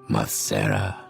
Masera.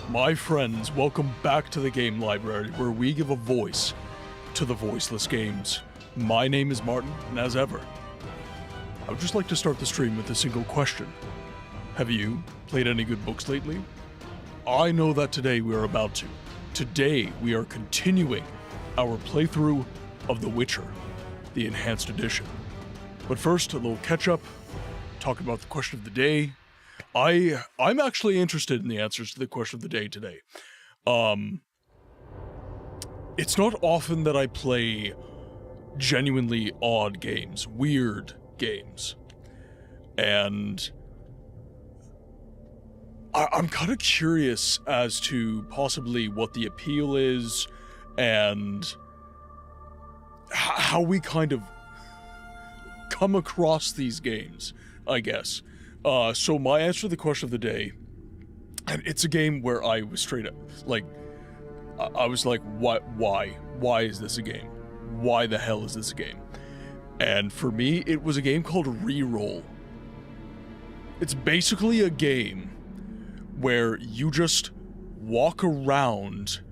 My friends, welcome back to the Game Library, where we give a voice to the voiceless games. My name is Martin, and as ever, I would just like to start the stream with a single question. Have you played any good books lately? I know that today we are about to. Today we are continuing our playthrough of The Witcher, the Enhanced Edition. But first, a little catch-up, talking about the question of the day. I'm actually interested in the answers to the question of the day today. It's not often that I play genuinely odd games, weird games. And I'm kind of curious as to possibly what the appeal is and how we kind of come across these games, I guess. So my answer to the question of the day, and it's a game where I was straight up, like, I was like, why is this a game? Why the hell is this a game? And for me, it was a game called Reroll. It's basically a game where you just walk around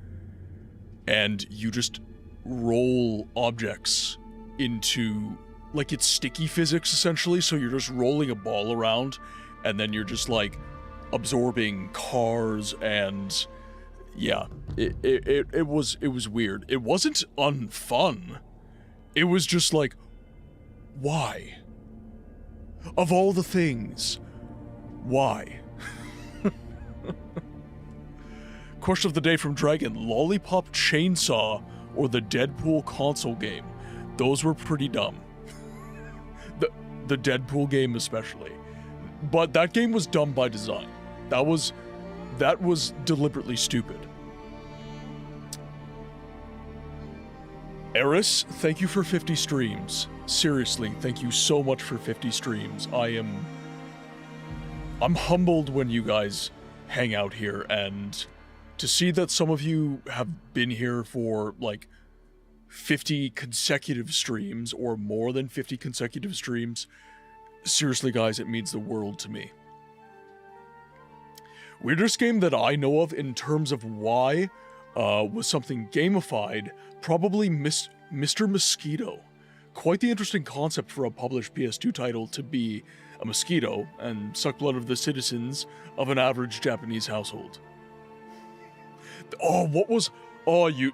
and you just roll objects into, like, it's sticky physics essentially, so you're just rolling a ball around and then you're just like absorbing cars, and yeah, it was weird. It wasn't unfun. It was just like, why? Of all the things, why? Question of the day from Dragon: Lollipop Chainsaw or the Deadpool console game? Those were pretty dumb. The Deadpool game especially. But that game was dumb by design. That was deliberately stupid. Eris, thank you for 50 streams. Seriously, thank you so much for 50 streams. I'm humbled when you guys hang out here, and to see that some of you have been here for, like, 50 consecutive streams, or more than 50 consecutive streams, seriously, guys, it means the world to me. Weirdest game that I know of in terms of why was something gamified, probably Mr. Mosquito. Quite the interesting concept for a published PS2 title to be a mosquito and suck blood of the citizens of an average Japanese household. Oh, what was... Oh, you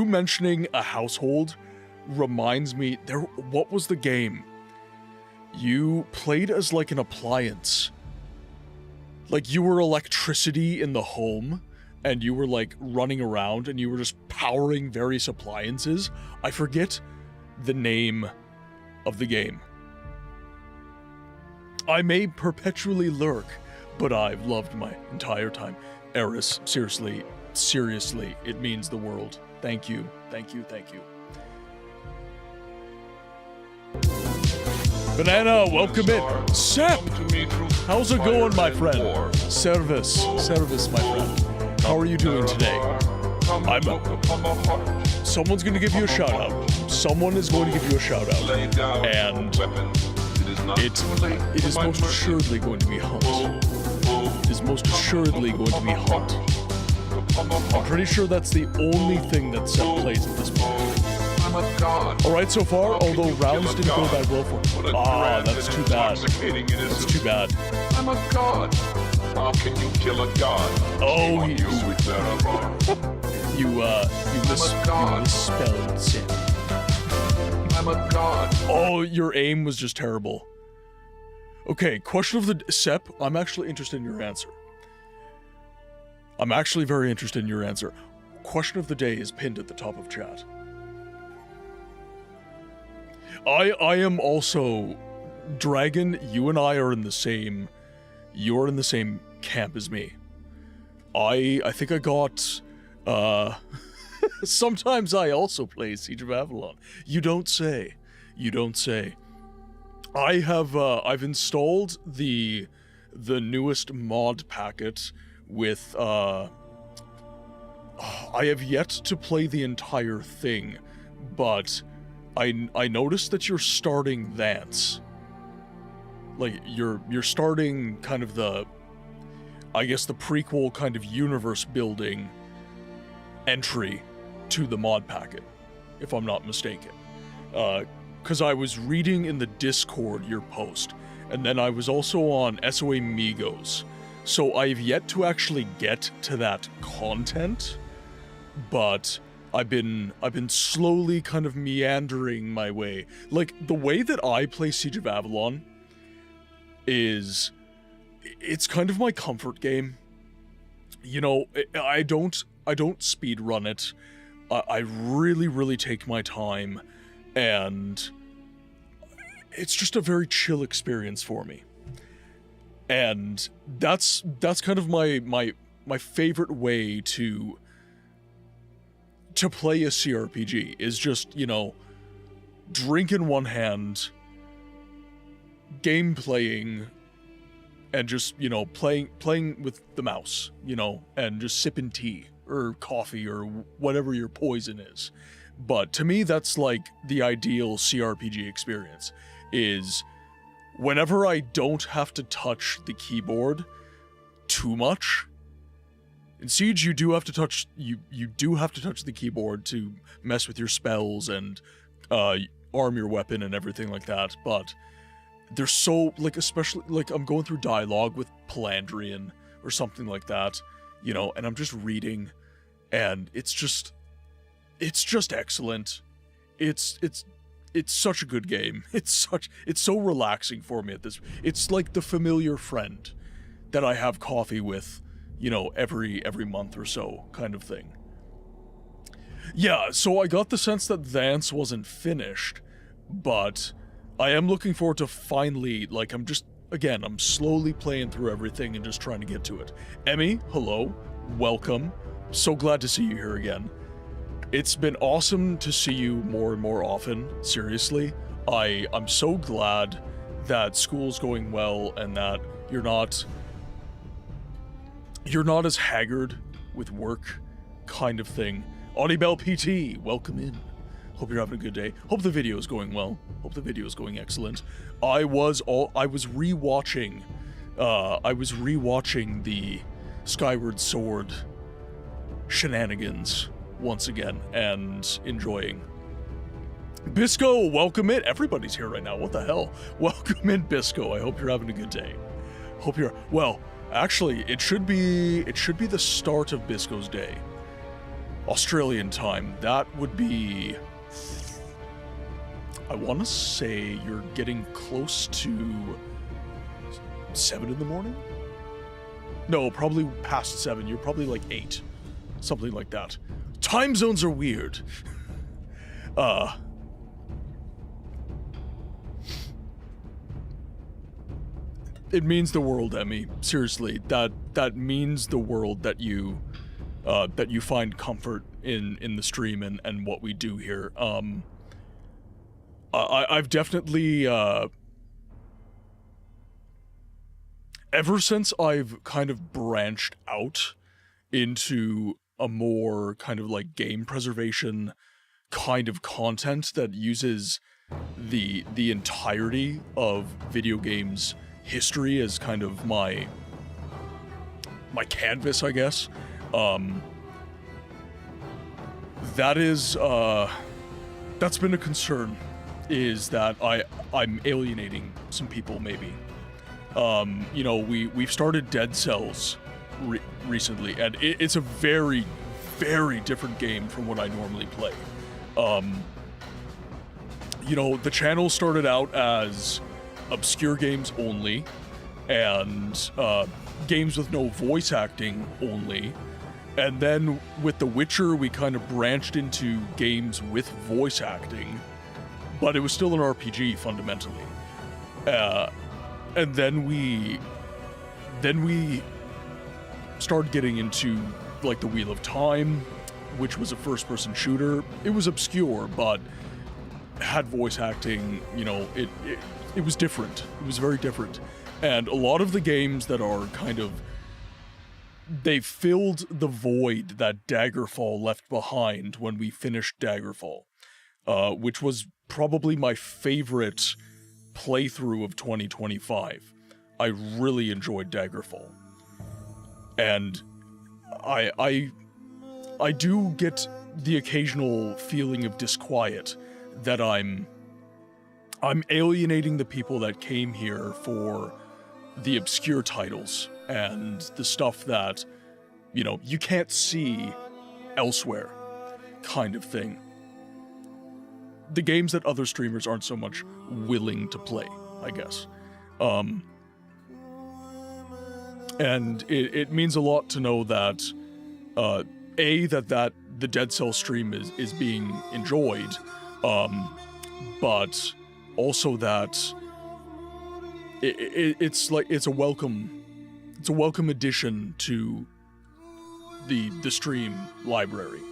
mentioning a household reminds me... What was the game? You played as, like, an appliance. Like, you were electricity in the home, and you were, like, running around, and you were just powering various appliances. I forget the name of the game. I may perpetually lurk, but I've loved my entire time. Eris, seriously, it means the world. Thank you, thank you, thank you. Banana, welcome in. Sep! How's it going, my friend? Service, my friend. How are you doing today? Someone's gonna give you a shout out. Someone is going to give you a shout out. And it is most assuredly going to be Hunt. It is most assuredly going to be Hunt. I'm pretty sure that's the only thing that Seth plays at this point. Alright so far, although rounds didn't go that well for him. Ah, that's too bad. That's too bad. I'm a god. How can you kill a god? Oh, you misspelled Sim. I'm a god. Oh, your aim was just terrible. Okay, question of the... Sep, I'm actually interested in your answer. I'm actually very interested in your answer. Question of the day is pinned at the top of chat. I am also... Dragon, you and I are in the same... You're in the same camp as me. I think I got... Sometimes I also play Siege of Avalon. You don't say. You don't say. I have, I've installed the newest mod packet with, I have yet to play the entire thing, but I noticed that you're starting Vance. Like, you're starting kind of the, I guess the prequel kind of universe building entry to the mod packet, if I'm not mistaken. Because I was reading in the Discord your post, and then I was also on SOA Migos, so I've yet to actually get to that content, but I've been slowly kind of meandering my way. Like, the way that I play Siege of Avalon is, it's kind of my comfort game. You know, I don't speed run it. I really, really take my time, and it's just a very chill experience for me. And that's kind of my favorite way to play a CRPG, is just, you know, drink in one hand, game playing, and just, you know, playing with the mouse, you know, and just sipping tea or coffee or whatever your poison is. But to me, that's like the ideal CRPG experience, is whenever I don't have to touch the keyboard too much. In Siege, you do have to touch the keyboard to mess with your spells and arm your weapon and everything like that, but they're so, like, especially, like, I'm going through dialogue with Palandrian or something like that, you know, and I'm just reading, and it's just excellent. It's such a good game. It's so relaxing for me at this. It's like the familiar friend that I have coffee with, you know, every month or so, kind of thing. Yeah, so I got the sense that Vance wasn't finished, but I am looking forward to finally, like, I'm slowly playing through everything and just trying to get to it. Emmy, hello, welcome. So glad to see you here again. It's been awesome to see you more and more often, seriously. I'm so glad that school's going well and that you're not as haggard with work, kind of thing. Audibel PT, welcome in. Hope you're having a good day. Hope the video is going well. Hope the video is going excellent. I was rewatching the Skyward Sword shenanigans once again and enjoying. Bisco, welcome in. Everybody's here right now. What the hell? Welcome in, Bisco. I hope you're having a good day. Hope you're well. Actually, it should be the start of Bisco's day. Australian time. That would be, I want to say you're getting close to 7 in the morning? No, probably past 7. You're probably like 8. Something like that. Time zones are weird. It means the world, Emmy. Seriously, that means the world that you find comfort in the stream and what we do here. I've definitely ever since I've kind of branched out into a more kind of like game preservation kind of content that uses the entirety of video games history as kind of my canvas, I guess. That's been a concern, is that I'm alienating some people, maybe. You know, we've started Dead Cells recently, and it's a very, very different game from what I normally play. You know, the channel started out as obscure games only, and games with no voice acting only. And then with The Witcher, we kind of branched into games with voice acting, but it was still an RPG fundamentally. And then we started getting into like The Wheel of Time, which was a first-person shooter. It was obscure, but had voice acting. You know, it was different. It was very different. And a lot of the games that are kind of, they filled the void that Daggerfall left behind when we finished Daggerfall, which was probably my favorite playthrough of 2025. I really enjoyed Daggerfall. And I do get the occasional feeling of disquiet that I'm alienating the people that came here for the obscure titles and the stuff that, you know, you can't see elsewhere, kind of thing. The games that other streamers aren't so much willing to play, I guess. And it means a lot to know that, that the Dead Cell stream is being enjoyed, but also that it's a welcome addition to the stream library,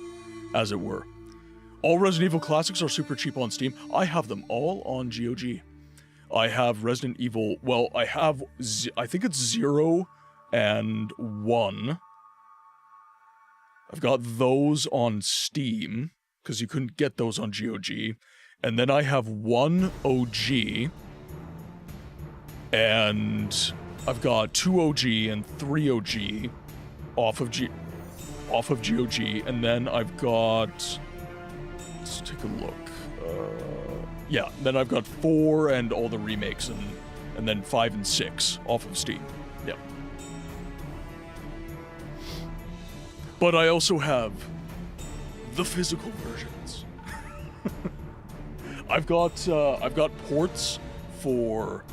as it were. All Resident Evil classics are super cheap on Steam. I have them all on GOG. I have Resident Evil, well, I think it's 0 and 1. I've got those on Steam, because you couldn't get those on GOG. And then I have 1 OG, and I've got 2 OG and 3 OG off of GOG, and then I've got, let's take a look. Yeah, then I've got 4 and all the remakes, and then 5 and 6 off of Steam. Yeah. But I also have the physical versions. I've got ports for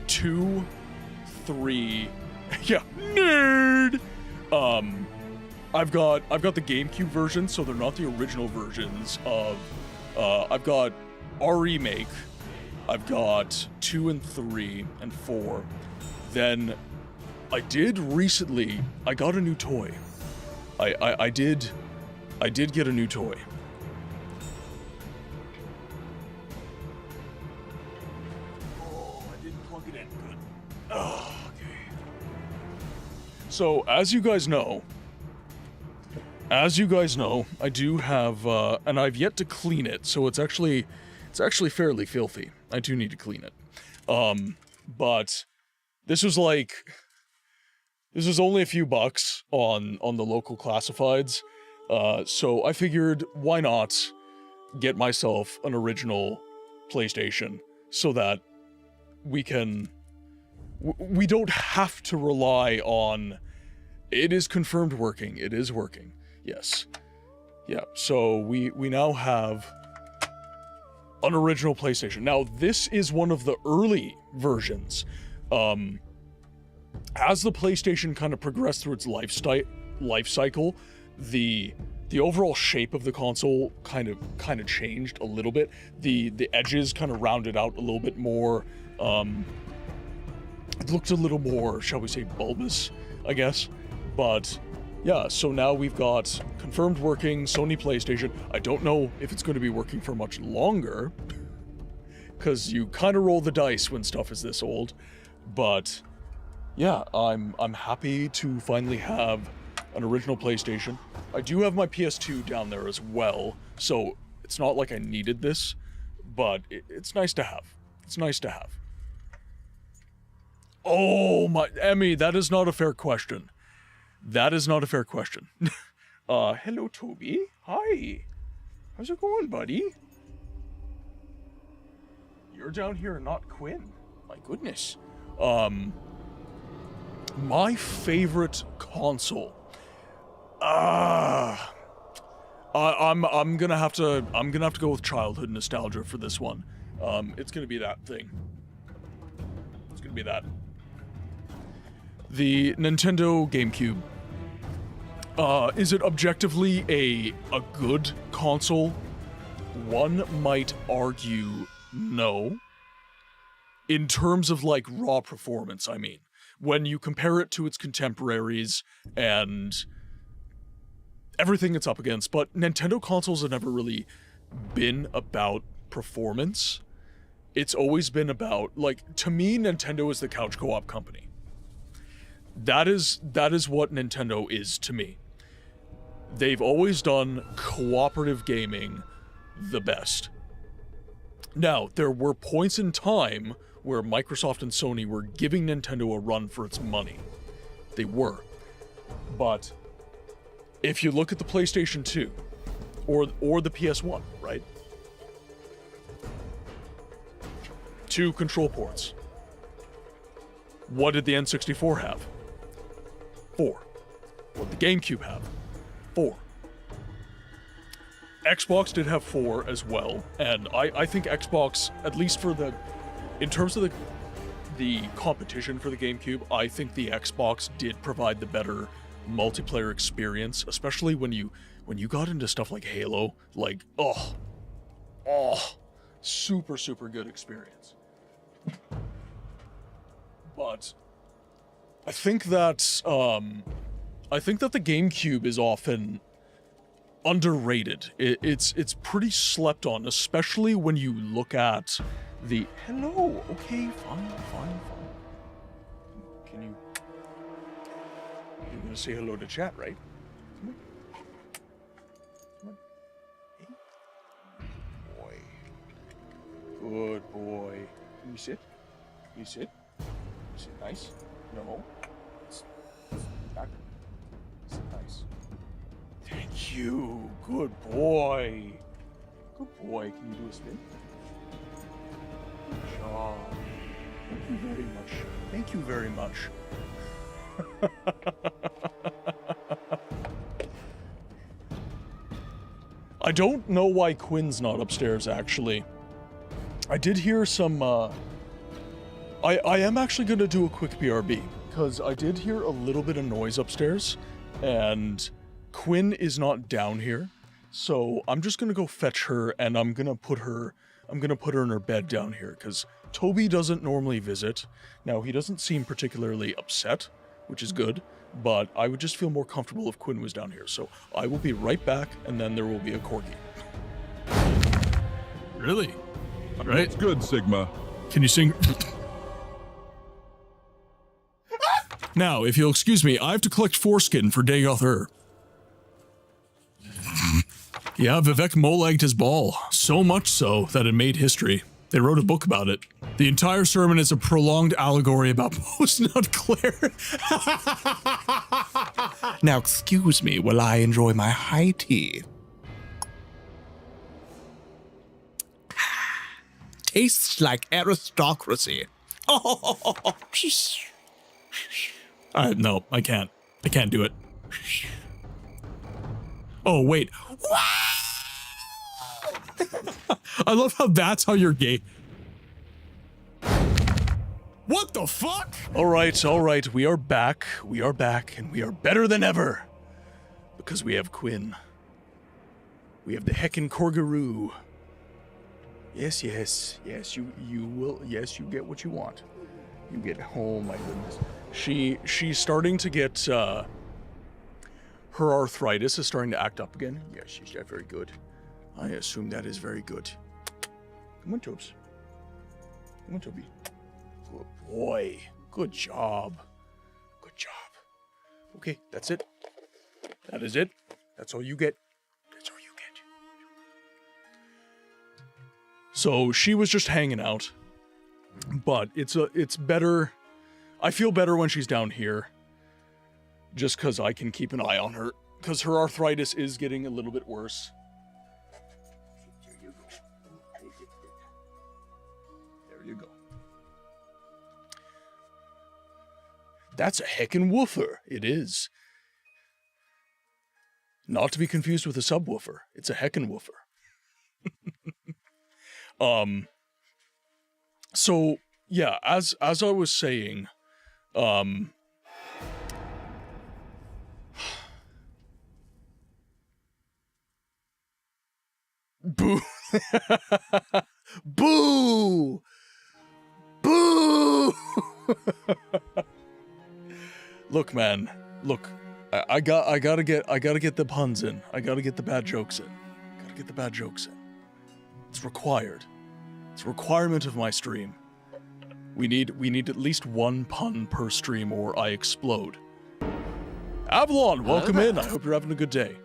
2, 3, yeah, nerd. I've got the GameCube version, so they're not the original versions of. I've got our remake. I've got 2 and 3 and 4. Then I did recently. I got a new toy. I did I did get a new toy. Oh, I didn't plug it in. Good. Oh, okay. So, as you guys know, I do have, and I've yet to clean it, so it's actually fairly filthy. I do need to clean it. But this was only a few bucks on the local classifieds, so I figured, why not get myself an original PlayStation so that we don't have to rely on, it is confirmed working, it is working, yes. Yeah, so we now have an original PlayStation. Now, this is one of the early versions. As the PlayStation kind of progressed through its life cycle, the overall shape of the console kind of changed a little bit. The edges kind of rounded out a little bit more. It looked a little more, shall we say, bulbous, I guess. But yeah, so now we've got confirmed working Sony PlayStation. I don't know if it's going to be working for much longer, because you kind of roll the dice when stuff is this old. But yeah, I'm happy to finally have an original PlayStation. I do have my PS2 down there as well, so it's not like I needed this, but it's nice to have. It's nice to have. Oh my, Emmy, that is not a fair question. That is not a fair question. Hello, Toby. Hi. How's it going, buddy? You're down here and not Quinn. My goodness. My favorite console. I'm gonna have to go with childhood nostalgia for this one. It's gonna be that thing. It's gonna be that. The Nintendo GameCube. Is it objectively a good console? One might argue no. In terms of, like, raw performance, I mean. When you compare it to its contemporaries and everything it's up against, but Nintendo consoles have never really been about performance. It's always been about, like, to me, Nintendo is the couch co-op company. That is what Nintendo is to me. They've always done cooperative gaming the best. Now, there were points in time where Microsoft and Sony were giving Nintendo a run for its money. They were. But if you look at the PlayStation 2 or the PS1, right? 2 control ports. What did the N64 have? 4. What did the GameCube have? 4. Xbox did have 4 as well, and I think Xbox, at least in terms of the competition for the GameCube, I think the Xbox did provide the better multiplayer experience, especially when you got into stuff like Halo. Like, super, super good experience. But I think that the GameCube is often underrated. It's pretty slept on, especially when you look at the... Hello, okay, fine. You're gonna say hello to chat, right? Come on. Hey. Boy. Good boy. Can you sit? You sit? Nice? No. Back. Sit nice. Thank you. Good boy. Good boy. Can you do a spin? Good job. Thank you very much. Thank you very much. I don't know why Quinn's not upstairs, actually. I did hear some, I am actually gonna do a quick BRB, because I did hear a little bit of noise upstairs, and Quinn is not down here, so I'm just gonna go fetch her, and I'm gonna put her in her bed down here, because Toby doesn't normally visit. Now, he doesn't seem particularly upset, which is good, but I would just feel more comfortable if Quinn was down here. So I will be right back, and then there will be a corgi. Really? Right? It's good, Sigma. Can you sing? Now, if you'll excuse me, I have to collect foreskin for Dagoth. Yeah, Vivek mole-egged his ball. So much so that it made history. They wrote a book about it. The entire sermon is a prolonged allegory about post-nut Claire. Now, excuse me while I enjoy my high tea. Tastes like aristocracy. Oh, no, I can't. I can't do it. Oh, wait. I love how that's how you're gay. What the fuck? All right. We are back, and we are better than ever. Because we have Quinn. We have the heckin' Korgaroo. Yes, you will. Yes, you get what you want. You get, oh my goodness. She's starting to get, her arthritis is starting to act up again. Yes, she's very good. I assume that is very good. Come on, Tobes. Come on, Toby. Good boy. Good job. Good job. Okay, that's it. That is it. That's all you get. That's all you get. So she was just hanging out, but it's better. I feel better when she's down here, just because I can keep an eye on her, because her arthritis is getting a little bit worse. There you go. There you go. That's a heckin' woofer. It is. Not to be confused with a subwoofer. It's a heckin' woofer. So yeah, as I was saying, boo. Boo. Boo. Look, man. Look. I gotta get the puns in. I gotta get the bad jokes in. Gotta get the bad jokes in. It's required. It's a requirement of my stream. We need at least one pun per stream or I explode. Avalon, welcome in. I hope you're having a good day.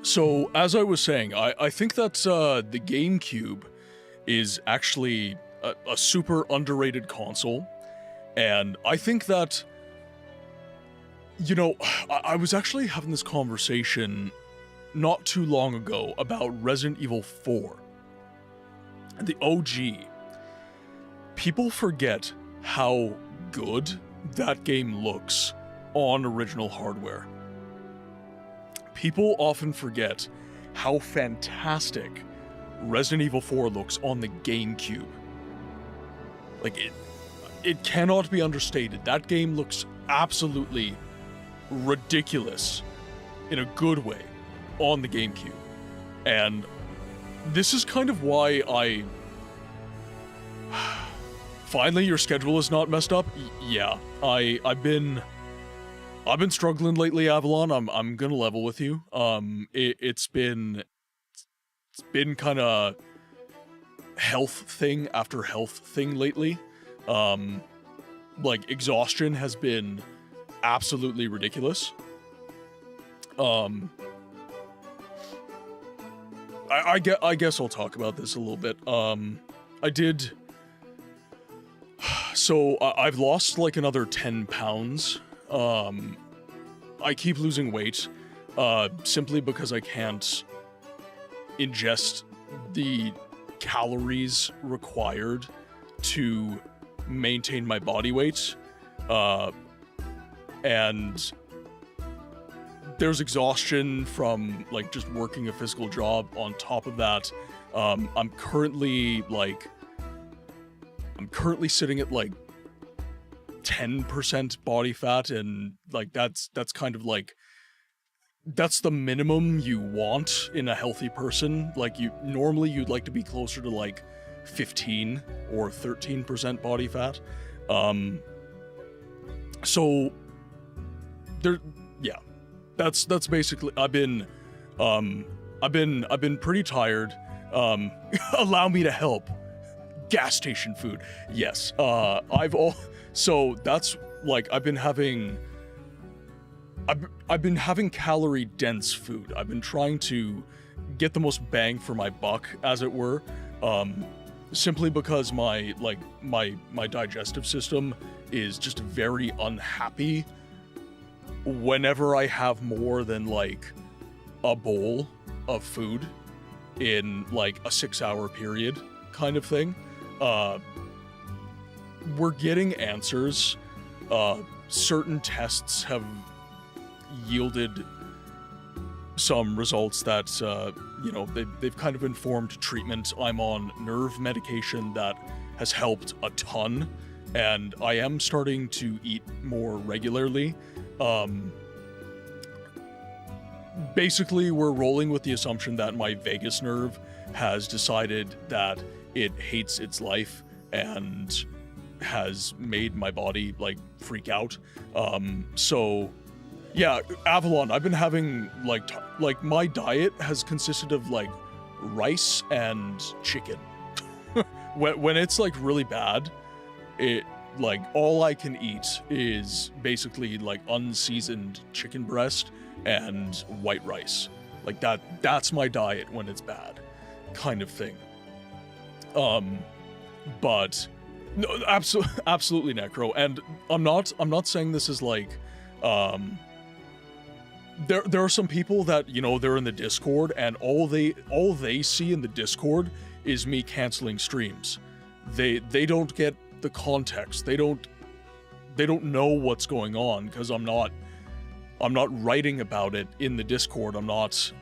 So as I was saying, I think that the GameCube is actually a super underrated console, and I think that, you know, I was actually having this conversation not too long ago about Resident Evil 4, the OG. People forget how good that game looks on original hardware. People often forget how fantastic Resident Evil 4 looks on the GameCube. Like, it cannot be understated. That game looks absolutely ridiculous in a good way on the GameCube. And this is kind of why I... Finally, your schedule is not messed up? Yeah, I've been struggling lately, Avalon. I'm gonna level with you. It's been kind of health thing after health thing lately. Like, exhaustion has been absolutely ridiculous. I guess I'll talk about this a little bit. So I've lost like another 10 pounds. I keep losing weight, simply because I can't ingest the calories required to maintain my body weight. And there's exhaustion from like just working a physical job. On top of that, I'm currently sitting at like 10% body fat, and like that's kind of like, that's the minimum you want in a healthy person. Like, you'd like to be closer to like 15 or 13% body fat. So there, yeah, that's basically, I've been pretty tired. Allow me to help. Gas station food. Yes. So that's like, I've been having calorie dense food. I've been trying to get the most bang for my buck, as it were. Simply because my digestive system is just very unhappy whenever I have more than like a bowl of food in like a 6-hour period kind of thing. We're getting answers. Certain tests have yielded some results that, they've kind of informed treatment. I'm on nerve medication that has helped a ton, and I am starting to eat more regularly. Basically, we're rolling with the assumption that my vagus nerve has decided that it hates its life and has made my body, like, freak out. So, yeah, Avalon, I've been having, like, my diet has consisted of, like, rice and chicken. When it's, like, really bad, it, like, all I can eat is basically, like, unseasoned chicken breast and white rice. Like, that's my diet when it's bad, kind of thing. But no, absolutely Necro. And I'm not saying this is like, there are some people that, they're in the Discord, and all they see in the Discord is me canceling streams. They don't get the context. They don't know what's going on, because I'm not writing about it in the Discord. I'm not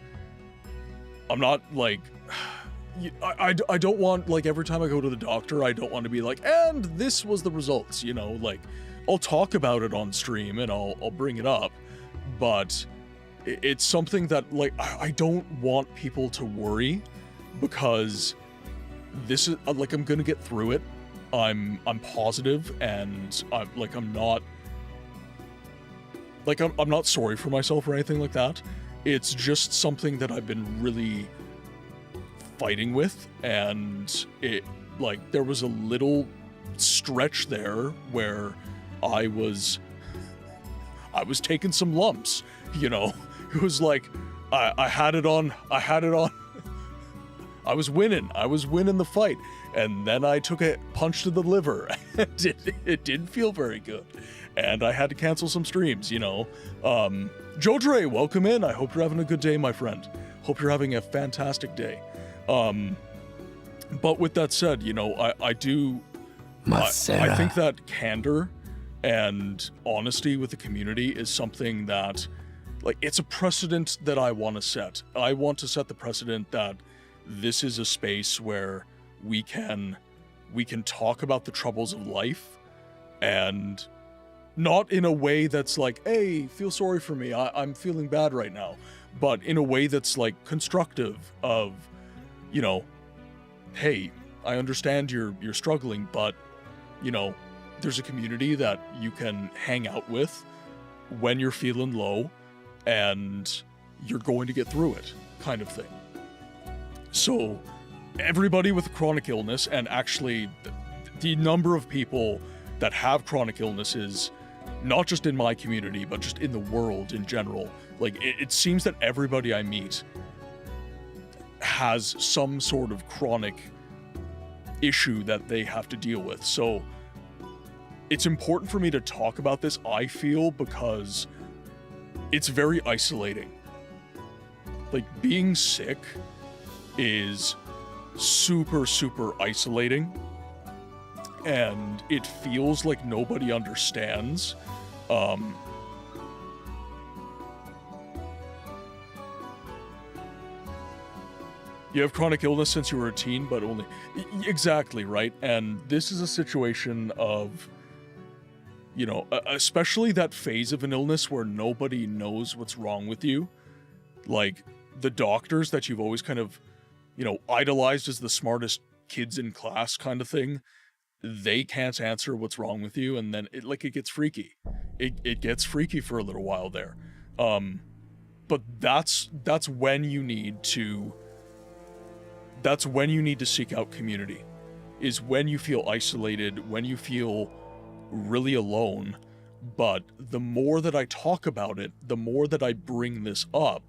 like, I don't want, like, every time I go to the doctor, I don't want to be like, and this was the results, like, I'll talk about it on stream and I'll bring it up, but it's something that, like, I don't want people to worry, because this is, like, I'm gonna get through it. I'm positive, and I'm not sorry for myself or anything like that. It's just something that I've been really fighting with, and it, like, there was a little stretch there where I was taking some lumps, It was like, I had it on. I was winning the fight, and then I took a punch to the liver, and it didn't feel very good, and I had to cancel some streams, Jodre, welcome in. I hope you're having a good day, my friend. Hope you're having a fantastic day. But with that said, I think that candor and honesty with the community is something that, like, it's a precedent that I want to set. I want to set the precedent that this is a space where we can talk about the troubles of life, and not in a way that's like, hey, feel sorry for me, I'm feeling bad right now, but in a way that's, like, constructive of, hey, I understand you're struggling, but, there's a community that you can hang out with when you're feeling low, and you're going to get through it, kind of thing. So, everybody with a chronic illness, and actually the number of people that have chronic illnesses, not just in my community, but just in the world in general, like, it seems that everybody I meet has some sort of chronic issue that they have to deal with. So it's important for me to talk about this, I feel, because it's very isolating. Like, being sick is super, super isolating, and it feels like nobody understands. You have chronic illness since you were a teen, but only... Exactly, right? And this is a situation of, especially that phase of an illness where nobody knows what's wrong with you. Like, the doctors that you've always kind of, idolized as the smartest kids in class kind of thing. They can't answer what's wrong with you, and then it gets freaky. It gets freaky for a little while there. But that's when you need to seek out community, is when you feel isolated, when you feel really alone. But the more that I talk about it, the more that I bring this up,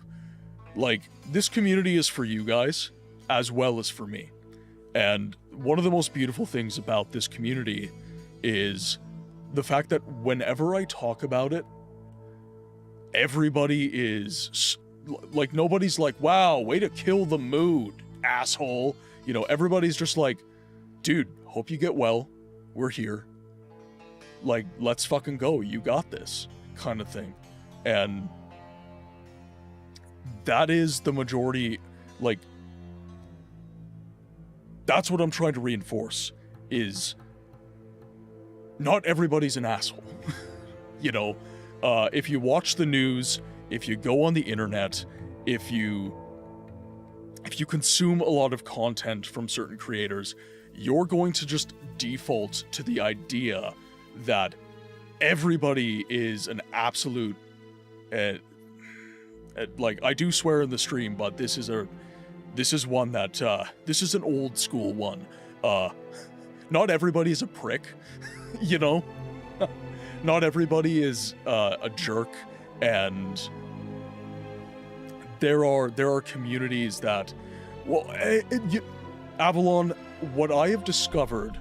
like, this community is for you guys as well as for me. And one of the most beautiful things about this community is the fact that whenever I talk about it, everybody is like, nobody's like, wow, way to kill the mood, asshole. You know, everybody's just like, dude, hope you get well. We're here. Like, let's fucking go. You got this, kind of thing. And that is the majority, like, that's what I'm trying to reinforce, is not everybody's an asshole. You know, if you watch the news, if you go on the internet, if you consume a lot of content from certain creators, you're going to just default to the idea that everybody is an absolute, like, I do swear in the stream, but this is one that, this is an old school one. Not everybody is a prick, you know? Not everybody is a jerk, and there are communities that, well, Avalon, what I have discovered,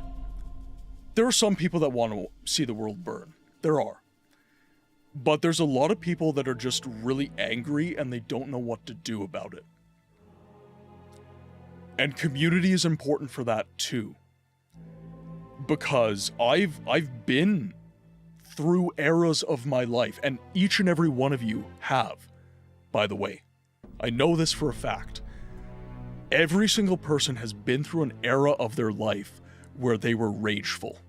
there are some people that want to see the world burn. There are. But there's a lot of people that are just really angry and they don't know what to do about it. And community is important for that too. Because I've been through eras of my life, and each and every one of you have, by the way. I know this for a fact. Every single person has been through an era of their life where they were rageful.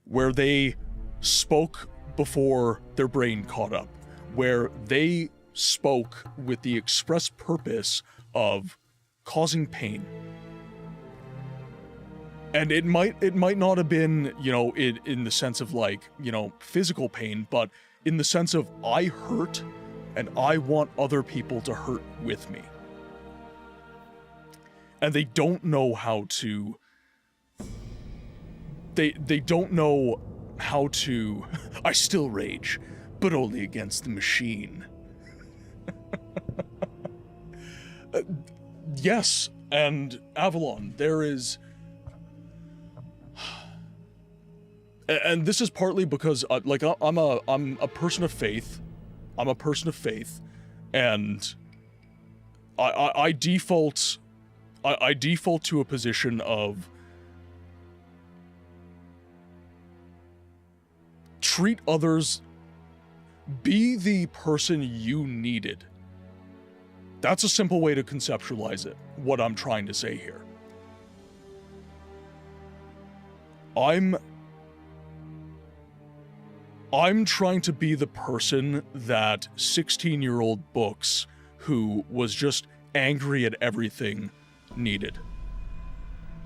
Where they spoke before their brain caught up. Where they spoke with the express purpose of causing pain. And it might not have been, you know, in the sense of, like, you know, physical pain, but in the sense of, I hurt and I want other people to hurt with me. And they don't know how to, they don't know how to, I still rage, but only against the machine. Yes, and Avalon, there is, and this is partly because, like, I'm a person of faith. I'm a person of faith, and I default to a position of treat others, be the person you needed. That's a simple way to conceptualize it, what I'm trying to say here. I'm trying to be the person that 16-year-old Books, who was just angry at everything, needed.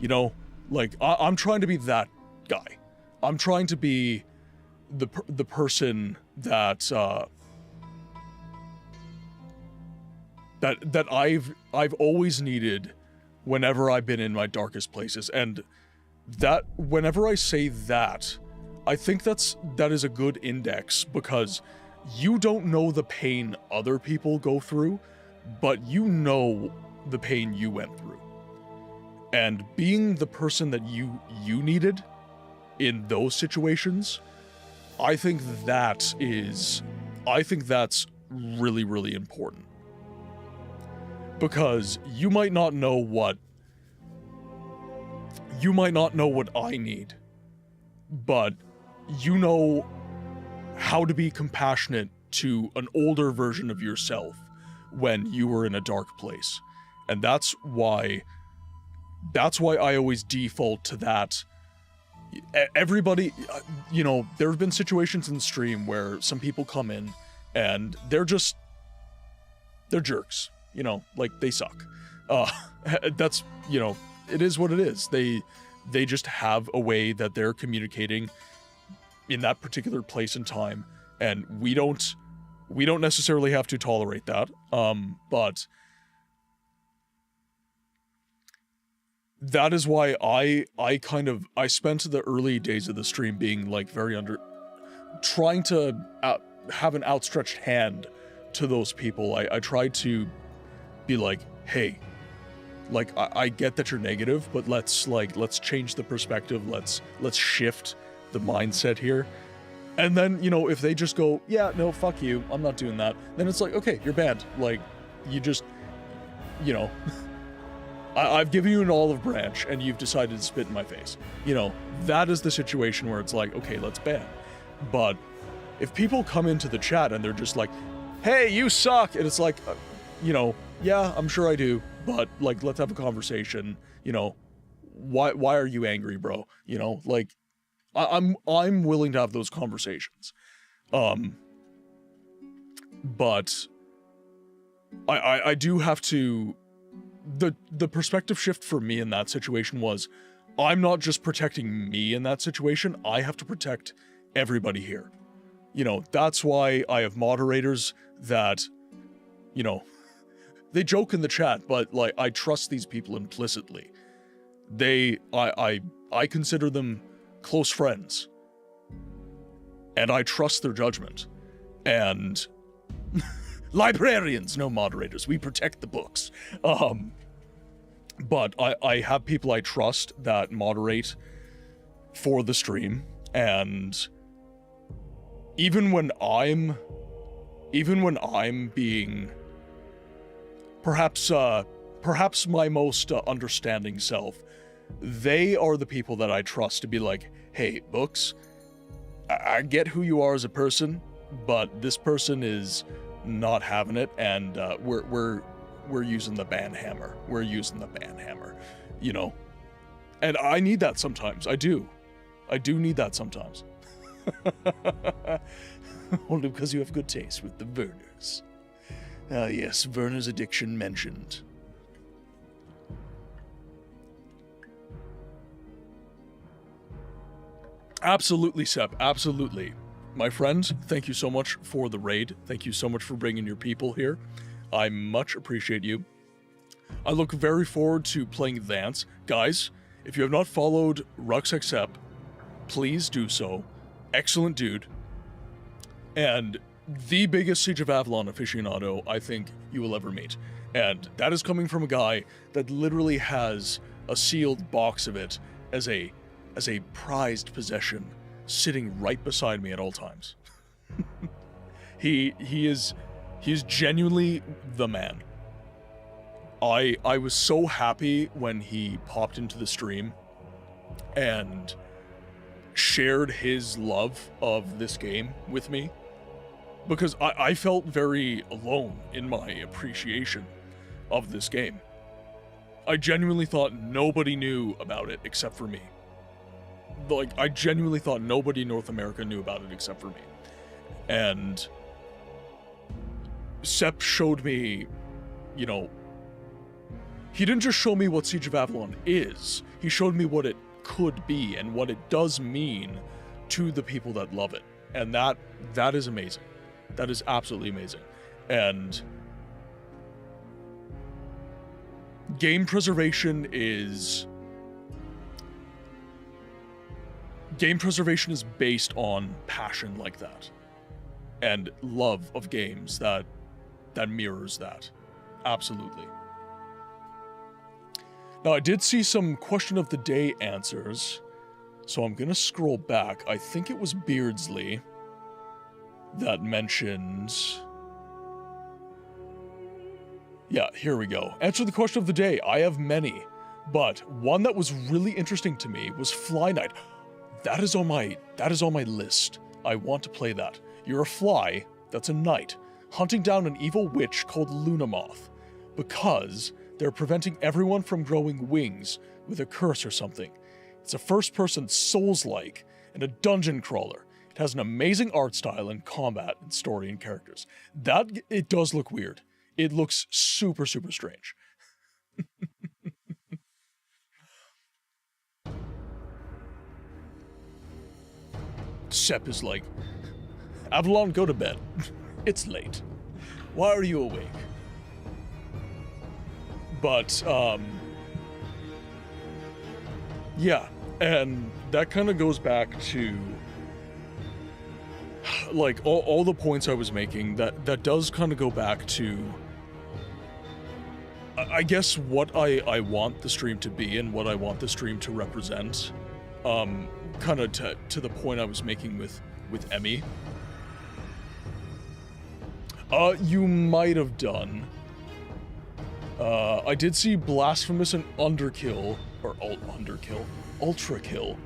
You know, like, I'm trying to be that guy. I'm trying to be the person that that I've always needed whenever I've been in my darkest places. And that, whenever I say that, I think that is a good index, because you don't know the pain other people go through, but you know the pain you went through. And being the person that you needed in those situations, I think that's really, really important. Because you might not know what I need, but you know how to be compassionate to an older version of yourself when you were in a dark place. And that's why I always default to that. Everybody, you know, there have been situations in the stream where some people come in and they're jerks, you know, like, they suck. That's, you know, it is what it is. They just have a way that they're communicating in that particular place and time, and we don't necessarily have to tolerate that. But that is why I spent the early days of the stream being like trying to have an outstretched hand to those people. I tried to be like, hey, like I get that you're negative, but let's change the perspective. Let's shift the mindset here. And then, you know, if they just go, yeah, no, fuck you, I'm not doing that, then it's like, okay, you're banned. Like, you just, you know, I've given you an olive branch and you've decided to spit in my face. You know, that is the situation where it's like, okay, let's ban. But if people come into the chat and they're just like, hey, you suck, and it's like, you know, yeah, I'm sure I do, but like, let's have a conversation. You know, why are you angry, bro? You know, like, I'm willing to have those conversations. But I do have to, the perspective shift for me in that situation was, I'm not just protecting me in that situation, I have to protect everybody here. You know, that's why I have moderators that, you know, they joke in the chat, but like, I trust these people implicitly. I consider them close friends, and I trust their judgment. And librarians, no moderators, we protect the books. But I have people I trust that moderate for the stream, and even when I'm being perhaps my most understanding self, they are the people that I trust to be like, hey, Books, I get who you are as a person, but this person is not having it, and we're using the ban hammer. We're using the ban hammer, you know? And I need that sometimes. I do need that sometimes. Only because you have good taste with the Verners. Yes, Werner's addiction mentioned. Absolutely, Seb. Absolutely. My friend, thank you so much for the raid. Thank you so much for bringing your people here. I much appreciate you. I look very forward to playing Vance. Guys, if you have not followed RuxXep, please do so. Excellent dude. And the biggest Siege of Avalon aficionado I think you will ever meet. And that is coming from a guy that literally has a sealed box of it as a prized possession sitting right beside me at all times. He's genuinely the man. I was so happy when he popped into the stream and shared his love of this game with me, because I felt very alone in my appreciation of this game. I genuinely thought nobody knew about it except for me. Like, I genuinely thought nobody in North America knew about it except for me. And Sepp showed me, you know, he didn't just show me what Siege of Avalon is, he showed me what it could be and what it does mean to the people that love it. And that is amazing. That is absolutely amazing. And game preservation is based on passion like that, and love of games that mirrors that. Absolutely. Now, I did see some question of the day answers, so I'm gonna scroll back. I think it was Beardsley that mentioned... Yeah, here we go. Answer the question of the day. I have many, but one that was really interesting to me was Fly Night. That is on my list. I want to play that. You're a fly, that's a knight, hunting down an evil witch called Lunamoth, because they're preventing everyone from growing wings with a curse or something. It's a first-person Souls-like and a dungeon crawler. It has an amazing art style and combat and story and characters. It does look weird. It looks super, super strange. Sep is like, Avalon, go to bed. It's late. Why are you awake? But, yeah, and that kind of goes back to, like, all the points I was making, that does kind of go back to, I guess, what I want the stream to be and what I want the stream to represent. Kind of to the point I was making with Emmy. You might have done. I did see Blasphemous and Underkill, or Underkill, Ultra Kill.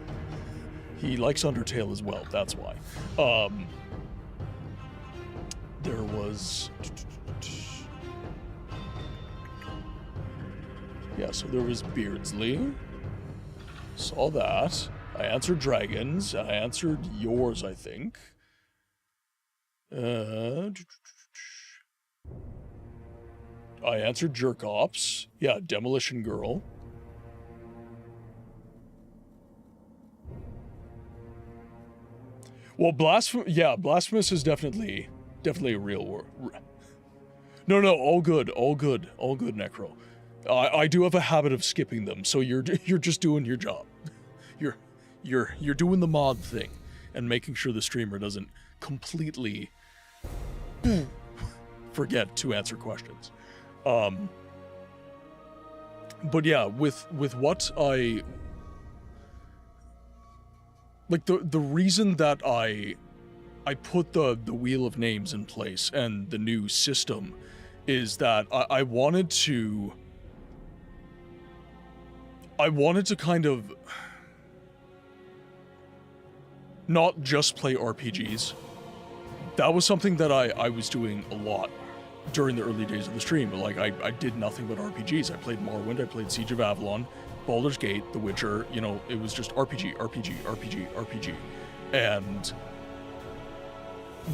He likes Undertale as well, that's why. There was... Yeah, so there was Beardsley. Saw that. I answered Dragons. I answered yours, I think. I answered Jerk Ops. Yeah, Demolition Girl. Well, Blasphemous is definitely a real word. No, all good, Necro. I do have a habit of skipping them, so you're just doing your job. You're doing the mod thing and making sure the streamer doesn't completely forget to answer questions. But yeah, with what I like, the reason that I put the Wheel of Names in place and the new system is that I wanted to kind of not just play RPGs. That was something that I was doing a lot during the early days of the stream. Like, I did nothing but RPGs. I played Morrowind, I played Siege of Avalon, Baldur's Gate, The Witcher, you know, it was just RPG. And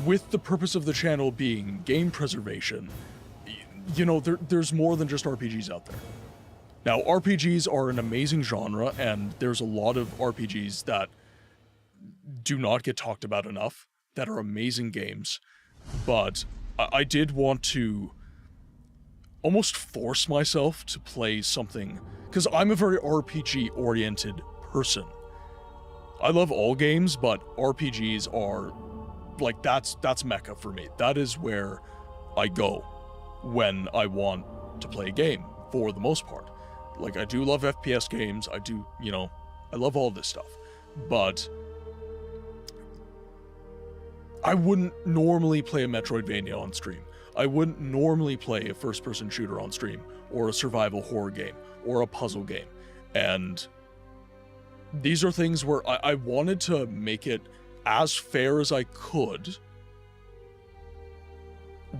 with the purpose of the channel being game preservation, you know, there's more than just RPGs out there. Now, RPGs are an amazing genre, and there's a lot of RPGs that do not get talked about enough, that are amazing games, but I did want to almost force myself to play something, because I'm a very RPG-oriented person. I love all games, but RPGs are, like, that's Mecca for me. That is where I go when I want to play a game, for the most part. Like, I do love FPS games, I do, you know, I love all this stuff, but I wouldn't normally play a Metroidvania on stream. I wouldn't normally play a first-person shooter on stream, or a survival horror game, or a puzzle game. And these are things where I wanted to make it as fair as I could,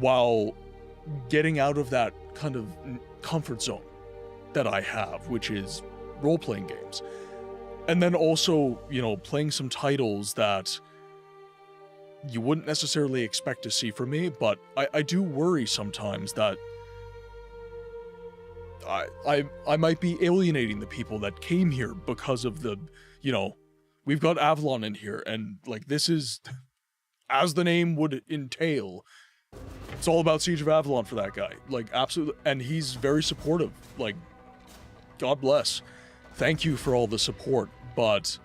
while getting out of that kind of comfort zone that I have, which is role-playing games. And then also, you know, playing some titles that you wouldn't necessarily expect to see from me, but I do worry sometimes that I might be alienating the people that came here because of the, you know, we've got Avalon in here, and, like, this is, as the name would entail, it's all about Siege of Avalon for that guy. Like, absolutely, and he's very supportive. Like, God bless. Thank you for all the support, but,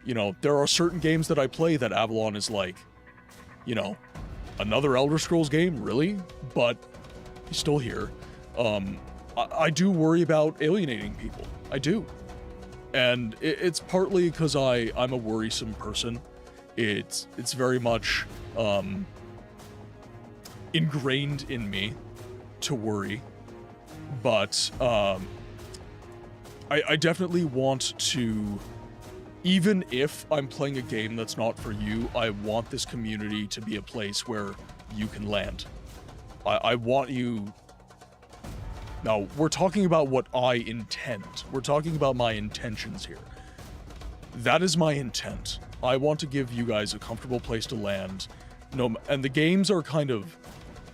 you know, there are certain games that I play that Avalon is like, you know, another Elder Scrolls game, really? But he's still here. I do worry about alienating people. I do. And it's partly because I'm a worrisome person. It's very much ingrained in me to worry. But I definitely want to, even if I'm playing a game that's not for you, I want this community to be a place where you can land. I want you... Now, we're talking about what I intend. We're talking about my intentions here. That is my intent. I want to give you guys a comfortable place to land. No, and the games are kind of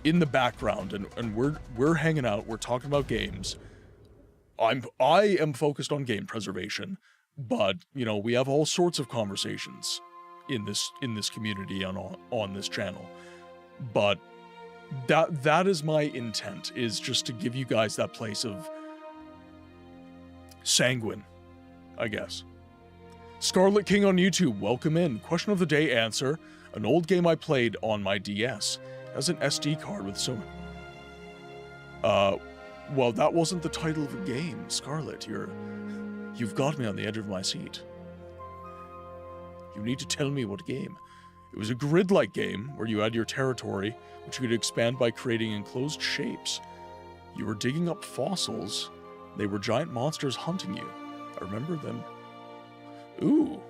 in the background, and we're hanging out, we're talking about games. I am focused on game preservation, but, you know, we have all sorts of conversations in this community on this channel. But that is my intent, is just to give you guys that place of sanguine, I guess. Scarlet King on YouTube, welcome in. Question of the day answer: an old game I played on my DS has an SD card with so many. Well, that wasn't the title of the game, Scarlet. You've got me on the edge of my seat. You need to tell me what game. It was a grid-like game where you had your territory, which you could expand by creating enclosed shapes. You were digging up fossils. They were giant monsters hunting you. I remember them. Ooh.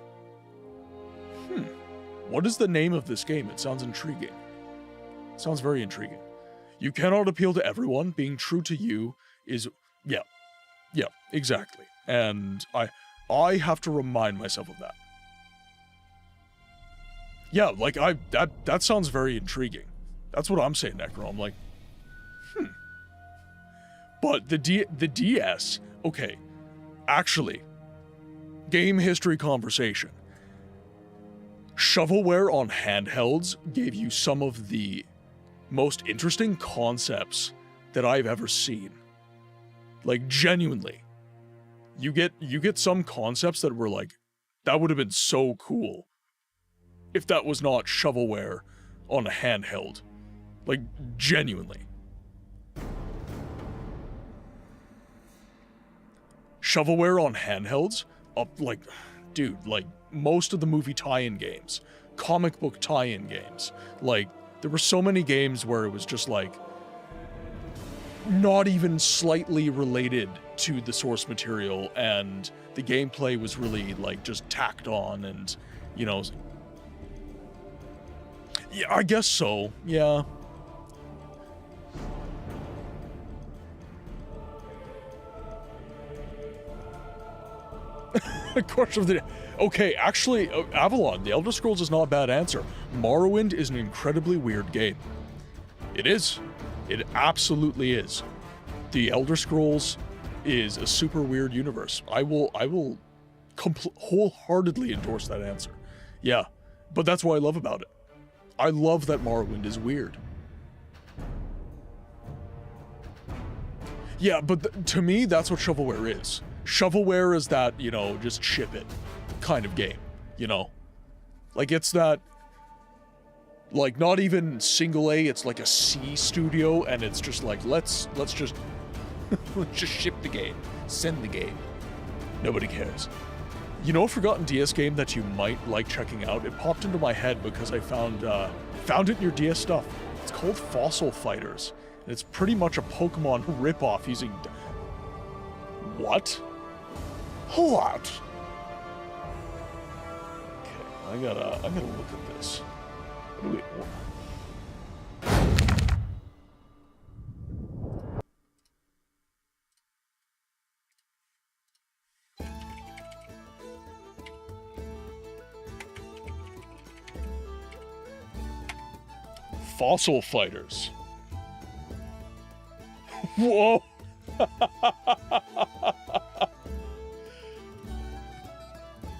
What is the name of this game? It sounds intriguing. It sounds very intriguing. You cannot appeal to everyone. Being true to you is... Yeah, exactly. And I have to remind myself of that. Yeah, like, that sounds very intriguing. That's what I'm saying, Necro. I'm like, But the DS, okay, actually, game history conversation. Shovelware on handhelds gave you some of the most interesting concepts that I've ever seen. Like, genuinely. You get some concepts that were like, that would have been so cool if that was not shovelware on a handheld. Like, genuinely. Shovelware on handhelds? Like, dude, like, most of the movie tie-in games, comic book tie-in games, like, there were so many games where it was just like, not even slightly related to the source material, and the gameplay was really, like, just tacked on, and, you know... Yeah, I guess so, yeah. Question of the day. Okay, actually, Avalon, The Elder Scrolls is not a bad answer. Morrowind is an incredibly weird game. It is. It absolutely is. The Elder Scrolls is a super weird universe. I will wholeheartedly endorse that answer. Yeah, but that's what I love about it. I love that Morrowind is weird. Yeah, but to me, that's what shovelware is. Shovelware is that, you know, just ship it kind of game, you know? Like, it's that, like, not even single A, it's like a C studio, and it's just like, let's just, let's just ship the game, send the game. Nobody cares. You know a forgotten DS game that you might like checking out? It popped into my head because I found it in your DS stuff. It's called Fossil Fighters, and it's pretty much a Pokemon ripoff using... What? What? Okay, I gotta look at this. What do we... Fossil Fighters. Whoa!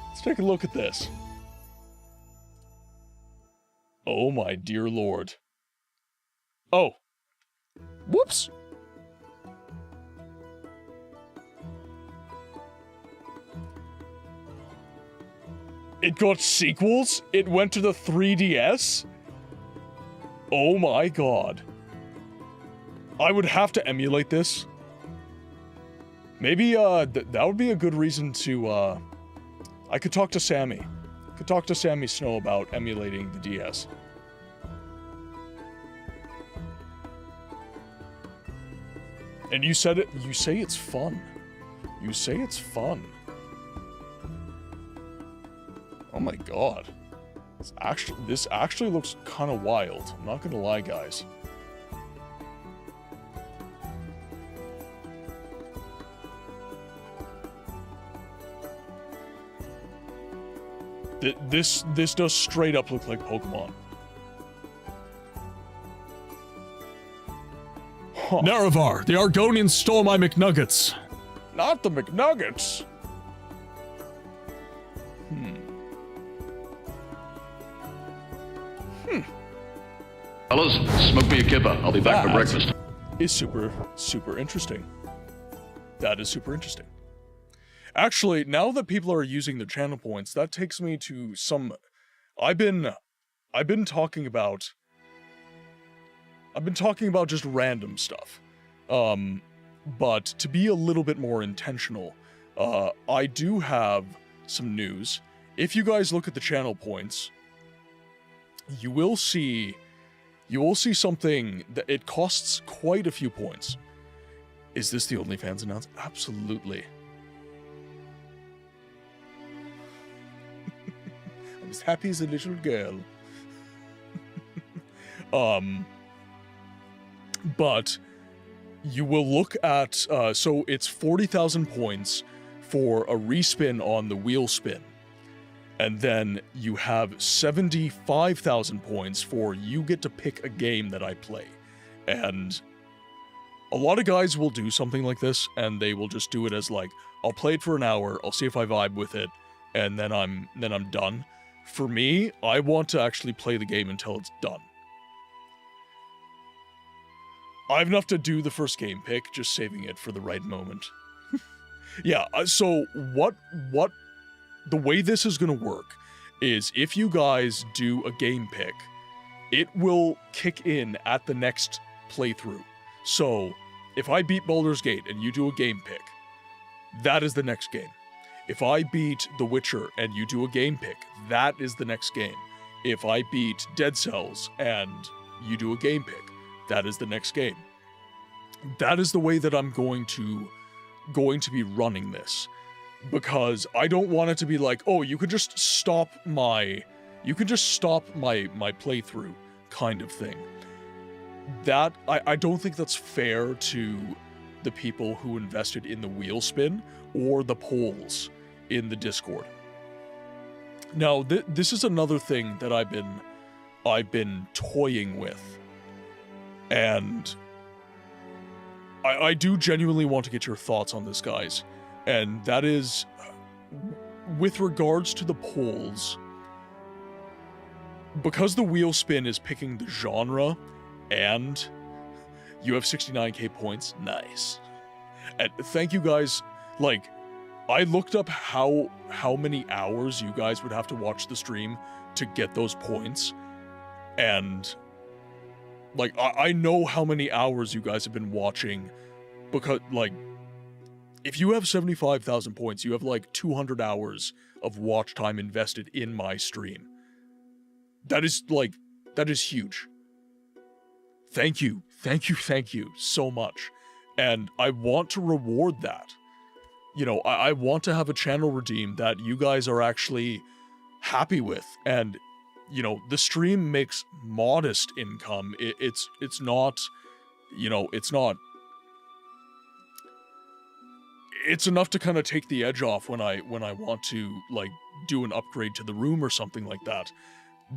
Let's take a look at this. Oh my dear lord. Oh. Whoops! It got sequels? It went to the 3DS? Oh my god. I would have to emulate this. Maybe, that would be a good reason to, I could talk to Sammy. Could talk to Sammy Snow about emulating the DS. And you said it, you say it's fun. You say it's fun. Oh my god. This actually looks kind of wild. I'm not gonna lie, guys. This does straight up look like Pokemon. Huh. Nerevar, the Argonians stole my McNuggets. Not the McNuggets. Fellas, smoke me a kippa. I'll be back for breakfast. Is super, super interesting. That is super interesting. Actually, now that people are using their channel points, that takes me to some... I've been talking about just random stuff. But to be a little bit more intentional, I do have some news. If you guys look at the channel points, you will see something that it costs quite a few points. Is this the OnlyFans announcement? Absolutely. I'm as happy as a little girl. But you will look at, so it's 40,000 points for a respin on the wheel spin. And then you have 75,000 points for you get to pick a game that I play. And a lot of guys will do something like this, and they will just do it as like, I'll play it for an hour, I'll see if I vibe with it, and then I'm done. For me, I want to actually play the game until it's done. I have enough to do the first game pick, just saving it for the right moment. Yeah, so what the way this is going to work is if you guys do a game pick, it will kick in at the next playthrough. So if I beat Baldur's Gate and you do a game pick, that is the next game. If I beat The Witcher and you do a game pick, that is the next game. If I beat Dead Cells and you do a game pick, that is the next game. That is the way that I'm going to be running this. Because I don't want it to be like, oh, you could just stop my playthrough kind of thing. That, I don't think that's fair to the people who invested in the wheel spin or the polls in the Discord. Now, this is another thing that I've been toying with. And I do genuinely want to get your thoughts on this, guys. And that is, with regards to the polls, because the wheel spin is picking the genre, and you have 69k points, nice. And thank you guys, like, I looked up how many hours you guys would have to watch the stream to get those points, and, like, I know how many hours you guys have been watching, because, like, if you have 75,000 points, you have like 200 hours of watch time invested in my stream. That is huge. Thank you so much. And I want to reward that. You know, I want to have a channel redeem that you guys are actually happy with. And, you know, the stream makes modest income. It's not, you know, it's enough to kind of take the edge off when I want to, like, do an upgrade to the room or something like that.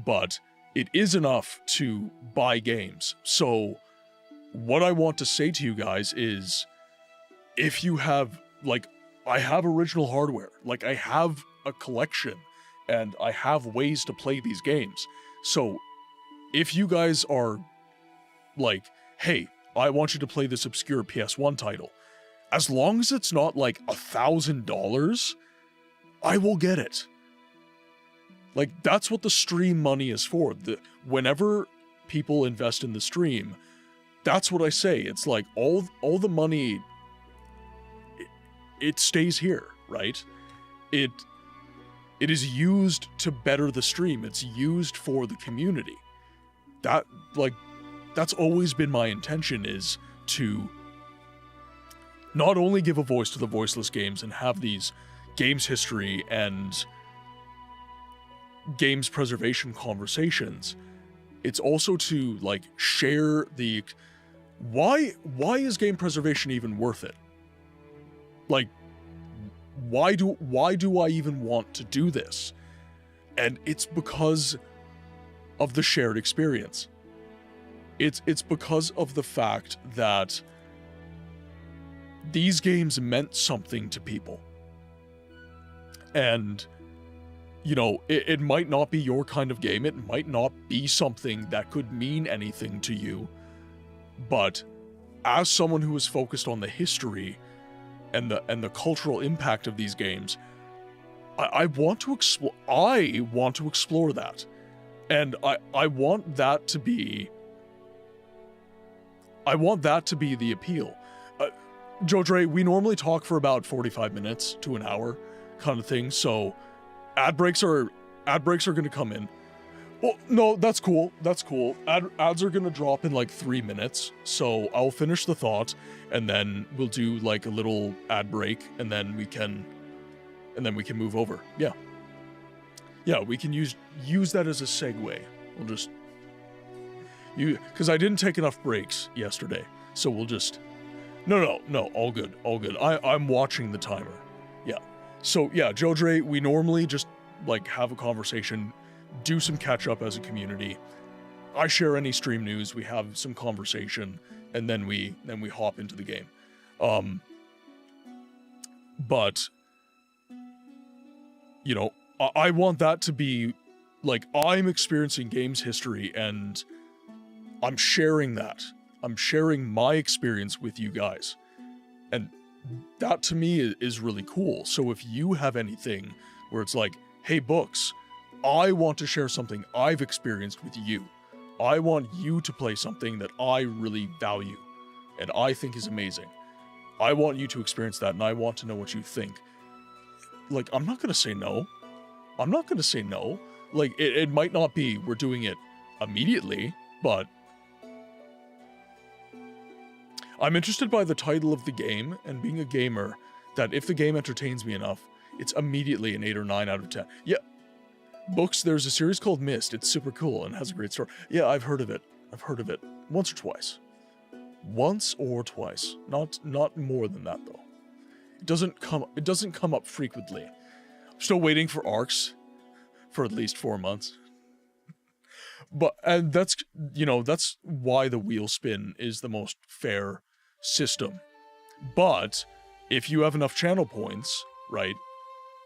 But it is enough to buy games. So what I want to say to you guys is, if you have, like, I have original hardware, like, I have a collection, and I have ways to play these games. So if you guys are like, hey, I want you to play this obscure PS1 title, as long as it's not like $1,000, I will get it. Like, that's what the stream money is for. Whenever people invest in the stream, that's what I say. It's like all the money, it stays here, right? It is used to better the stream. It's used for the community. That's always been my intention, is to not only give a voice to the voiceless games and have these games history and games preservation conversations, it's also to, like, share the... Why is game preservation even worth it? Like, why do I even want to do this? And it's because of the shared experience. It's because of the fact that these games meant something to people. And you know, it might not be your kind of game. It might not be something that could mean anything to you. But as someone who is focused on the history and the cultural impact of these games, I want to explore that. And I want that to be the appeal. Joe Dre, we normally talk for about 45 minutes to an hour kind of thing, so ad breaks are going to come in. Well, no, that's cool. Ads are going to drop in like 3 minutes, so I'll finish the thought, and then we'll do like a little ad break, and then we can move over. Yeah, we can use that as a segue. We'll just because I didn't take enough breaks yesterday, so we'll just no, all good. I'm watching the timer. Yeah. So yeah, Joe Dre, we normally just like have a conversation, do some catch up as a community. I share any stream news, we have some conversation, and then we hop into the game. But you know, I want that to be like I'm experiencing games history and I'm sharing that. I'm sharing my experience with you guys. And that to me is really cool. So if you have anything where it's like, hey, Books, I want to share something I've experienced with you. I want you to play something that I really value and I think is amazing. I want you to experience that and I want to know what you think. Like, I'm not going to say no. Like, it might not be we're doing it immediately, but I'm interested by the title of the game and being a gamer that if the game entertains me enough, it's immediately an 8 or 9 out of 10. Yeah. Books, there's a series called Myst. It's super cool and has a great story. Yeah, I've heard of it. Once or twice. Not more than that though. It doesn't come up frequently. I'm still waiting for ARCs for at least 4 months. And that's why the wheel spin is the most fair system. But if you have enough channel points, right,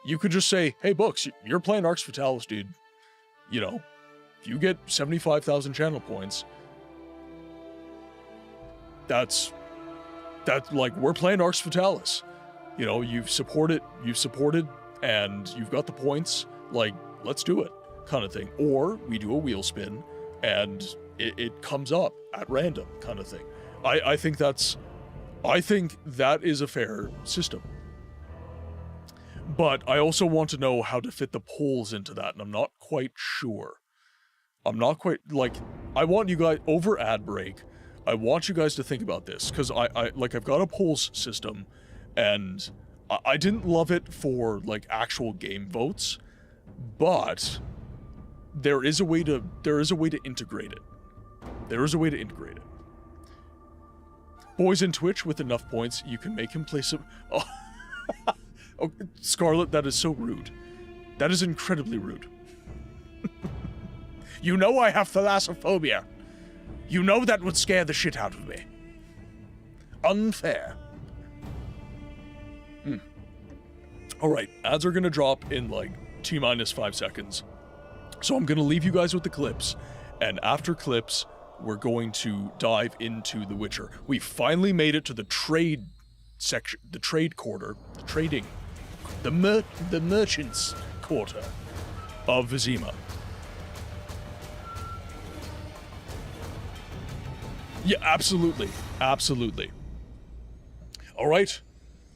you could just say, hey, Books, you're playing Arx Fatalis, dude. You know, if you get 75,000 channel points, that's like, we're playing Arx Fatalis. You know, you've supported, and you've got the points, like, let's do it, kind of thing. Or we do a wheel spin, and it comes up at random, kind of thing. I think that is a fair system. But I also want to know how to fit the polls into that, and I'm not quite sure. I want you guys, over ad break, I want you guys to think about this, because I've got a polls system, and I didn't love it for, like, actual game votes, but there is a way to integrate it. Boys in Twitch with enough points, you can make him play some... Oh, Scarlet, that is so rude. That is incredibly rude. You know I have thalassophobia. You know that would scare the shit out of me. Unfair. Alright, ads are gonna drop in like T-minus 5 seconds. So I'm gonna leave you guys with the clips, and after clips, we're going to dive into The Witcher. We finally made it to the trade section, the trade quarter, the trading, the merchants quarter of Vizema. Yeah, absolutely. All right,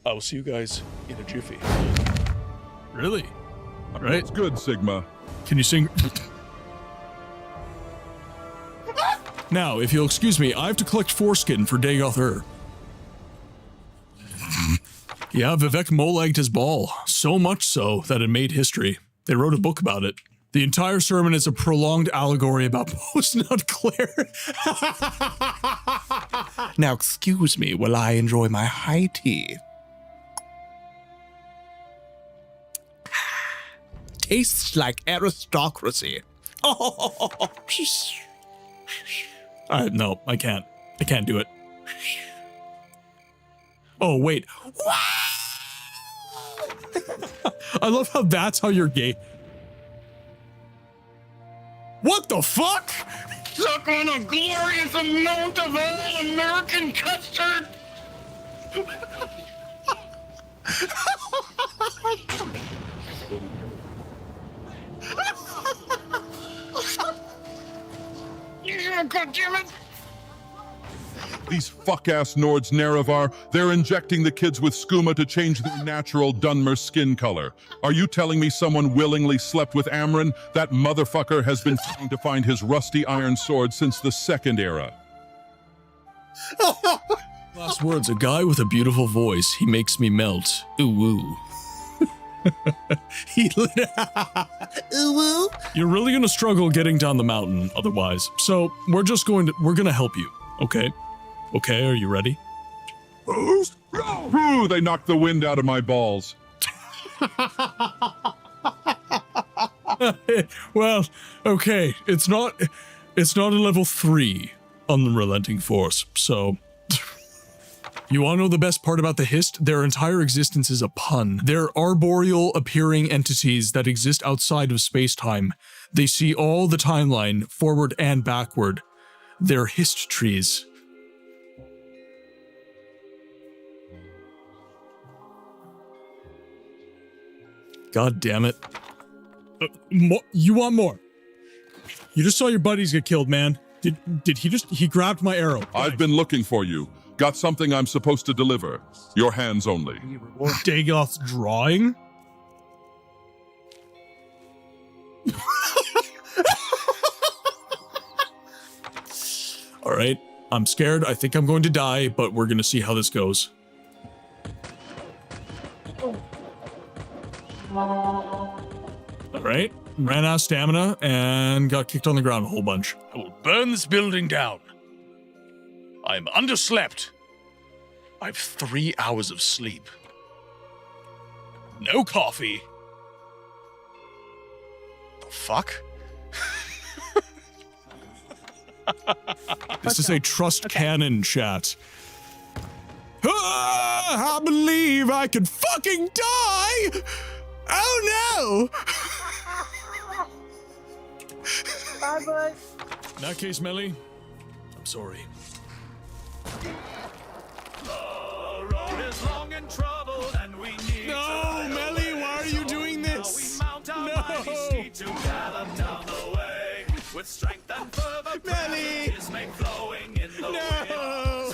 I will see you guys in a jiffy. Really? All right. That's good, Sigma. Can you sing? Now, if you'll excuse me, I have to collect foreskin for Dagoth. Yeah, Vivek mole-egged his ball, so much so that it made history. They wrote a book about it. The entire sermon is a prolonged allegory about post-nut Claire. Now, excuse me while I enjoy my high tea. Tastes like aristocracy. Oh, no, I can't. I can't do it. Oh, wait. I love how that's how you're gay. What the fuck? Suck on a glorious amount of all-American custard. Yeah, goddammit. These fuck-ass Nords Nerevar, they're injecting the kids with skooma to change their natural Dunmer skin color. Are you telling me someone willingly slept with Amron? That motherfucker has been trying to find his rusty iron sword since the Second Era. Last words, a guy with a beautiful voice. He makes me melt. Ooh woo. Ooh woo. You're really gonna struggle getting down the mountain otherwise. So we're gonna help you, okay? Okay, are you ready? Ooh, they knocked the wind out of my balls. Well, okay, it's not a level 3 unrelenting force, so you wanna know the best part about the Hist? Their entire existence is a pun. They're arboreal appearing entities that exist outside of space-time. They see all the timeline, forward and backward. They're Hist trees. God damn it. You want more? You just saw your buddies get killed, man. Did he grabbed my arrow. I've been looking for you. Got something I'm supposed to deliver. Your hands only. Dagoth's drawing? All right, I'm scared. I think I'm going to die, but we're gonna see how this goes. All right, ran out of stamina and got kicked on the ground a whole bunch. I will burn this building down. I'm underslept. I have 3 hours of sleep. No coffee. The fuck? This is a trust cannon chat. Ah, I believe I could fucking die! Oh no! Bye, bud. In that case, Melly, I'm sorry. The road is long and troubled, and we need No, Melly, why are you doing this? we mount our mighty steed to gallop down the way. With strength and fervor, Melly! his mane flowing in the wind.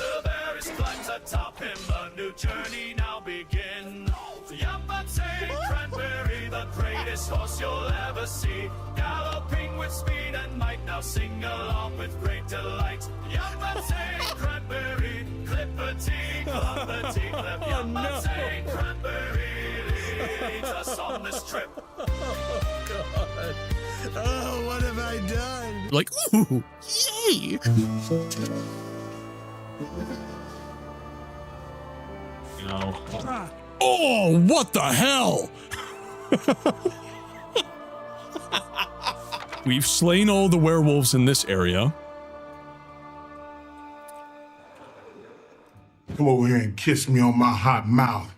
Severus climbs atop him, a new journey now begin. Yamate Cranberry, the greatest horse you'll ever see, galloping with speed and might, now sing along with great delight. Yamate Cranberry, clippity, cloppity, clip. Yamate Cranberry leads us on this trip. Oh, what have I done? Like, ooh, yay! No. Oh, what the hell? We've slain all the werewolves in this area. Come over here and kiss me on my hot mouth.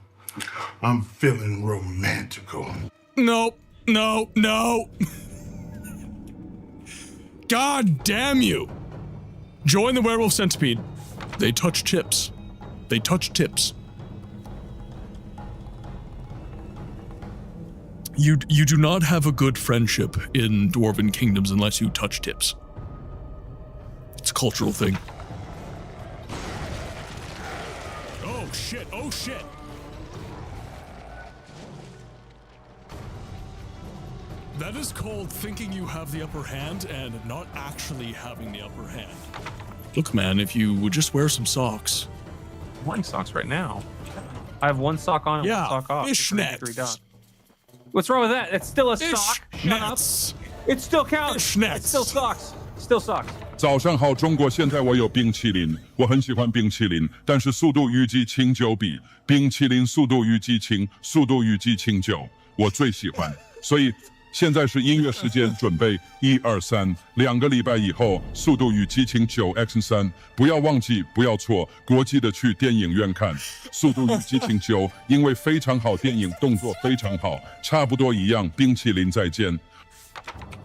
I'm feeling romantical. No, no, no. God damn you. Join the werewolf centipede. They touch tips. They touch tips. You do not have a good friendship in Dwarven kingdoms unless you touch tips. It's a cultural thing. Oh shit, oh shit. That is called thinking you have the upper hand and not actually having the upper hand. Look, man, if you would just wear some socks. I'm wearing socks right now. I have one sock on and Yeah, one sock off. fishnets. What's wrong with that? It's still a sock. Shut up. Fishnets. It still counts. Fishnets. It's still socks. Still socks. 早上好，中国！现在我有冰淇淋，我很喜欢冰淇淋，但是速度与激情9比，冰淇淋速度与激情，速度与激情9，我最喜欢。所以现在是音乐时间，准备1、2、3，2个礼拜以后，速度与激情9 X3，不要忘记，不要错，国际的去电影院看速度与激情9，因为非常好，电影动作非常好，差不多一样。冰淇淋再见。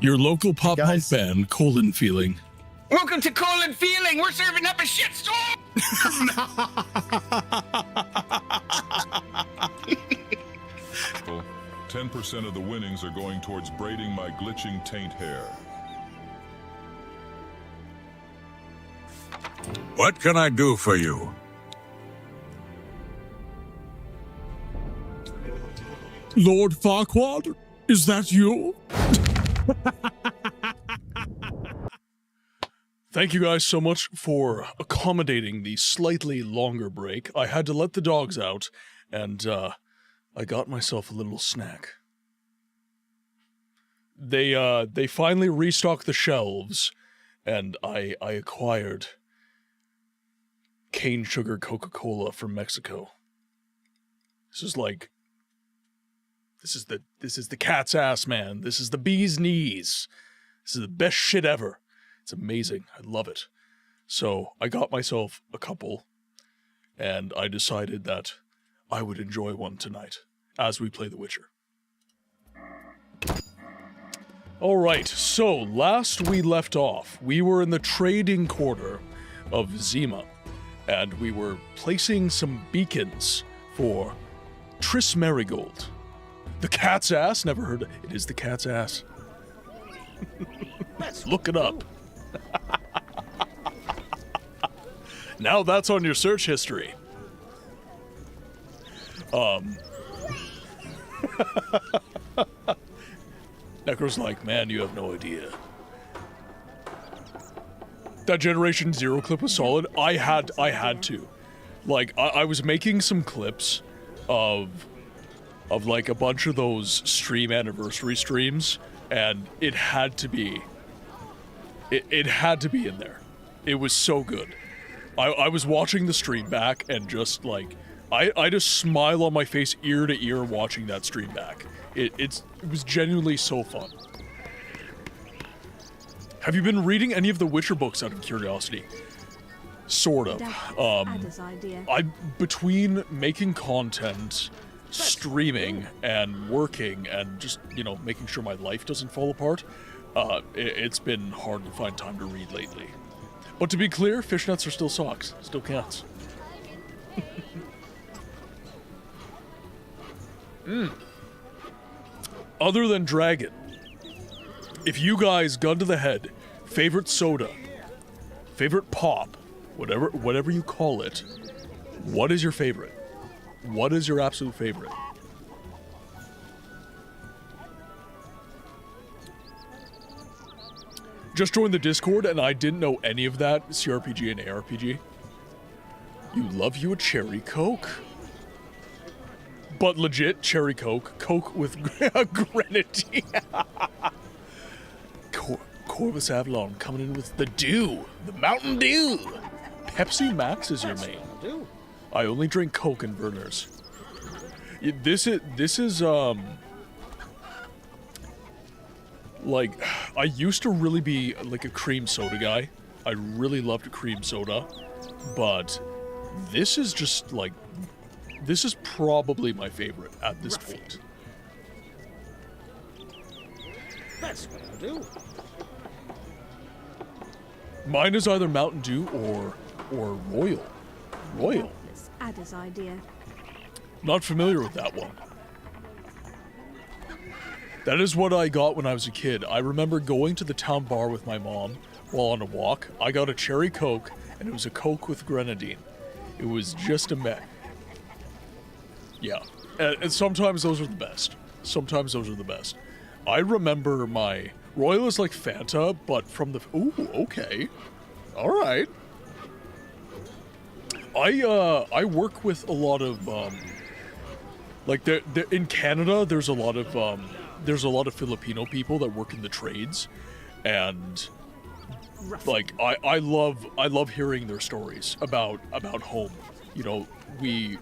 Your local pop punk Guys. band, Colon Feeling. Welcome to Colon Feeling. We're serving up a shitstorm. 10% of the winnings are going towards braiding my glitching taint hair. What can I do for you? Lord Farquaad, is that you? Thank you guys so much for accommodating the slightly longer break. I had to let the dogs out, and I got myself a little snack. They finally restocked the shelves, and I acquired cane sugar Coca-Cola from Mexico. This is the cat's ass, man. This is the bee's knees. This is the best shit ever. It's amazing. I love it. So I got myself a couple, and I decided that I would enjoy one tonight as we play The Witcher. Alright, so last we left off, we were in the trading quarter of Vizema, and we were placing some beacons for Triss Marigold. The cat's ass? Never heard of it. It is the cat's ass. Look it up. Now that's on your search history. Necro's like, man, you have no idea. That Generation Zero clip was solid. I had to. Like, I was making some clips of like a bunch of those stream anniversary streams, and it had to be. It had to be in there. It was so good. I was watching the stream back and just like, I had a smile on my face ear to ear watching that stream back. It was genuinely so fun. Have you been reading any of the Witcher books out of curiosity? Sort of. Between making content, streaming, and working, and just, making sure my life doesn't fall apart, it's been hard to find time to read lately. But to be clear, fishnets are still socks. Still counts. Other than Dragon, if you guys, gun to the head, favorite soda, favorite pop, whatever you call it, what is your favorite? What is your absolute favorite? Just joined the Discord and I didn't know any of that CRPG and ARPG. You love you a cherry Coke. But legit cherry Coke. Coke with grenadine. Corvus Avalon coming in with the Dew. The Mountain Dew. Pepsi Max is your main. I only drink Coke and Vernors. This is like, I used to really be like a cream soda guy. I really loved cream soda, but this is just like, this is probably my favorite at this point. That's what I'll do. Mine is either Mountain Dew or Royal. Royal. Adder's idea. Not familiar with that one. That is what I got when I was a kid. I remember going to the town bar with my mom while on a walk. I got a cherry Coke, and it was a Coke with grenadine. It was just a meh. Yeah. And sometimes those are the best. Sometimes those are the best. I remember my Royal is like Fanta, but from the... Ooh, okay. All right. I work with a lot of, like, in Canada, there's a lot of Filipino people that work in the trades, and like I love hearing their stories about home. You know, we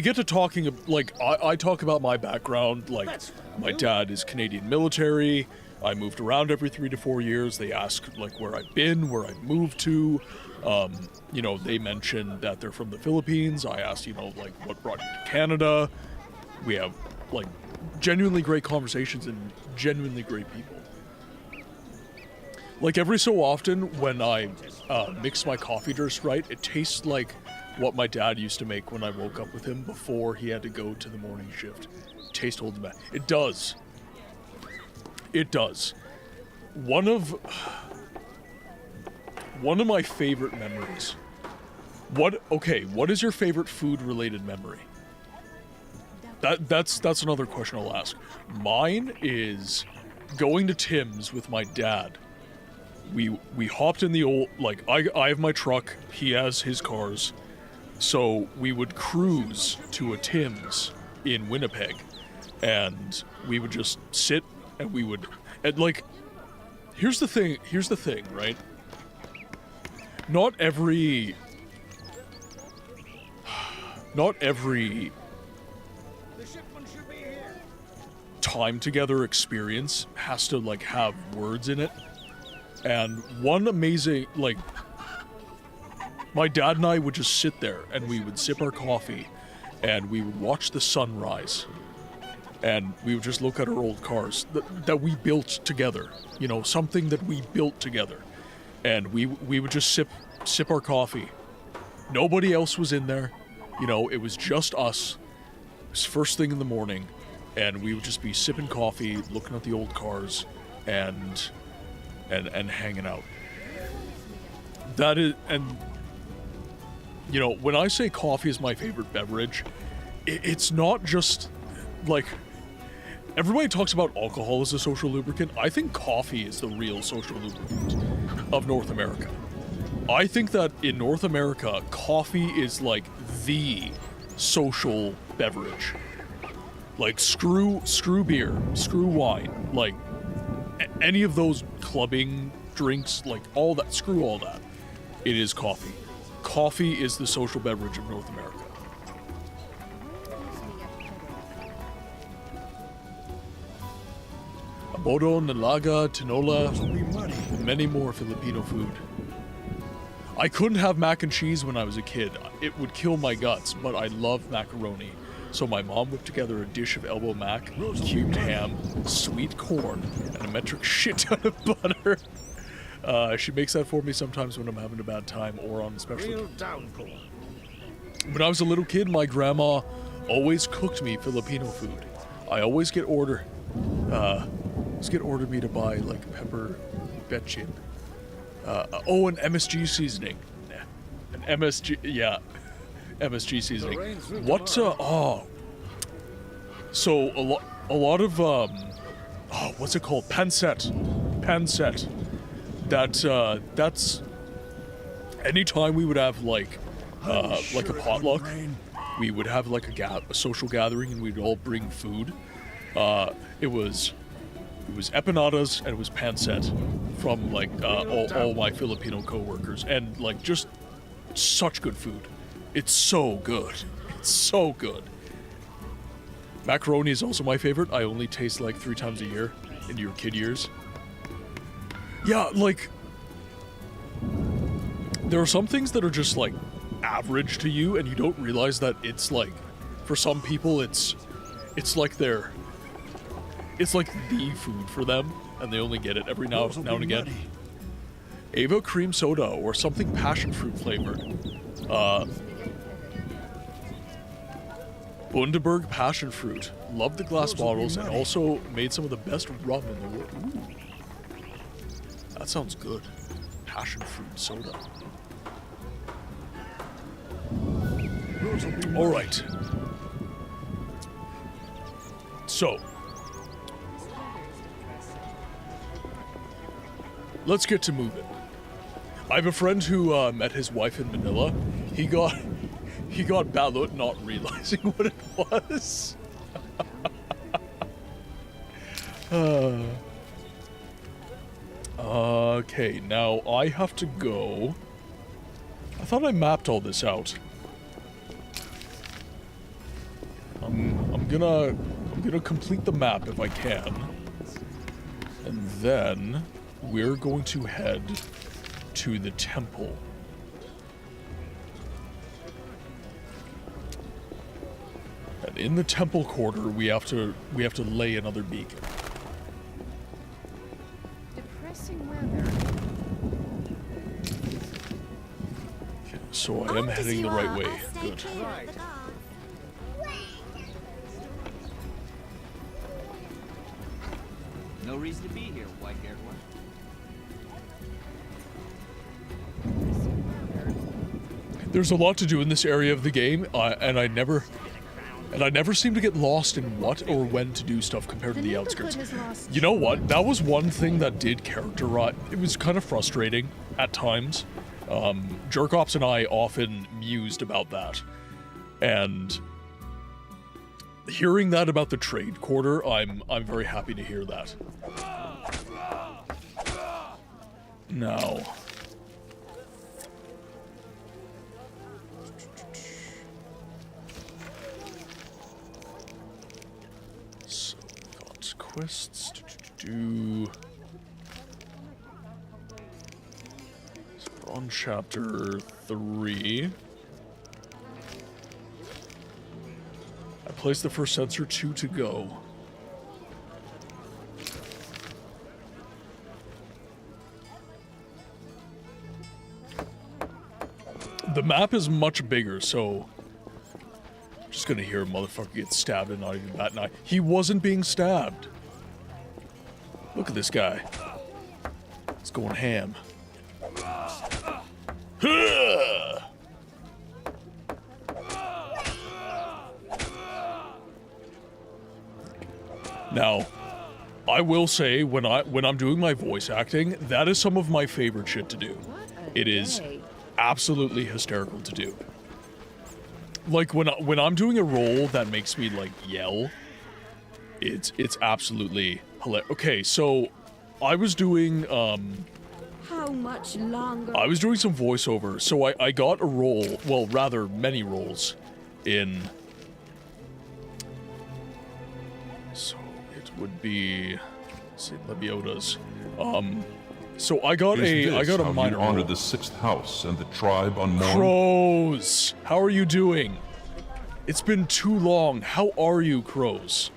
get to talking, like, I talk about my background, like my dad is Canadian military. I moved around every 3 to 4 years. They ask like where I've been, where I've moved to. You know, they mentioned that they're from the Philippines. I asked, you know, like, what brought you to Canada? We have like genuinely great conversations and genuinely great people. Like every so often when I mix my coffee just right, it tastes like what my dad used to make when I woke up with him before he had to go to the morning shift. Taste holds back. It does. It does. One of my favorite memories. What is your favorite food related memory? That's another question I'll ask. Mine is going to Tim's with my dad. We hopped in the old, like, I have my truck, he has his cars, so we would cruise to a Tim's in Winnipeg, and we would just sit, and we would, and like, here's the thing, right? Not every time together experience has to, like, have words in it. And one amazing, like, my dad and I would just sit there and we would sip our coffee and we would watch the sunrise. And we would just look at our old cars that we built together, you know, something that we built together. And we would just sip our coffee. Nobody else was in there, you know, it was just us. It was first thing in the morning, and we would just be sipping coffee, looking at the old cars, and hanging out. That is, and you know, when I say coffee is my favorite beverage, it's not just like, everybody talks about alcohol as a social lubricant. I think coffee is the real social lubricant of North America. I think that in North America, coffee is like the social beverage. Like screw beer, screw wine, like any of those clubbing drinks, like all that, screw all that. It is coffee. Coffee is the social beverage of North America. Abodo, Nalaga, Tinola, many more Filipino food. I couldn't have mac and cheese when I was a kid. It would kill my guts, but I love macaroni. So my mom whipped together a dish of elbow mac, cubed ham, sweet corn, and a metric shit ton of butter. She makes that for me sometimes when I'm having a bad time or on special. When I was a little kid, my grandma always cooked me Filipino food. I always get ordered me to buy like pepper betchin. An MSG seasoning. An MSG, yeah. MSG seasoning. So a lot of what's it called? Pancet. That's anytime we would have like a potluck, we would have like a social gathering and we'd all bring food. It was empanadas and it was pancet from like all my Filipino co-workers, and like just such good food. It's so good. It's so good. Macaroni is also my favorite. I only taste like 3 times a year in your kid years. Yeah, like there are some things that are just like average to you and you don't realize that it's like, for some people it's like the food for them and they only get it every now and again. Ava cream soda or something passion fruit flavored. Bundaberg passion fruit. Love the glass bottles and also made some of the best rum in the world. Ooh. That sounds good. Passion fruit soda. Alright. So. Let's get to moving. I have a friend who met his wife in Manila. He got balut not realizing what it was. Okay, now I have to go. I thought I mapped all this out. I'm gonna complete the map if I can. And then we're going to head to the temple. And in the temple quarter, we have to lay another beacon. Depressing weather. So I am heading the right way. Good. No reason to be here, white-haired one. There's a lot to do in this area of the game, and I never seem to get lost in what or when to do stuff compared to the outskirts. You know what? That was one thing that did characterize. It was kind of frustrating at times. Jerkops and I often mused about that, and hearing that about the trade quarter, I'm very happy to hear that. Now. So, got quests to do. So we're on chapter 3. I placed the first sensor, 2 to go. The map is much bigger, so I'm just gonna hear a motherfucker get stabbed and not even bat an eye. He wasn't being stabbed. Look at this guy. He's going ham. Now, I will say when I'm doing my voice acting, that is some of my favorite shit to do. It is absolutely hysterical to do. Like when I'm doing a role that makes me like yell, it's absolutely hilarious. Okay, so I was doing How much longer? I was doing some voiceover, so I got a role, well rather many roles in, so it would be St. Lebioda's. So I got a minor role. Honor the 6th house and the tribe on Morn. Crows, how are you doing? It's been too long. How are you, Crows?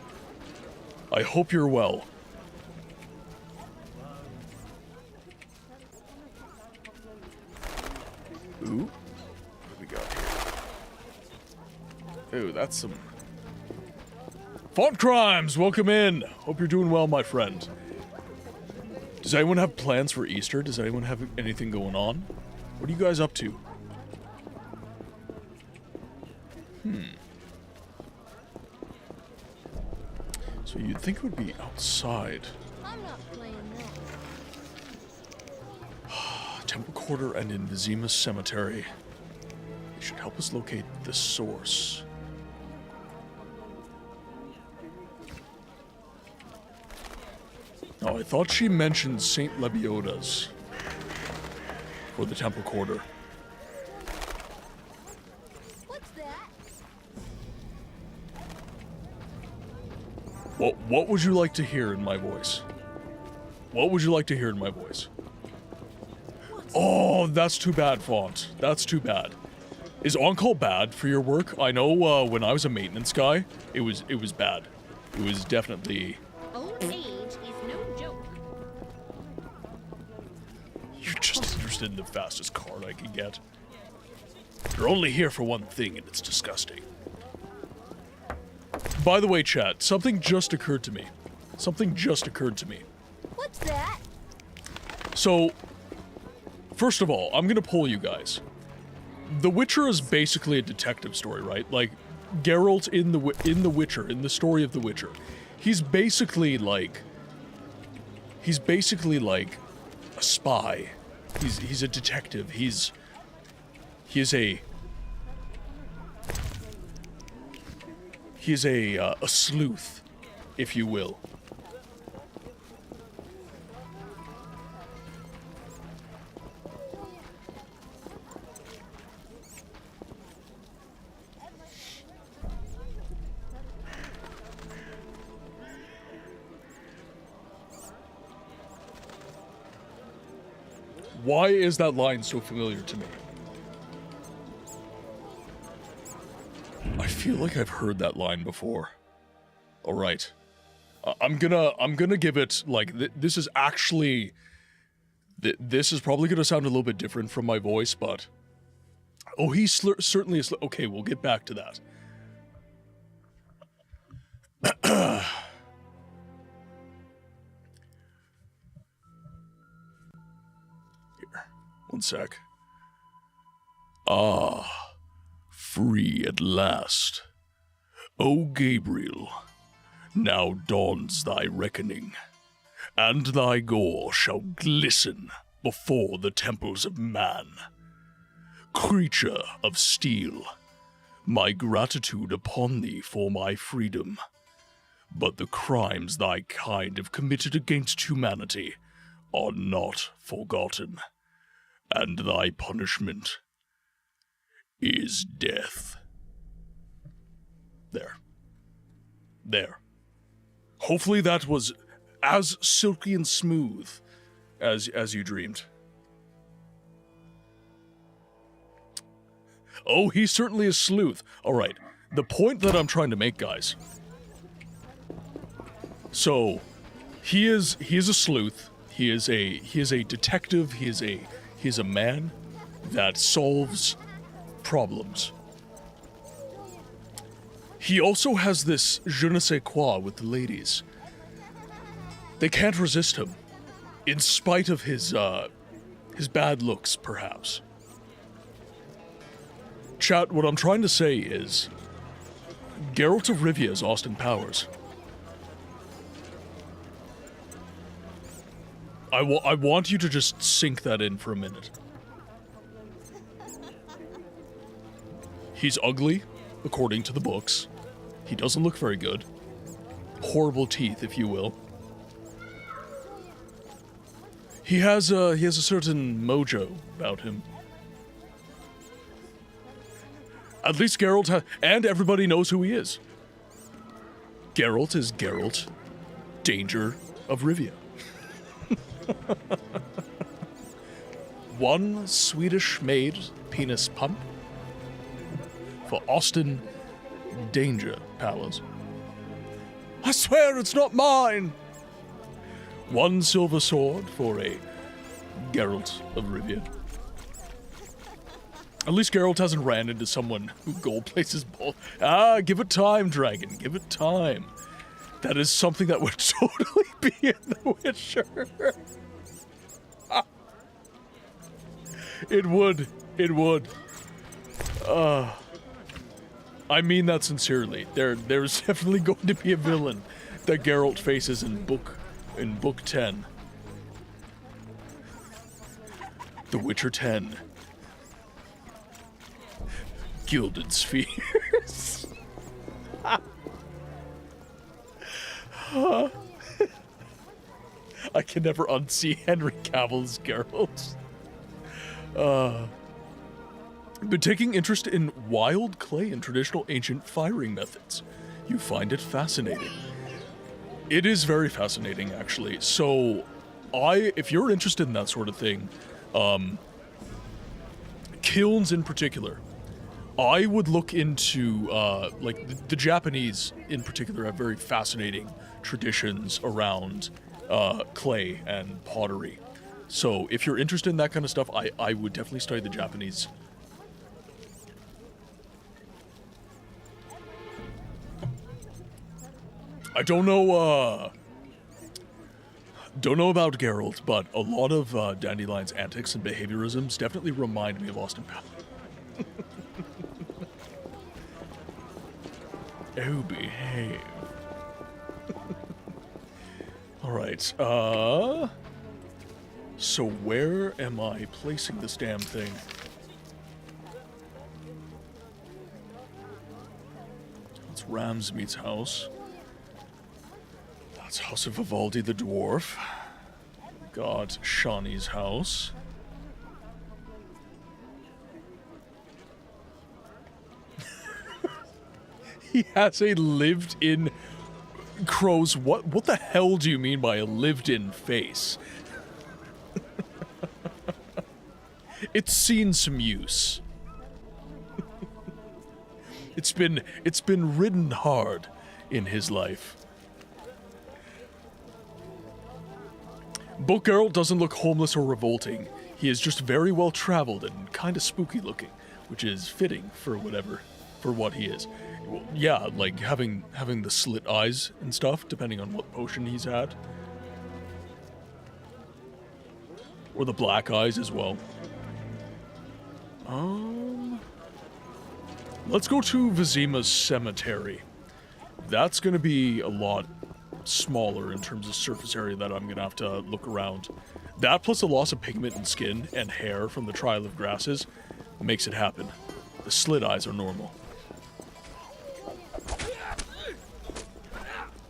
I hope you're well. Ooh, what do we got here? Ooh, that's some Font Crimes. Welcome in. Hope you're doing well, my friend. Does anyone have plans for Easter? Does anyone have anything going on? What are you guys up to? So you'd think it would be outside. I'm not playing that. Temple Quarter and in Vizema Cemetery. They should help us locate the source. Oh, I thought she mentioned St. Lebioda's for the Temple Quarter. What's that? What would you like to hear in my voice? What would you like to hear in my voice? Oh, that's too bad, Font. That's too bad. Is on-call bad for your work? I know when I was a maintenance guy, it was bad. It was definitely... Old age is no joke. You're just interested in the fastest card I can get. You're only here for one thing, and it's disgusting. By the way, chat, something just occurred to me. Something just occurred to me. What's that? So, first of all, I'm gonna poll you guys. The Witcher is basically a detective story, right? Like, Geralt in the Witcher, in the story of the Witcher, he's basically like a spy. He's a detective. He is a sleuth, if you will. Why is that line so familiar to me? I feel like I've heard that line before. All right. I'm gonna give it, like, this is actually... This is probably gonna sound a little bit different from my voice, but... Oh, he's certainly a okay, we'll get back to that. Here, one sec. Ah, free at last. O Gabriel, now dawns thy reckoning, and thy gore shall glisten before the temples of man. Creature of steel, my gratitude upon thee for my freedom. But the crimes thy kind have committed against humanity are not forgotten, and thy punishment is death. There. Hopefully that was as silky and smooth as you dreamed. Oh, he's certainly a sleuth. Alright, the point that I'm trying to make, guys. So, he is a sleuth. He is a detective. He is a man that solves problems. He also has this je ne sais quoi with the ladies. They can't resist him, in spite of his bad looks, perhaps. Chat, what I'm trying to say is, Geralt of Rivia is Austin Powers. I want you to just sink that in for a minute. He's ugly, according to the books. He doesn't look very good. Horrible teeth, if you will. He has a certain mojo about him. At least Geralt and everybody knows who he is. Geralt is Geralt, Danger of Rivia. One Swedish-made penis pump for Austin Danger Powers. I swear it's not mine! One silver sword for a Geralt of Rivia. At least Geralt hasn't ran into someone who gold plates his ball. Ah, give it time, dragon. Give it time. That is something that would totally be in The Witcher. It would. It would. I mean that sincerely. There's definitely going to be a villain that Geralt faces in book 10. The Witcher 10. Gilded Spheres. I can never unsee Henry Cavill's Geralt. Been taking interest in wild clay and traditional ancient firing methods. You find it fascinating. It is very fascinating, actually. So, if you're interested in that sort of thing, kilns in particular, I would look into, like, the Japanese in particular have very fascinating traditions around clay and pottery. So if you're interested in that kind of stuff, I would definitely study the Japanese. I don't know about Geralt, but a lot of Dandelion's antics and behaviorisms definitely remind me of Austin Powers. Oh, behave. Alright, so where am I placing this damn thing? It's Ramsmeet's house. That's House of Vivaldi the Dwarf. Got Shawnee's house. He has a lived-in Crow's. What the hell do you mean by a lived-in face? It's seen some use. It's been ridden hard in his life. Book Geralt doesn't look homeless or revolting. He is just very well traveled and kind of spooky looking, which is fitting for what he is. Well, yeah, like having the slit eyes and stuff, depending on what potion he's had. Or the black eyes as well. Let's go to Vizema's cemetery. That's gonna be a lot smaller in terms of surface area that I'm gonna have to look around. That plus the loss of pigment in skin and hair from the Trial of Grasses makes it happen. The slit eyes are normal.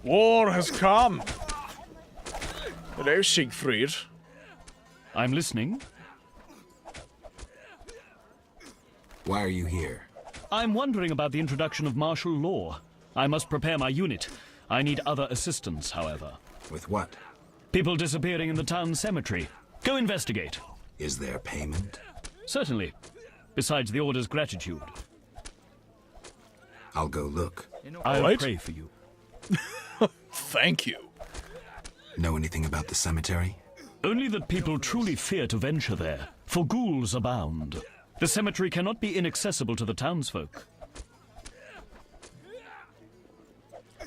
War has come. Hello, Siegfried. I'm listening. Why are you here? I'm wondering about the introduction of martial law. I must prepare my unit. I need other assistance, however. With what? People disappearing in the town cemetery. Go investigate. Is there payment? Certainly. Besides the order's gratitude. I'll go look. I'll pray for you. Thank you. Know anything about the cemetery? Only that people truly fear to venture there, for ghouls abound. The cemetery cannot be inaccessible to the townsfolk.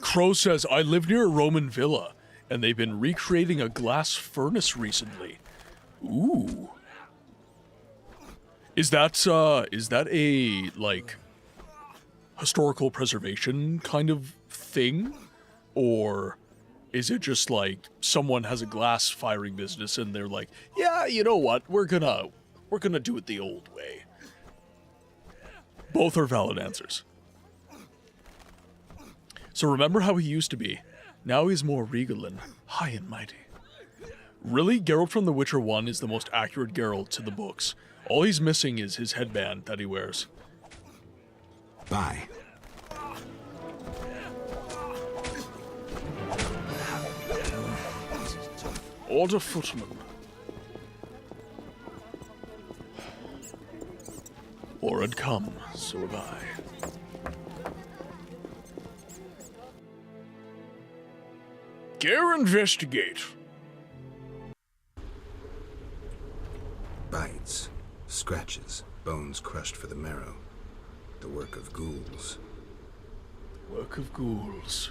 Crow says, I live near a Roman villa, and they've been recreating a glass furnace recently. Ooh. Is that a, like, historical preservation kind of thing? Or is it just like someone has a glass firing business and they're like, yeah, you know what, we're gonna do it the old way. Both are valid answers. So remember how he used to be. Now he's more regal and high and mighty. Really, Geralt from The Witcher 1 is the most accurate Geralt to the books. All he's missing is his headband that he wears. Bye. Order footman. War had come, so have I. Go investigate. Bites, scratches, bones crushed for the marrow. The work of ghouls. Work of ghouls.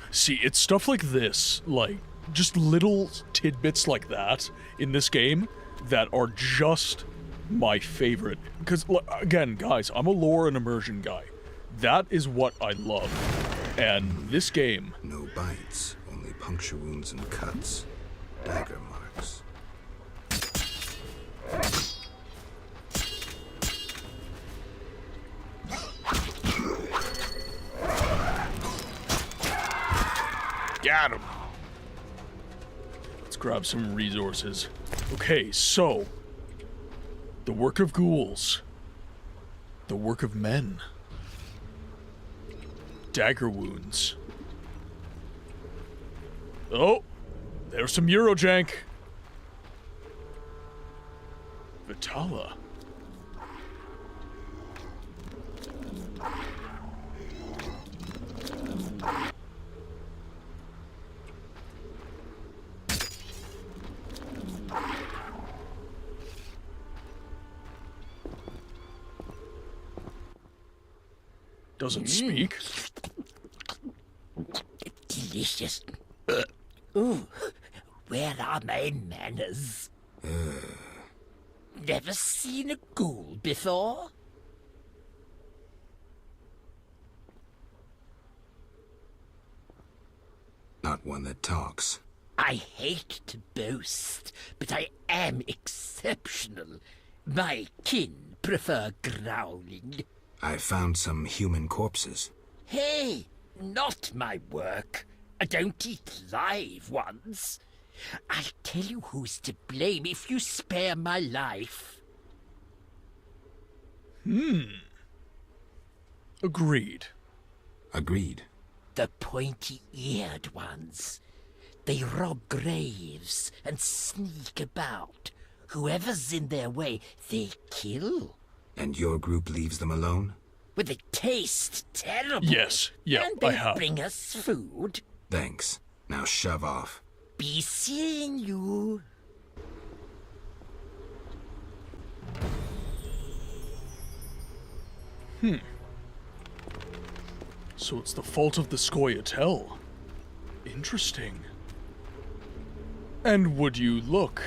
See, it's stuff like this, like, just little tidbits like that in this game that are just my favorite. Because, again, guys, I'm a lore and immersion guy. That is what I love. And this game... No bites, only puncture wounds and cuts. Dagger marks. Got him. Let's grab some resources. Okay, so the work of ghouls, the work of men, dagger wounds. Oh, there's some Eurojank. Vitala. Doesn't speak. Delicious. Ooh, where are my manners? Never seen a ghoul before? Not one that talks. I hate to boast, but I am exceptional. My kin prefer growling. I found some human corpses. Hey, not my work. I don't eat live ones. I'll tell you who's to blame if you spare my life. Agreed. Agreed. The pointy-eared ones. They rob graves and sneak about. Whoever's in their way, they kill. And your group leaves them alone? Well, they taste terrible. Yes, yeah, and they I have. bring us food. Thanks. Now shove off. Be seeing you. So it's the fault of the Scoia'tael. Interesting. And would you look?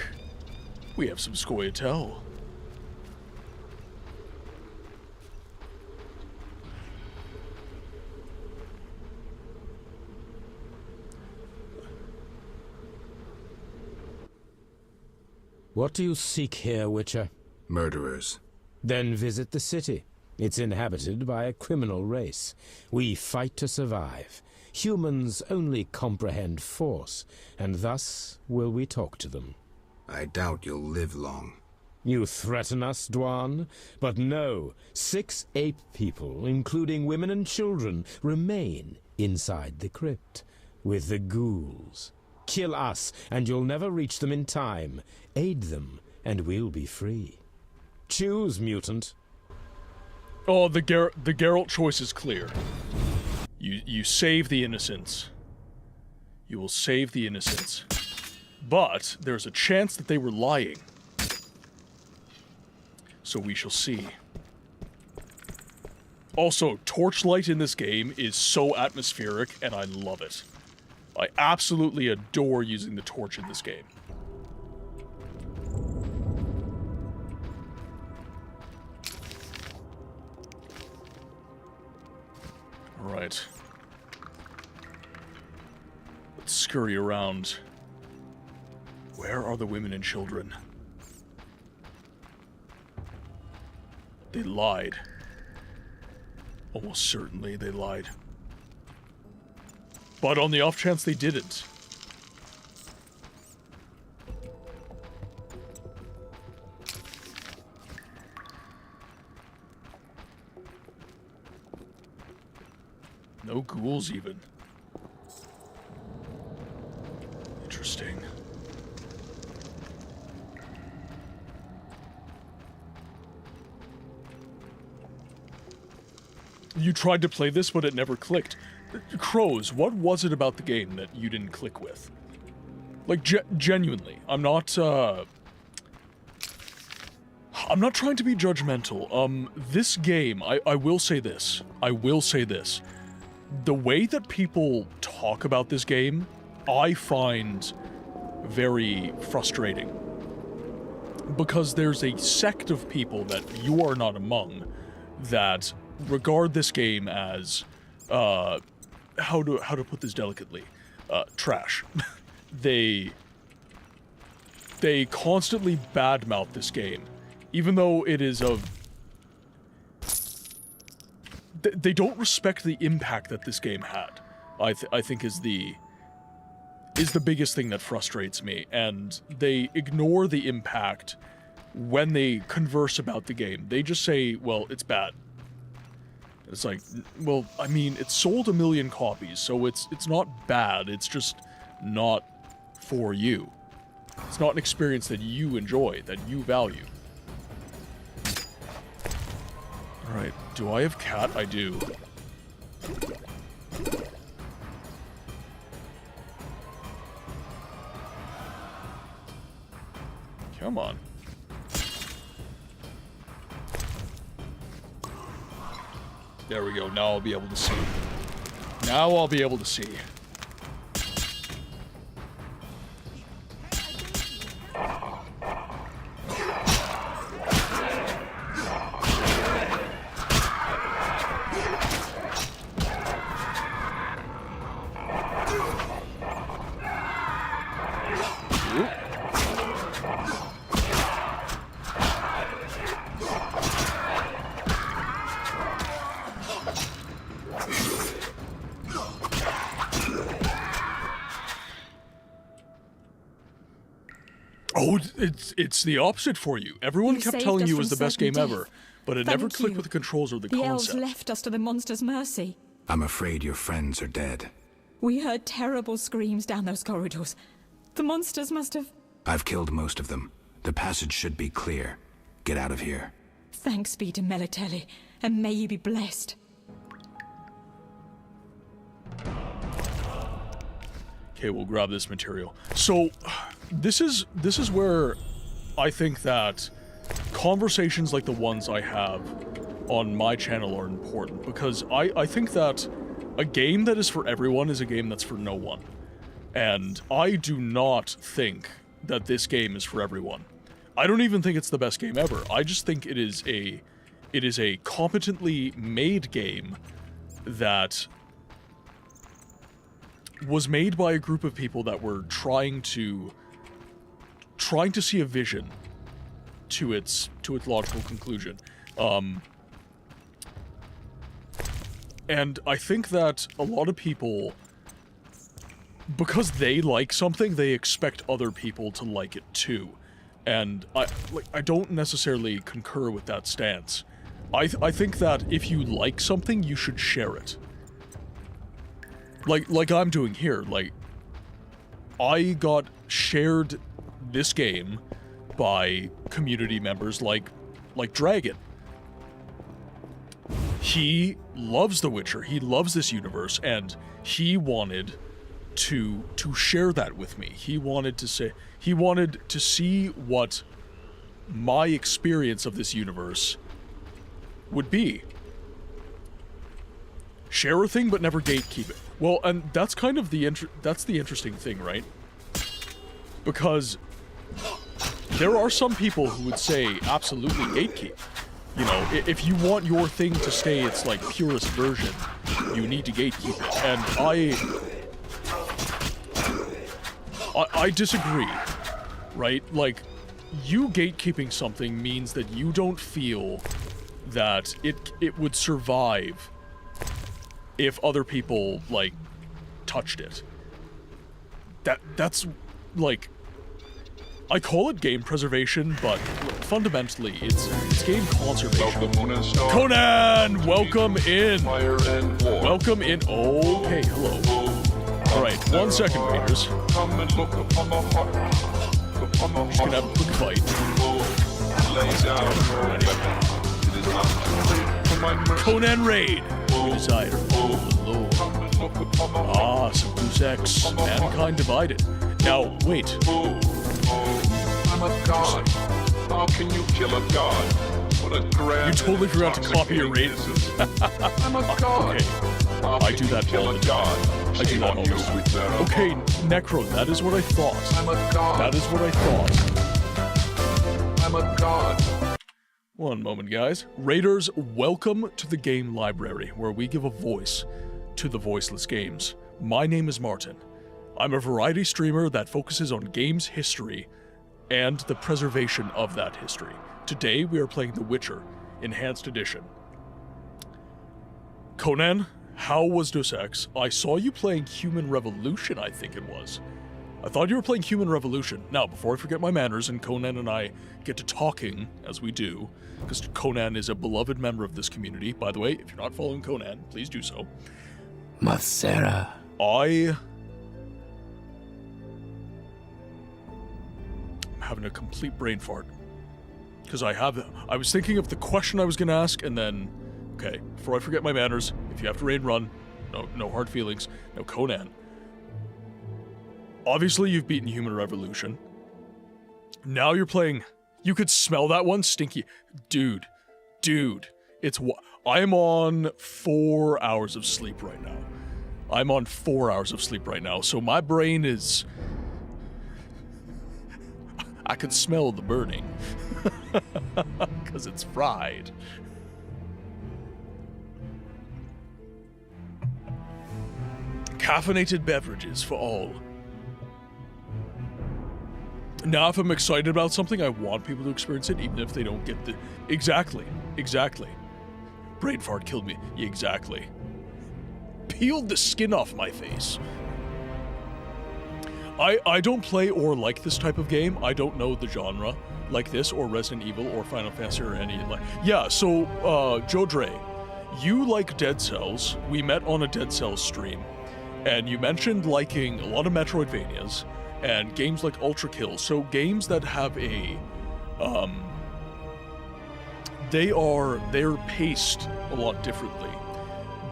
We have some Scoia'tael. What do you seek here, Witcher? Murderers. Then visit the city. It's inhabited by a criminal race. We fight to survive. Humans only comprehend force, and thus will we talk to them. I doubt you'll live long. You threaten us, Dwan? But no, 6 ape people, including women and children, remain inside the crypt with the ghouls. Kill us, and you'll never reach them in time. Aid them, and we'll be free. Choose, mutant. Oh, the Geralt choice is clear. You save the innocents. You will save the innocents. But there's a chance that they were lying. So we shall see. Also, torchlight in this game is so atmospheric, and I love it. I absolutely adore using the torch in this game. Alright. Let's scurry around. Where are the women and children? They lied. Almost certainly they lied. But on the off chance they didn't. No ghouls even. Interesting. You tried to play this, but it never clicked. Crows, what was it about the game that you didn't click with? Like, genuinely, I'm not trying to be judgmental. This game, I will say this. I will say this. The way that people talk about this game, I find very frustrating. Because there's a sect of people that you are not among that regard this game as, how to put this delicately, trash. They constantly badmouth this game, even though it is they don't respect the impact that this game had. I think is the biggest thing that frustrates me, and they ignore the impact when they converse about the game. They just say, well, it's bad. It's like, well, I mean, it sold 1 million copies, so it's not bad, it's just not for you. It's not an experience that you enjoy, that you value. Alright, do I have cat? I do. Come on. There we go, now I'll be able to see. Now I'll be able to see. Oh, it's the opposite for you. Everyone kept telling you it was the best game ever, but it never clicked with the controls or the concept. The elves left us to the monster's mercy. I'm afraid your friends are dead. We heard terrible screams down those corridors. The monsters must have... I've killed most of them. The passage should be clear. Get out of here. Thanks be to Melitelli, and may you be blessed. Okay, we'll grab this material. So, this is where I think that conversations like the ones I have on my channel are important, because I think that a game that is for everyone is a game that's for no one. And I do not think that this game is for everyone. I don't even think it's the best game ever. I just think it is a competently made game that was made by a group of people that were trying to see a vision to its logical conclusion. And I think that a lot of people, because they like something, they expect other people to like it too. And I don't necessarily concur with that stance. I think that if you like something, you should share it. Like I'm doing here. Like, I got shared this game by community members like Dragon. He loves The Witcher, he loves this universe, and he wanted to share that with me. He wanted to see what my experience of this universe would be. Share a thing, but never gatekeep it. Well, and that's kind of the interesting thing, right? Because there are some people who would say absolutely gatekeep. You know, if you want your thing to stay its, like, purest version, you need to gatekeep it. And I disagree, right? Like, you gatekeeping something means that you don't feel that it would survive if other people, like, touched it. That's, like, I call it game preservation, but fundamentally, it's game conservation. Conan, welcome in. Welcome in. Okay, hello. Alright, 1 second, waiters. Just gonna have a quick fight. Conan Raid. You desire. Ah, some Deus Ex. Mankind divided. Now, wait. I'm a god. How can you kill a god? What a grand. You totally forgot to copy your raid. I'm a god. Okay. I do that all the time. I do that all the time. Okay, Necro, that is what I thought. I'm a god. That is what I thought. I'm a god. One moment, guys. Raiders, welcome to the game library, where we give a voice to the voiceless games. My name is Martin. I'm a variety streamer that focuses on games history and the preservation of that history. Today, we are playing The Witcher, Enhanced Edition. Conan, how was Deus Ex? I saw you playing Human Revolution, I think it was. I thought you were playing Human Revolution. Now, before I forget my manners and Conan and I get to talking, as we do, because Conan is a beloved member of this community. By the way, if you're not following Conan, please do so. Masera. I'm having a complete brain fart. Because I was thinking of the question I was going to ask, and then, okay, before I forget my manners, if you have to raid run, no hard feelings. Now, Conan. Obviously, you've beaten Human Revolution. Now you're playing... You could smell that one, stinky... Dude. I'm on 4 hours of sleep right now. I'm on 4 hours of sleep right now, so my brain is... I can smell the burning. Because it's fried. Caffeinated beverages for all. Now, if I'm excited about something, I want people to experience it, even if they don't get the... Exactly. Brain fart killed me. Exactly. Peeled the skin off my face. I don't play or like this type of game. I don't know the genre like this, or Resident Evil, or Final Fantasy, or any like... Yeah, so, Joe Dre, you like Dead Cells. We met on a Dead Cells stream, and you mentioned liking a lot of Metroidvanias, and games like Ultra Kill. So games that have a, they're paced a lot differently.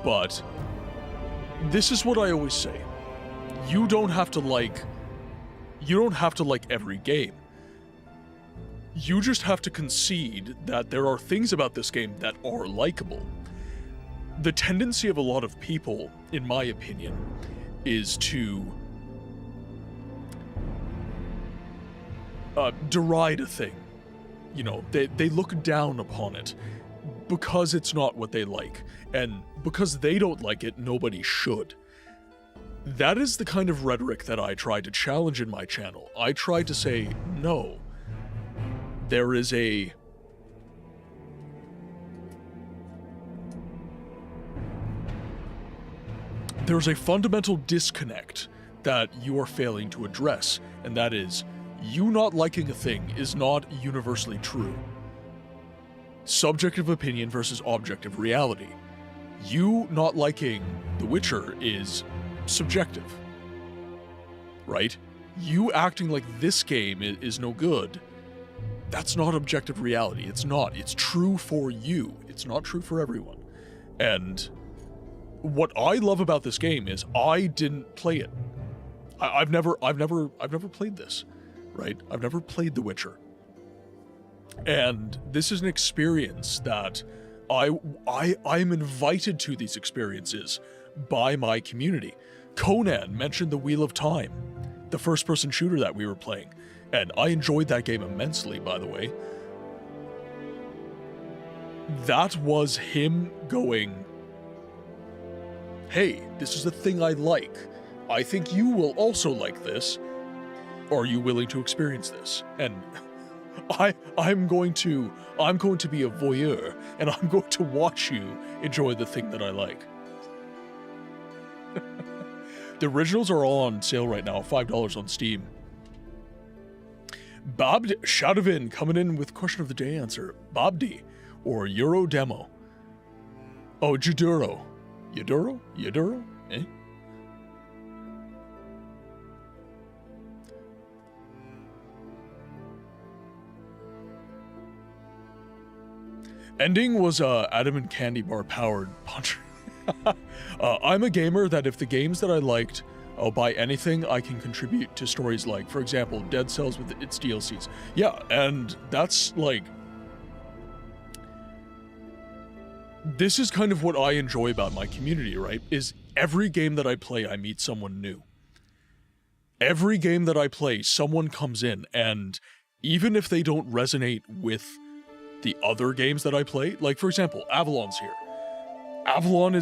But this is what I always say. You don't have to like every game. You just have to concede that there are things about this game that are likable. The tendency of a lot of people, in my opinion, is to deride a thing. You know, they look down upon it because it's not what they like, and because they don't like it, nobody should. That is the kind of rhetoric that I try to challenge in my channel. I try to say, no, there's a fundamental disconnect that you are failing to address, and that is, you not liking a thing is not universally true. Subjective opinion versus objective reality. You not liking The Witcher is subjective, right? You acting like this game is no good, that's not objective reality. It's not. It's true for you. It's not true for everyone. And what I love about this game is I didn't play it. I've never played this, right? I've never played The Witcher. And this is an experience that I'm invited to these experiences by my community. Conan mentioned the Wheel of Time, the first-person shooter that we were playing, and I enjoyed that game immensely, by the way. That was him going, hey, this is a thing I like. I think you will also like this. Are you willing to experience this? And I'm going to be a voyeur, and I'm going to watch you enjoy the thing that I like. The originals are all on sale right now, $5 on Steam. Bob Shadowin coming in with question of the day answer. Bobdi or Euro Demo? Oh, Juduro. Yaduro? Eh? Ending was Adam and Candy Bar powered punch. I'm a gamer that if the games that I liked, I'll buy anything I can contribute to stories like, for example, Dead Cells with its DLCs. Yeah, and that's like... This is kind of what I enjoy about my community, right? Is every game that I play, I meet someone new. Every game that I play, someone comes in, and even if they don't resonate with the other games that I play, like for example, Avalon's here. Avalon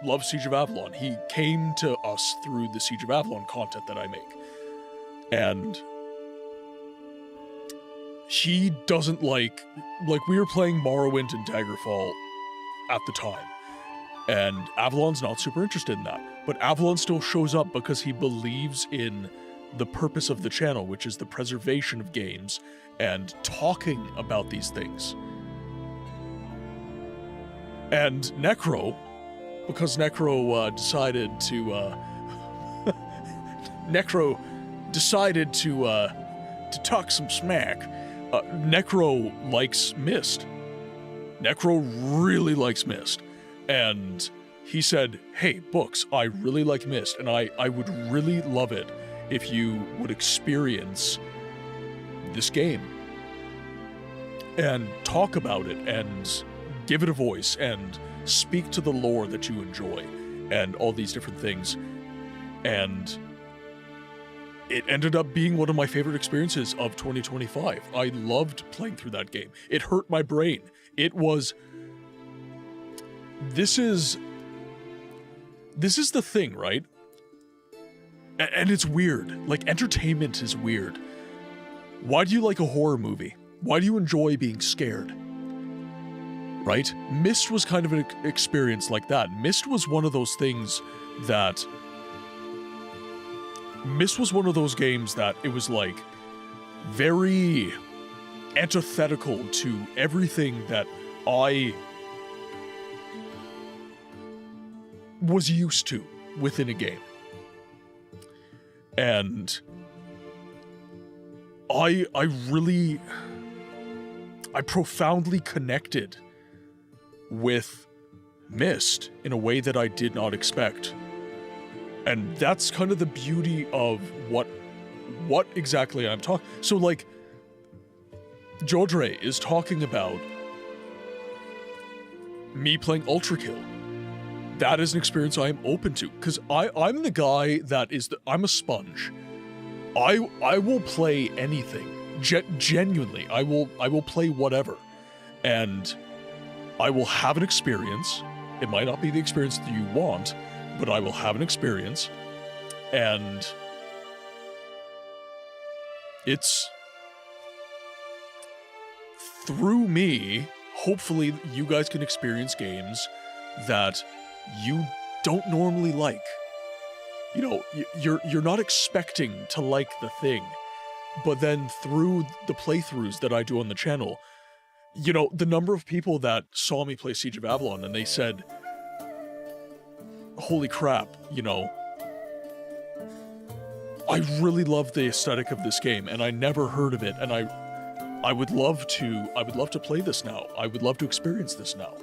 loves Siege of Avalon. He came to us through the Siege of Avalon content that I make. And he doesn't like we were playing Morrowind and Daggerfall at the time. And Avalon's not super interested in that. But Avalon still shows up because he believes in the purpose of the channel, which is the preservation of games and talking about these things. And Necro, because Necro decided to talk some smack. Necro likes Myst. Necro really likes Myst. And he said, hey, Books, I really like Myst, and I would really love it if you would experience this game and talk about it and give it a voice and speak to the lore that you enjoy and all these different things. And it ended up being one of my favorite experiences of 2025. I loved playing through that game. It hurt my brain. This is the thing, right? And it's weird. Like, entertainment is weird. Why do you like a horror movie? Why do you enjoy being scared? Right? Myst was kind of an experience like that. Myst was one of those things that... Myst was one of those games that it was like very antithetical to everything that I was used to within a game. And I profoundly connected with Myst in a way that I did not expect. And that's kind of the beauty of what exactly I'm talking. So like, Jodre is talking about me playing Ultra Kill. That is an experience I am open to, because I'm the guy that is I'm a sponge. I will play anything. Genuinely, I will play whatever, and I will have an experience. It might not be the experience that you want, but I will have an experience, and it's through me. Hopefully, you guys can experience games that you don't normally like. You know, you're not expecting to like the thing, but then through the playthroughs that I do on the channel, you know, the number of people that saw me play Siege of Avalon and they said, holy crap, you know, I really love the aesthetic of this game and I never heard of it, and I would love to play this now. I would love to experience this now.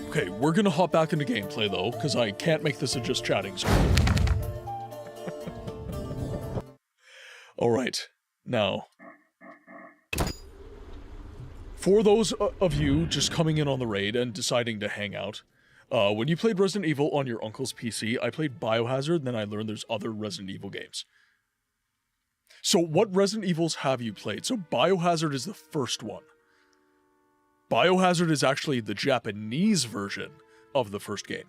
Okay, we're gonna hop back into gameplay though, because I can't make this a just chatting zone. Alright, now, for those of you just coming in on the raid and deciding to hang out, when you played Resident Evil on your uncle's PC, I played Biohazard, and then I learned there's other Resident Evil games. So what Resident Evils have you played? So Biohazard is the first one. Biohazard is actually the Japanese version of the first game.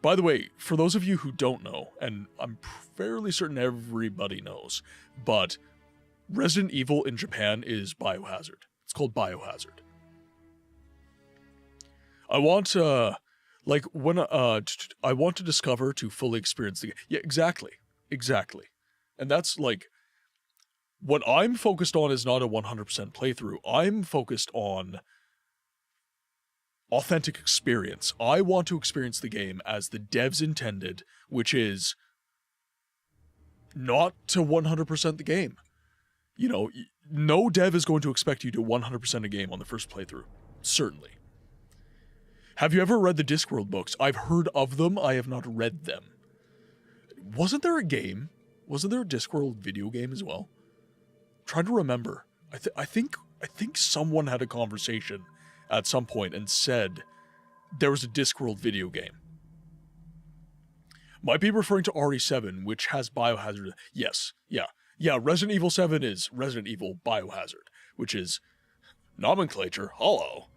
By the way, for those of you who don't know, and I'm fairly certain everybody knows, but Resident Evil in Japan is Biohazard. It's called Biohazard. I want, I want to discover to fully experience the game. Yeah, exactly. And that's like, what I'm focused on is not a 100% playthrough. I'm focused on authentic experience. I want to experience the game as the devs intended, which is not to 100% the game. You know, no dev is going to expect you to 100% a game on the first playthrough. Certainly. Have you ever read the Discworld books? I've heard of them, I have not read them. Wasn't there a game? Wasn't there a Discworld video game as well? I'm trying to remember. I think someone had a conversation at some point and said there was a Discworld video game. Might be referring to RE7, which has Biohazard. Yes, yeah, Resident Evil 7 is Resident Evil Biohazard, which is nomenclature. Hello.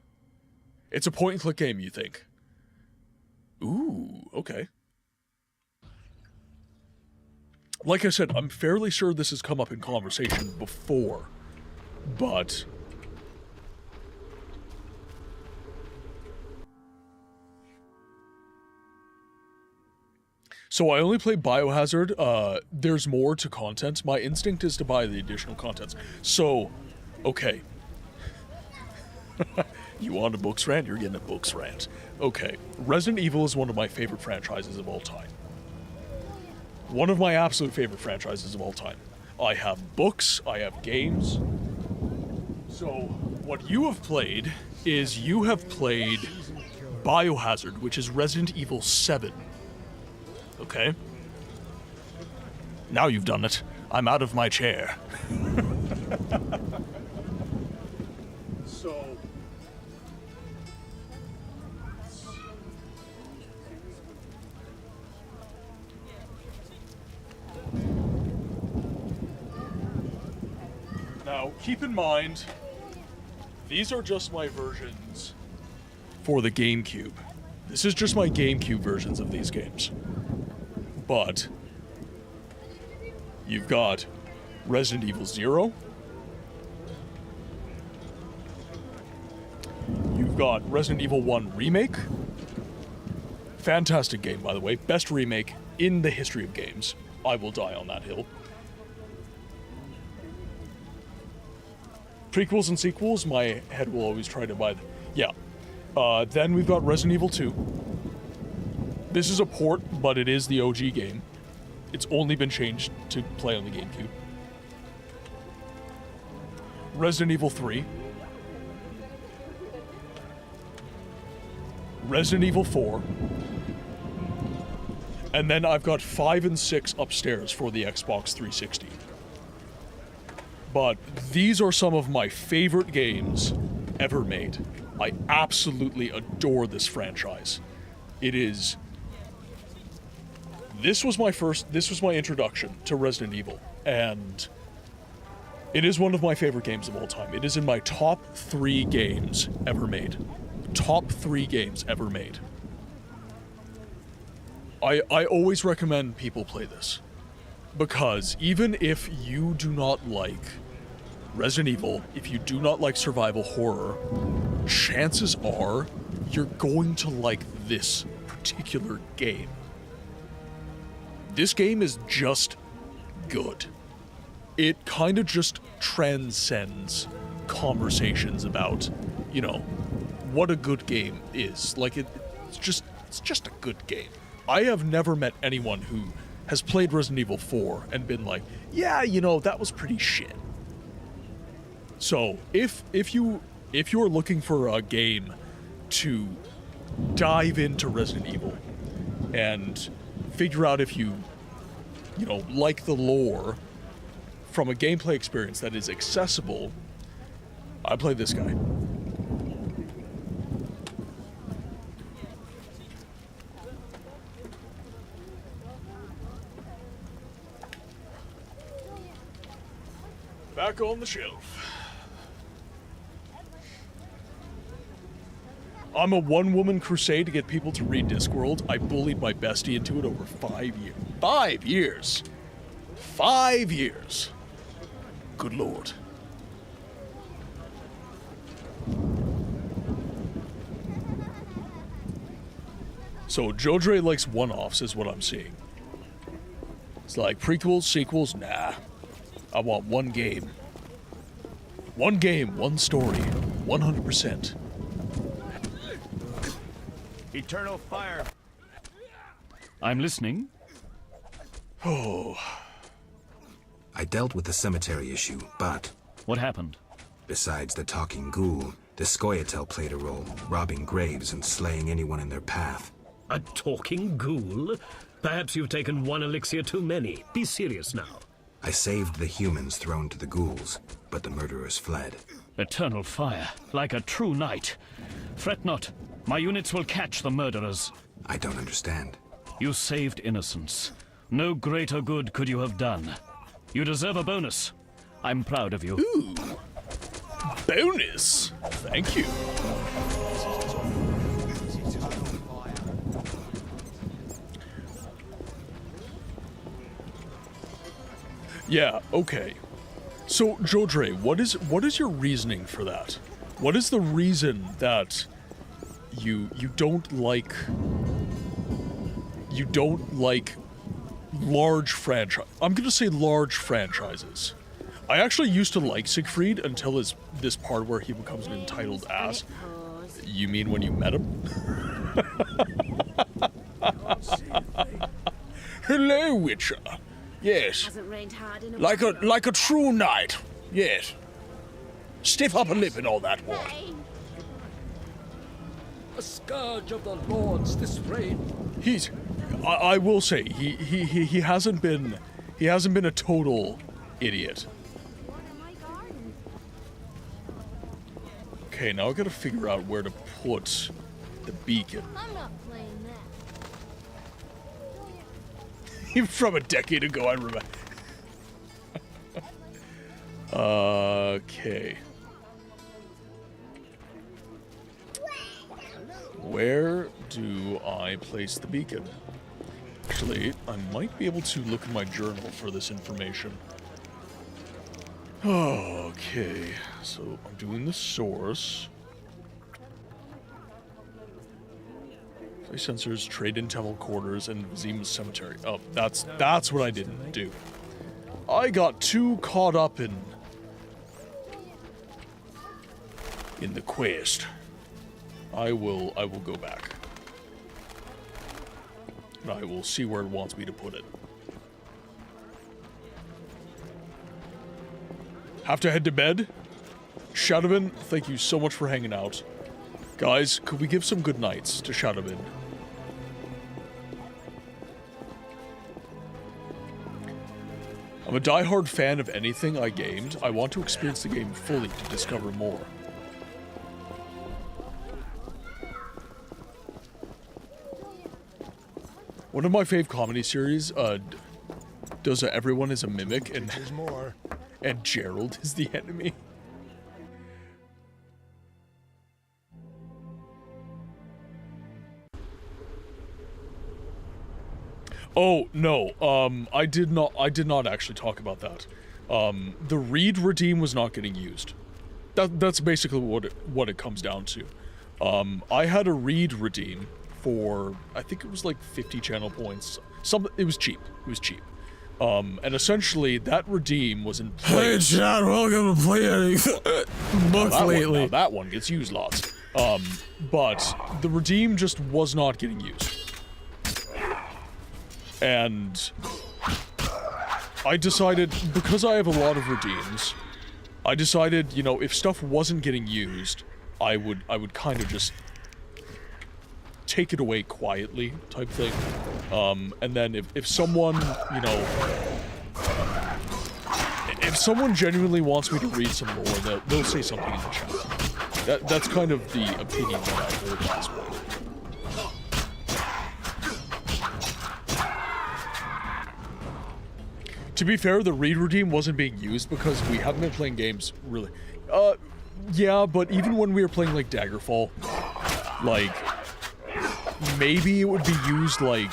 It's a point-and-click game, you think? Ooh, okay. Like I said, I'm fairly sure this has come up in conversation before, but so I only play Biohazard. There's more to content. My instinct is to buy the additional contents. So, okay. You want a books rant? You're getting a books rant. Okay. Resident Evil is one of my favorite franchises of all time. One of my absolute favorite franchises of all time. I have books, I have games. So, what you have played is you have played Biohazard, which is Resident Evil 7. Okay? Now you've done it. I'm out of my chair. So... Now, keep in mind, these are just my versions for the GameCube. This is just my GameCube versions of these games. But you've got Resident Evil 0. You've got Resident Evil 1 Remake. Fantastic game, by the way. Best remake in the history of games. I will die on that hill. Prequels and sequels, my head will always try to buy them. Yeah. Then we've got Resident Evil 2. This is a port, but it is the OG game. It's only been changed to play on the GameCube. Resident Evil 3. Resident Evil 4. And then I've got 5 and 6 upstairs for the Xbox 360. but these are some of my favorite games ever made. I absolutely adore this franchise. It is... This was my introduction to Resident Evil, and it is one of my favorite games of all time. It is in my top 3 games ever made. Top 3 games ever made. I always recommend people play this, because even if you do not like Resident Evil, if you do not like survival horror, chances are you're going to like this particular game. This game is just good. It kind of just transcends conversations about, you know, what a good game is. Like, it's just a good game. I have never met anyone who has played Resident Evil 4 and been like, yeah, you know, that was pretty shit. So, if you're looking for a game to dive into Resident Evil and figure out if you know, like the lore from a gameplay experience that is accessible, I play this guy. Back on the shelf. I'm a one-woman crusade to get people to read Discworld. I bullied my bestie into it over 5 years. 5 years! 5 years! Good lord. So, Jodre likes one-offs is what I'm seeing. It's like, prequels, sequels, nah. I want one game. One game, one story. 100%. Eternal fire. I'm listening. Oh. I dealt with the cemetery issue, but... What happened? Besides the talking ghoul, the Scoia'tael played a role, robbing graves and slaying anyone in their path. A talking ghoul? Perhaps you've taken one elixir too many. Be serious now. I saved the humans thrown to the ghouls, but the murderers fled. Eternal fire, like a true knight. Fret not, my units will catch the murderers. I don't understand. You saved innocence. No greater good could you have done. You deserve a bonus. I'm proud of you. Ooh. Bonus? Thank you. Yeah, okay. So, Jodre, what is your reasoning for that? What is the reason that you don't like large franchise? I'm gonna say large franchises. I actually used to like Siegfried until this part where he becomes an entitled ass. You mean when you met him? Hello, Witcher. Yes. Like a true knight. Yes. Stiff upper lip and all that what. A scourge of the lords this reign. I will say he hasn't been a total idiot. Okay, now I gotta figure out where to put the beacon. I'm not playing that. Even from a decade ago, I remember. Okay. Where do I place the beacon? Actually, I might be able to look in my journal for this information. Okay, so I'm doing the source. Place sensors, trade in temple quarters, and Vizema cemetery. Oh, that's what I didn't do. I got too caught up in the quest. I will go back. And I will see where it wants me to put it. Have to head to bed? Shadowman, thank you so much for hanging out. Guys, could we give some good nights to Shadowman? I'm a diehard fan of anything I gamed. I want to experience the game fully to discover more. One of my fave comedy series does Everyone is a Mimic, and and Gerald is the enemy. Oh no, I did not actually talk about that. The read redeem was not getting used. That's basically what it comes down to. I had a read redeem for, I think it was like 50 channel points. It was cheap. It was cheap. And essentially that redeem was in place. Hey chat, welcome to PlayAnyGoodBooksLately. Now that one gets used lots. But the redeem just was not getting used. And I decided, because I have a lot of redeems, I decided, you know, if stuff wasn't getting used, I would kind of just take it away quietly type thing. And then if someone, you know, if someone genuinely wants me to read some more, they'll say something in the chat. That's kind of the opinion that I hold at this point. To be fair, the read redeem wasn't being used because we haven't been playing games really. Yeah, but even when we were playing like Daggerfall, like maybe it would be used like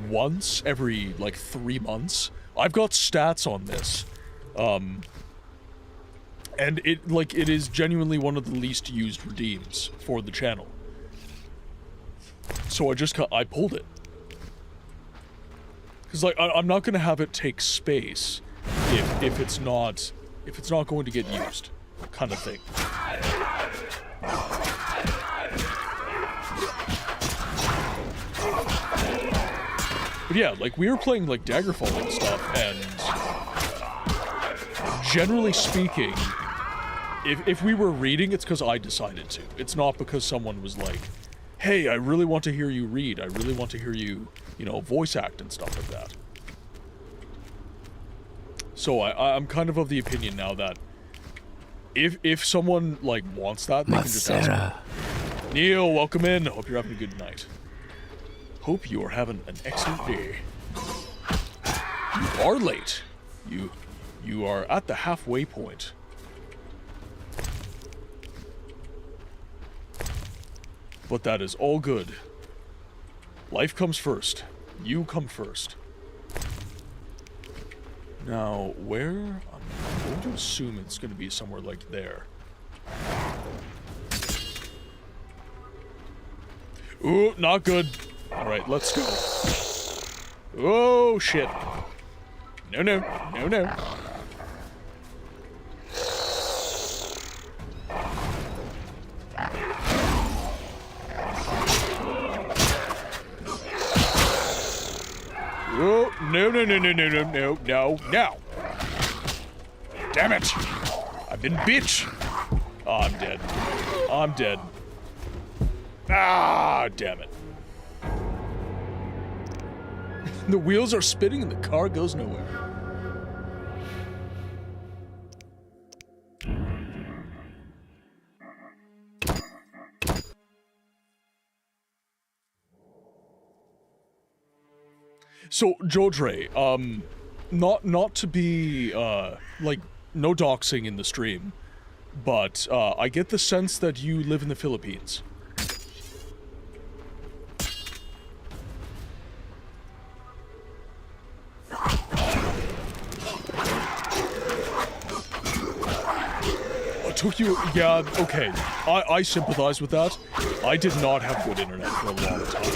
once every like 3 months. I've got stats on this. And it is genuinely one of the least used redeems for the channel. So I pulled it. Because like I'm not gonna have it take space if it's not going to get used, kind of thing. But yeah, like we were playing like Daggerfall and stuff, and generally speaking, if we were reading, it's because I decided to. It's not because someone was like, hey, I really want to hear you read. I really want to hear you, you know, voice act and stuff like that. So I'm kind of the opinion now that if someone, like, wants that, they can just ask me. Neil, welcome in. Hope you're having a good night. Hope you are having an excellent day. You are late. You are at the halfway point. But that is all good. Life comes first. You come first. Now, where? I'm going to assume it's going to be somewhere like there. Ooh, not good. Alright, let's go. Oh, shit. No, no. No, no. Oh, no, no, no, no, no, no, no, no, no. Damn it. I've been bitch. Oh, I'm dead. I'm dead. Ah, damn it. The wheels are spinning and the car goes nowhere. So, Jodre, not to be, like, no doxing in the stream, but, I get the sense that you live in the Philippines. It took you, yeah, okay, I sympathize with that. I did not have good internet for a long time.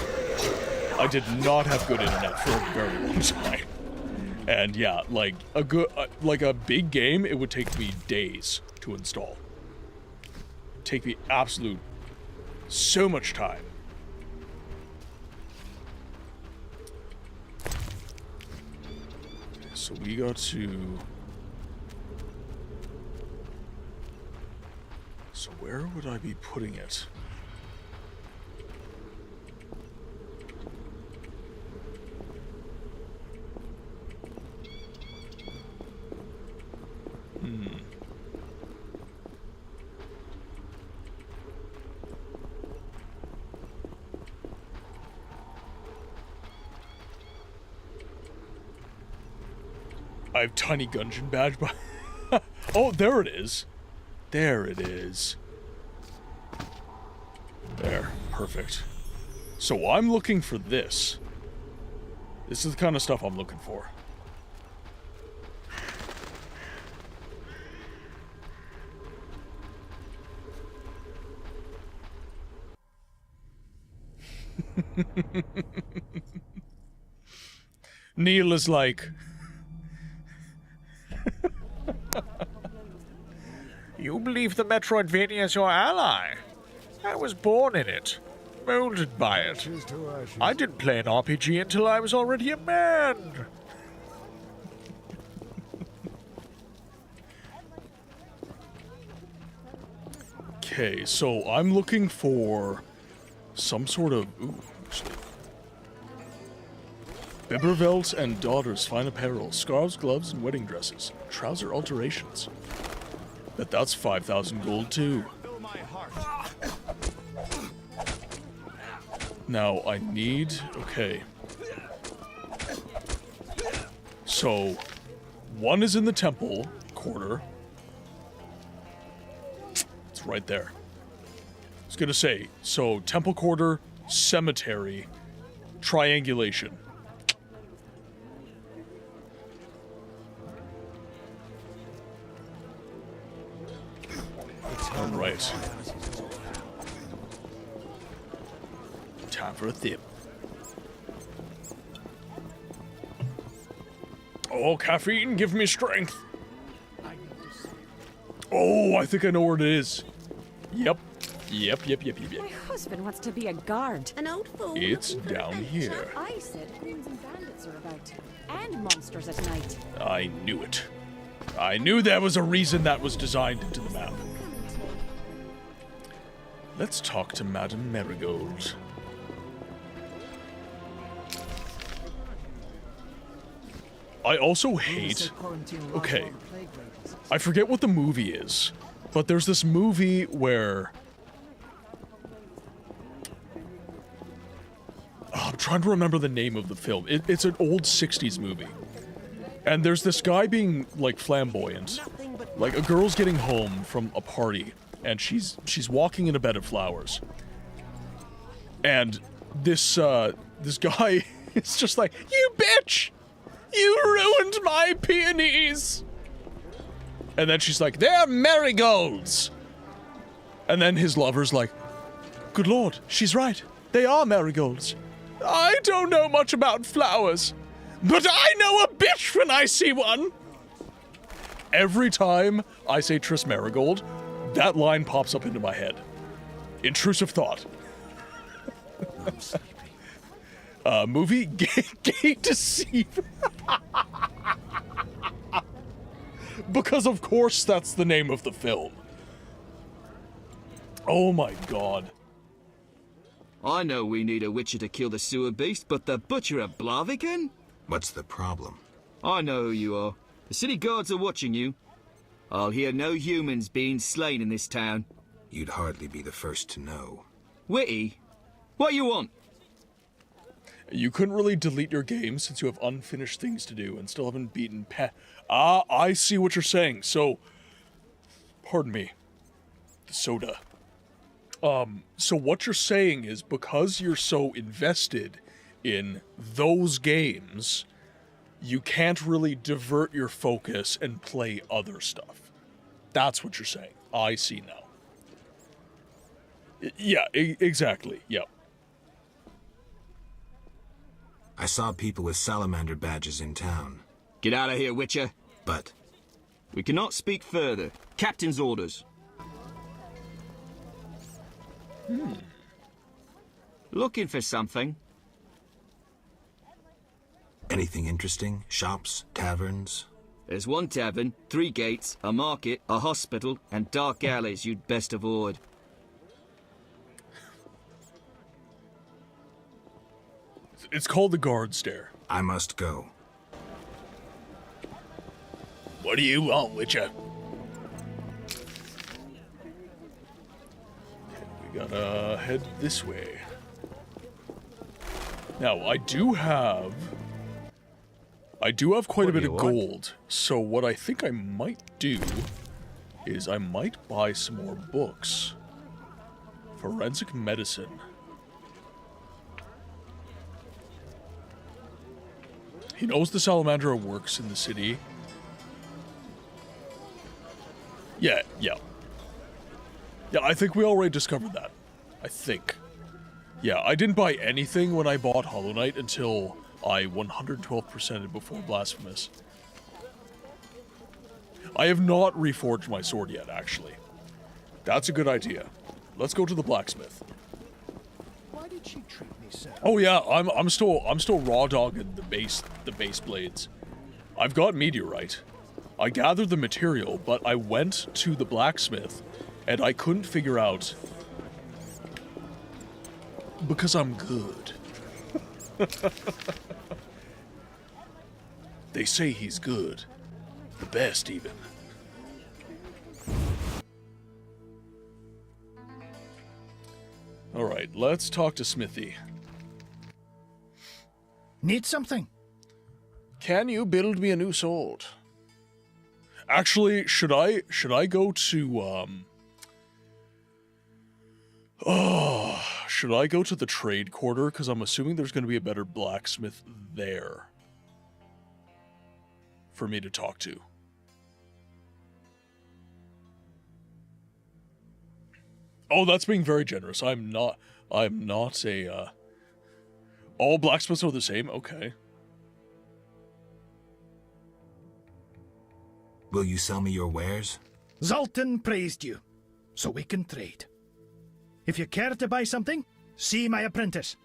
I did not have good internet for a very long time. And yeah, like a big game, it would take me days to install. Take me absolute so much time. So we got to... So where would I be putting it? I have tiny Gungeon badge, but oh, there it is. There it is. There, perfect. So I'm looking for this. This is the kind of stuff I'm looking for. Neil is like... You believe the Metroidvania is your ally? I was born in it, molded by it. I didn't play an RPG until I was already a man. Okay, so I'm looking for some sort of... Ooh, actually. Biberveldt and daughters fine apparel, scarves, gloves, and wedding dresses. Trouser alterations. That's 5,000 gold too. Now I need... Okay. So, one is in the temple quarter. It's right there. I was gonna say, so temple quarter, cemetery, triangulation. Alright. Time for a thip. Oh, caffeine, give me strength. Oh, I think I know where it is. Yep. Yep. My husband wants to be a guard. An old fool. It's down here. I said goons and bandits are about. And monsters at night. I knew it. I knew there was a reason that was designed into the map. Let's talk to Madame Marigold. I also hate... Okay. I forget what the movie is, but there's this movie where... Oh, I'm trying to remember the name of the film. It's an old 60s movie. And there's this guy being, like, flamboyant. Like, a girl's getting home from a party, and she's walking in a bed of flowers. And this guy is just like, "You bitch! You ruined my peonies!" And then she's like, "They're marigolds!" And then his lover's like, "Good lord, she's right. They are marigolds. I don't know much about flowers, but I know a bitch when I see one!" Every time I say Triss Marigold, that line pops up into my head. Intrusive thought. Movie? Gay Deceiver. Because of course that's the name of the film. Oh my god. I know we need a witcher to kill the sewer beast, but the butcher of Blaviken? What's the problem? I know who you are. The city guards are watching you. I'll hear no humans being slain in this town. You'd hardly be the first to know. Witty? What you want? You couldn't really delete your game since you have unfinished things to do and still haven't beaten Ah, I see what you're saying. So, pardon me. The soda. So what you're saying is because you're so invested in those games, you can't really divert your focus and play other stuff. That's what you're saying. I see now. Yeah, exactly. Yep. I saw people with salamander badges in town. Get out of here, Witcher. But... we cannot speak further. Captain's orders. Looking for something? Anything interesting? Shops? Taverns? There's one tavern, 3 gates, a market, a hospital, and dark alleys you'd best avoid. It's called the Guard Stair. I must go. What do you want, Witcher? We gotta head this way. Now, I do have I do have quite a bit of gold, so what I think I might do is I might buy some more books. Forensic medicine. He knows the Salamandra works in the city. Yeah. Yeah, I think we already discovered that. I think. Yeah, I didn't buy anything when I bought Hollow Knight until I 112%ed before Blasphemous. I have not reforged my sword yet, actually. That's a good idea. Let's go to the blacksmith. Why did she treat me so? Oh yeah, I'm still raw dogging the base blades. I've got meteorite. I gathered the material, but I went to the blacksmith and I couldn't figure out because I'm good. They say he's good. The best, even. Alright, let's talk to Smithy. Need something? Can you build me a new sword? Actually, should I go to, should I go to the trade quarter? Because I'm assuming there's going to be a better blacksmith there for me to talk to. Oh, that's being very generous. I'm not a, all blacksmiths are the same? Okay. Will you sell me your wares? Zoltan praised you, so we can trade. If you care to buy something, see my apprentice.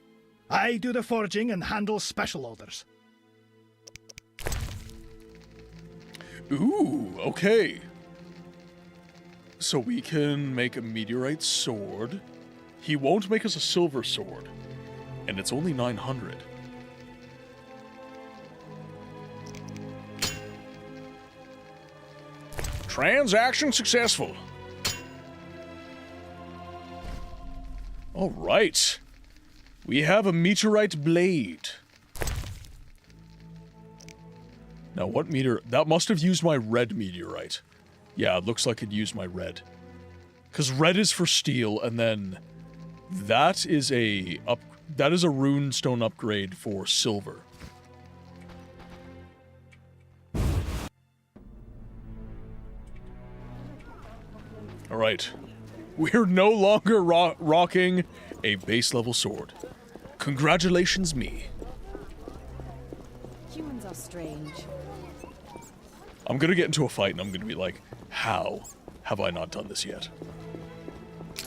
I do the forging and handle special orders. Ooh, okay. So we can make a meteorite sword. He won't make us a silver sword. And it's only 900. Transaction successful. All right. We have a meteorite blade. Now what meteor... That must have used my red meteorite. Yeah, it looks like it used my red. Because red is for steel, and then that is a rune stone upgrade for silver. All right. We're no longer rocking a base level sword. Congratulations, me. Humans are strange. I'm gonna get into a fight and I'm gonna be like, how have I not done this yet?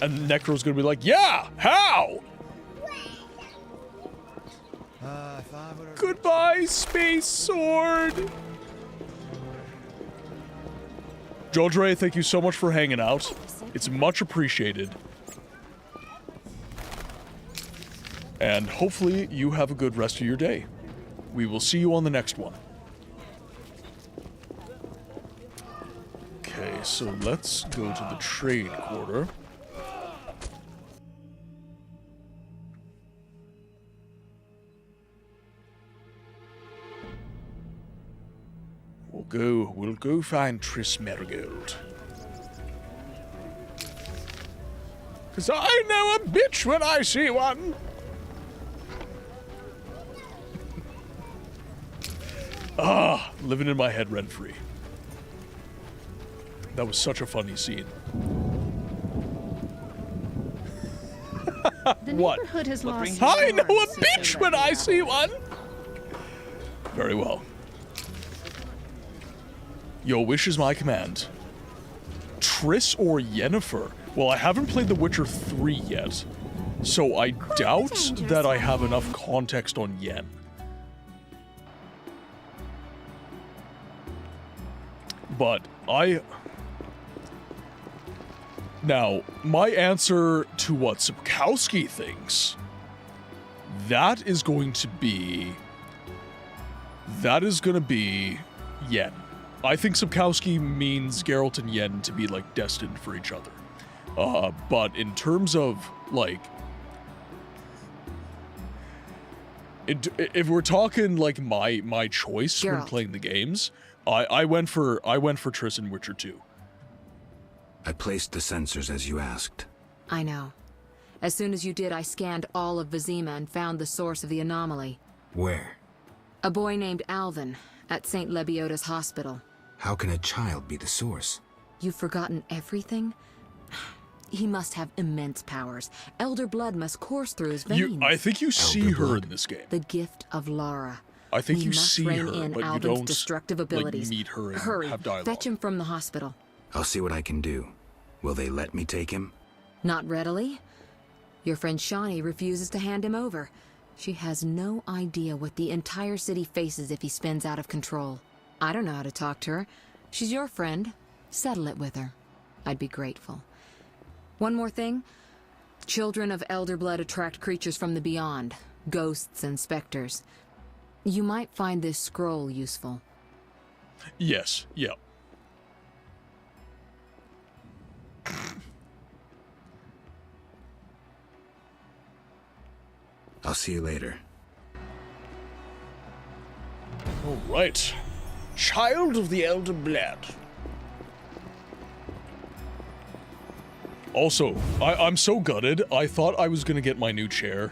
And Necro's gonna be like, yeah, how? Goodbye, space sword. Jodre, thank you so much for hanging out. It's much appreciated. And hopefully you have a good rest of your day. We will see you on the next one. Okay, so let's go to the trade quarter. We'll go find Triss Marigold. Cause I know a bitch when I see one. Living in my head rent-free. That was such a funny scene. The What? neighborhood has lost. I know a bitch when I see one. Very well. Your wish is my command. Triss or Yennefer? Well, I haven't played The Witcher 3 yet, so I doubt that I have enough context on Yen. But Now, my answer to what Sapkowski thinks, that is going to be Yen. I think Sapkowski means Geralt and Yen to be, like, destined for each other. But in terms of, like, If we're talking like my choice when playing the games, I went for Triss in Witcher 2. I placed the sensors as you asked. I know. As soon as you did, I scanned all of Vizema and found the source of the anomaly. Where? A boy named Alvin at St. Lebioda's hospital. How can a child be the source? You've forgotten everything? He must have immense powers. Elder blood must course through his veins. I think you see her in this game. The gift of Lara. I think you must see rein her, in but Alvin's you don't destructive abilities. like, meet her and Hurry, have dialogue. fetch him from the hospital. I'll see what I can do. Will they let me take him? Not readily. Your friend Shawnee refuses to hand him over. She has no idea what the entire city faces if he spins out of control. I don't know how to talk to her. She's your friend. Settle it with her. I'd be grateful. One more thing. Children of Elder Blood attract creatures from the beyond. Ghosts and specters. You might find this scroll useful. Yes, yeah. I'll see you later. All right. Child of the Elder Blood. Also, I'm so gutted. I thought I was gonna get my new chair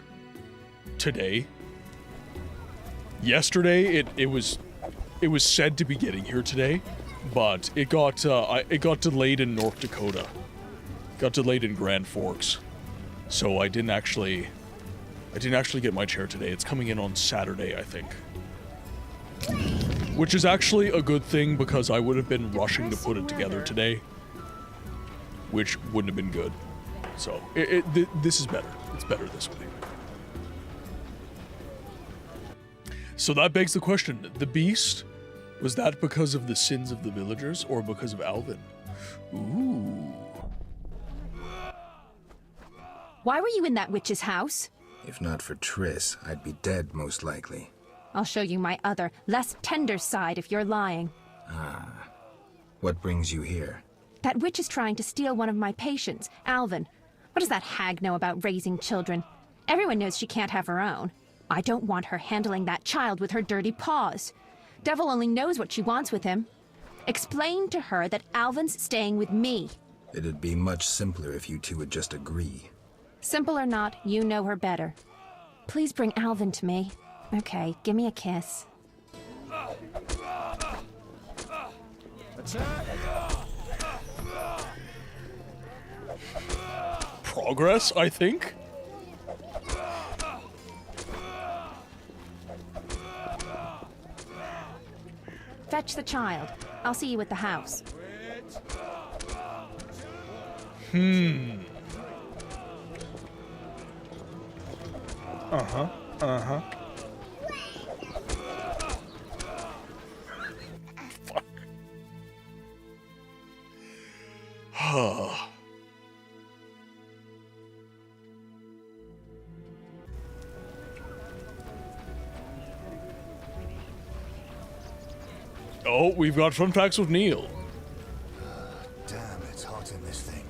today. Yesterday, it was said to be getting here today, but it got delayed in North Dakota. Got delayed in Grand Forks, so I didn't actually get my chair today. It's coming in on Saturday, I think. Which is actually a good thing because I would have been rushing to put it together today, which wouldn't have been good. So this is better. It's better this way. So that begs the question: the beast, was that because of the sins of the villagers or because of Alvin? Ooh. Why were you in that witch's house? If not for Triss, I'd be dead most likely. I'll show you my other, less tender side if you're lying. Ah. What brings you here? That witch is trying to steal one of my patients, Alvin. What does that hag know about raising children? Everyone knows she can't have her own. I don't want her handling that child with her dirty paws. Devil only knows what she wants with him. Explain to her that Alvin's staying with me. It'd be much simpler if you two would just agree. Simple or not, you know her better. Please bring Alvin to me. Okay, give me a kiss. Progress, I think? Fetch the child. I'll see you at the house. Uh-huh. Uh-huh. Fuck. Oh, we've got fun facts with Neil. Damn, it's hot in this thing.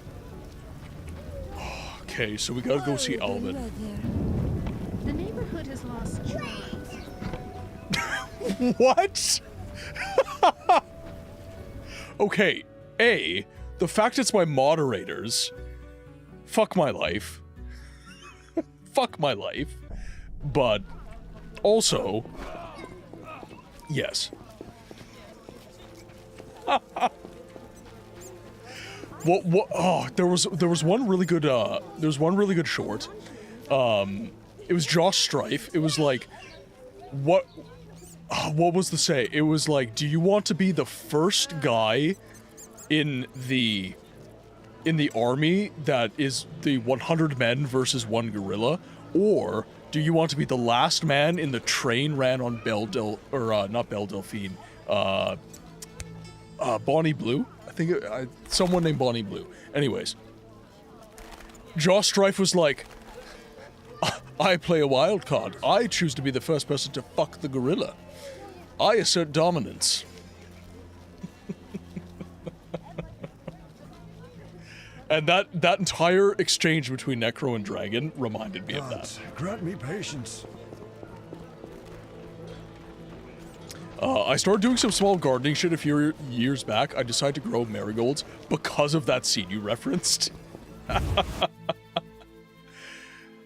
Okay, so we gotta go see Alvin. The neighborhood has lost charms. What? Okay, A, the fact it's my moderators. Fuck my life. Fuck my life. But also, yes. What? Oh, there was one really good. Really good short. It was Josh Strife. It was like, what was the say? It was like, do you want to be the first guy in the army that is the 100 men versus one gorilla, or do you want to be the last man in the train ran on not Belle Delphine, Bonnie Blue? I think someone named Bonnie Blue. Anyways, Josh Strife was like, I play a wild card. I choose to be the first person to fuck the gorilla. I assert dominance. And that entire exchange between Necro and Dragon reminded me of that. Grant me patience. I started doing some small gardening shit a few years back. I decided to grow marigolds because of that scene you referenced.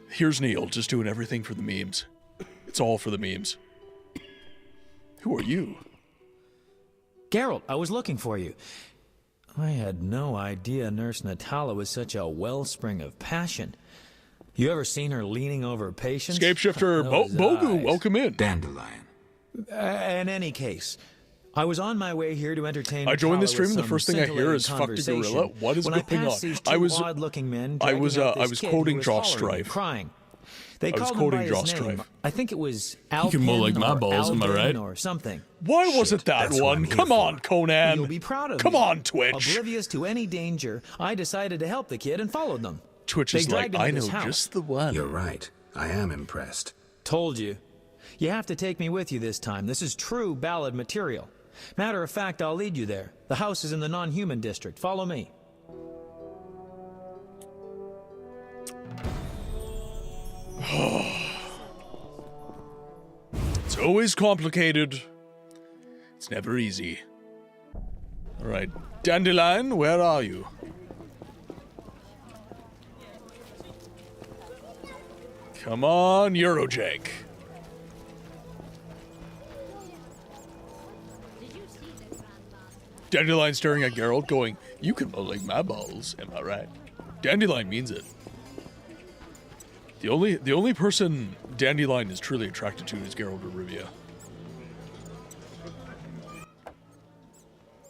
Here's Neil, just doing everything for the memes. It's all for the memes. Who are you? Geralt, I was looking for you. I had no idea Nurse Natala was such a wellspring of passion. You ever seen her leaning over patients? Scapeshifter Bogu, welcome in. Dandelion. In any case, I was on my way here to entertain. I joined the Natala stream and the with first some thing I hear is scintillating "fuck the gorilla." conversation What is when going I on? passed these two odd-looking men I dragging was out this kid who quoting was Josh hollering and Strife. crying. They I was called him quoting by his Josh name. Strife. I think it was You Alpin can more like my or balls, am I Alvin right? or something. Why was it that that's what I'm one? here Come for. on, Conan. You'll be proud of Come me. on, Twitch. Oblivious to any danger, I decided to help the kid and followed them. Twitch They is like, dragged him I to this know house. just the one. You're right. I am impressed. Told you. You have to take me with you this time. This is true ballad material. Matter of fact, I'll lead you there. The house is in the non-human district. Follow me. It's always complicated. It's never easy. Alright, Dandelion, where are you? Come on, Eurojank. Dandelion staring at Geralt, going, "You can lick my balls, am I right?" Dandelion means it. The only person Dandelion is truly attracted to is Geralt of Rivia.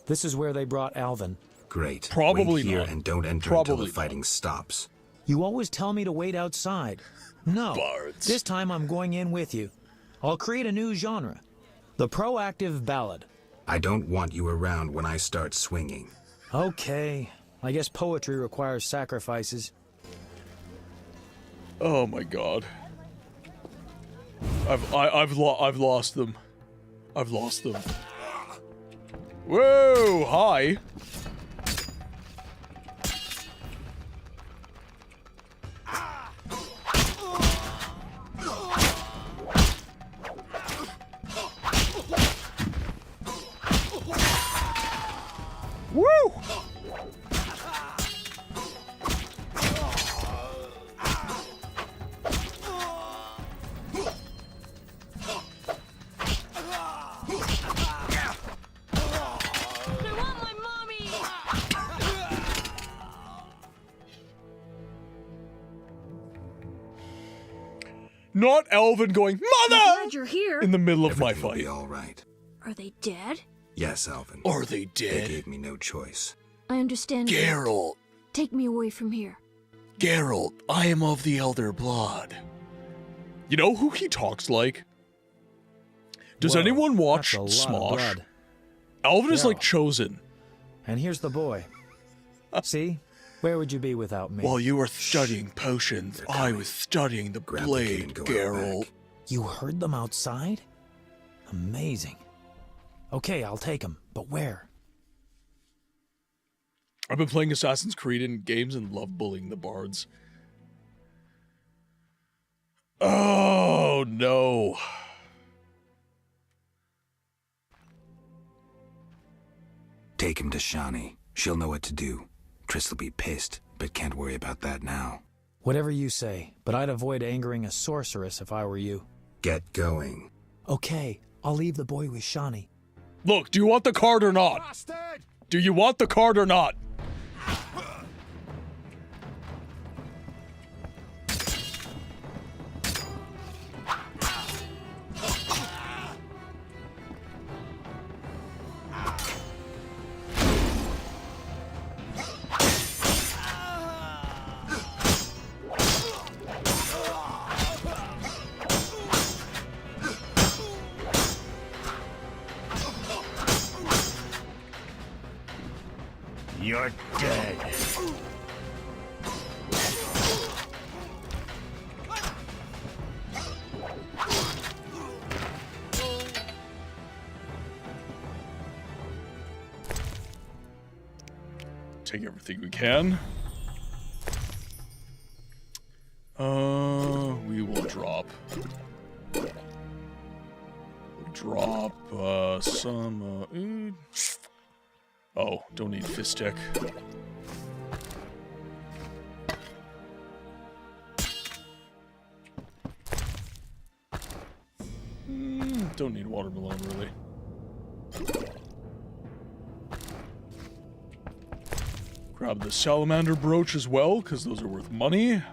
This is where they brought Alvin. Great. Probably Wait here not. and don't enter Probably until the fighting stops. You always tell me to wait outside. No. Bards. This time I'm going in with you. I'll create a new genre. The proactive ballad. I don't want you around when I start swinging. Okay. I guess poetry requires sacrifices. Oh my god. I've lost them. I've lost them. Whoa, hi. Woo! Not Elvin going, "Mother!" I'm glad you're here. in the middle of my Everything will fight. be all right. Are they dead? Yes, Alvin. Are they They dead? gave me no choice. I understand. Geralt, Take me away from here. Geralt, I am of the elder blood. You know who he talks like? Does Whoa, anyone watch that's a lot of Smosh? blood. Alvin is Yeah. like chosen. And here's the boy. See? Where would you be without me? While you were studying potions, I was studying the Grab the kid blade, and go out Geralt. back. You heard them outside? Amazing. Okay, I'll take him. But where? I've been playing Assassin's Creed in games and love bullying the bards. Oh, no. Take him to Shani. She'll know what to do. Triss'll be pissed, but can't worry about that now. Whatever you say, but I'd avoid angering a sorceress if I were you. Get going. Okay, I'll leave the boy with Shani. Look, do you want the card or not? Do you want the card or not? You're dead. Take everything we can. We will drop. some oh, don't need fist tech. Don't need watermelon, really. Grab the salamander brooch as well, because those are worth money.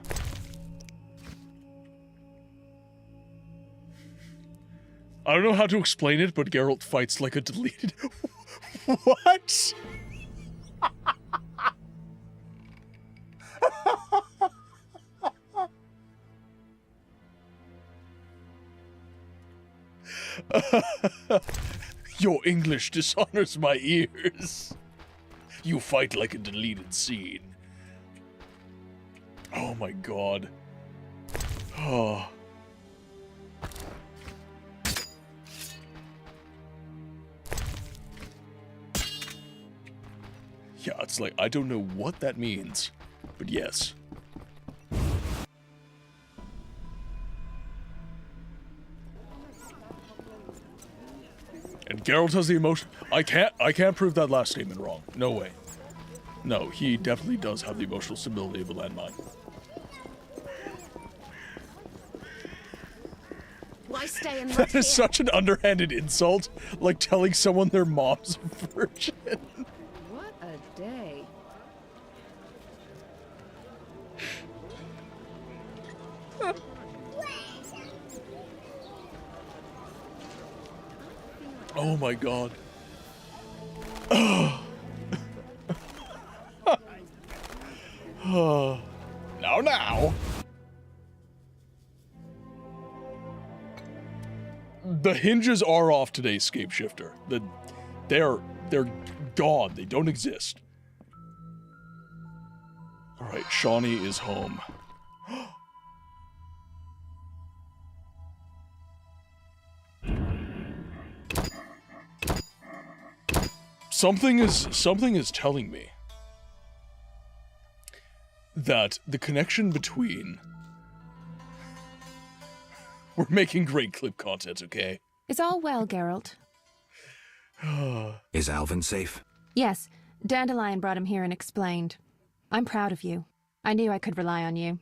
I don't know how to explain it, but Geralt fights like a deleted... What? Your English dishonors my ears. You fight like a deleted scene. Oh my god. Oh. Yeah, it's like, I don't know what that means, but yes. And Geralt has the emotion. I can't prove that last statement wrong. No way. No, he definitely does have the emotional stability of a landmine. Why stay and That is such an underhanded insult, like telling someone their mom's a virgin. What a day. Oh my god. Oh. Oh. Now. The hinges are off today's Scapeshifter. They're gone. They don't exist. Alright, Shawnee is home. Something is telling me that the connection between... We're making great clip content, okay? Is all well, Geralt? Is Alvin safe? Yes. Dandelion brought him here and explained. I'm proud of you. I knew I could rely on you.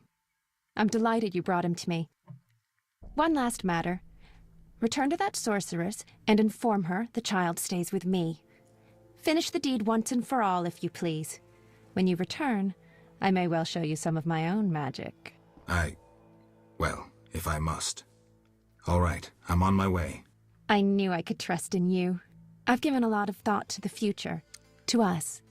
I'm delighted you brought him to me. One last matter. Return to that sorceress and inform her the child stays with me. Finish the deed once and for all, if you please. When you return, I may well show you some of my own magic. Well, if I must. All right, I'm on my way. I knew I could trust in you. I've given a lot of thought to the future. To us.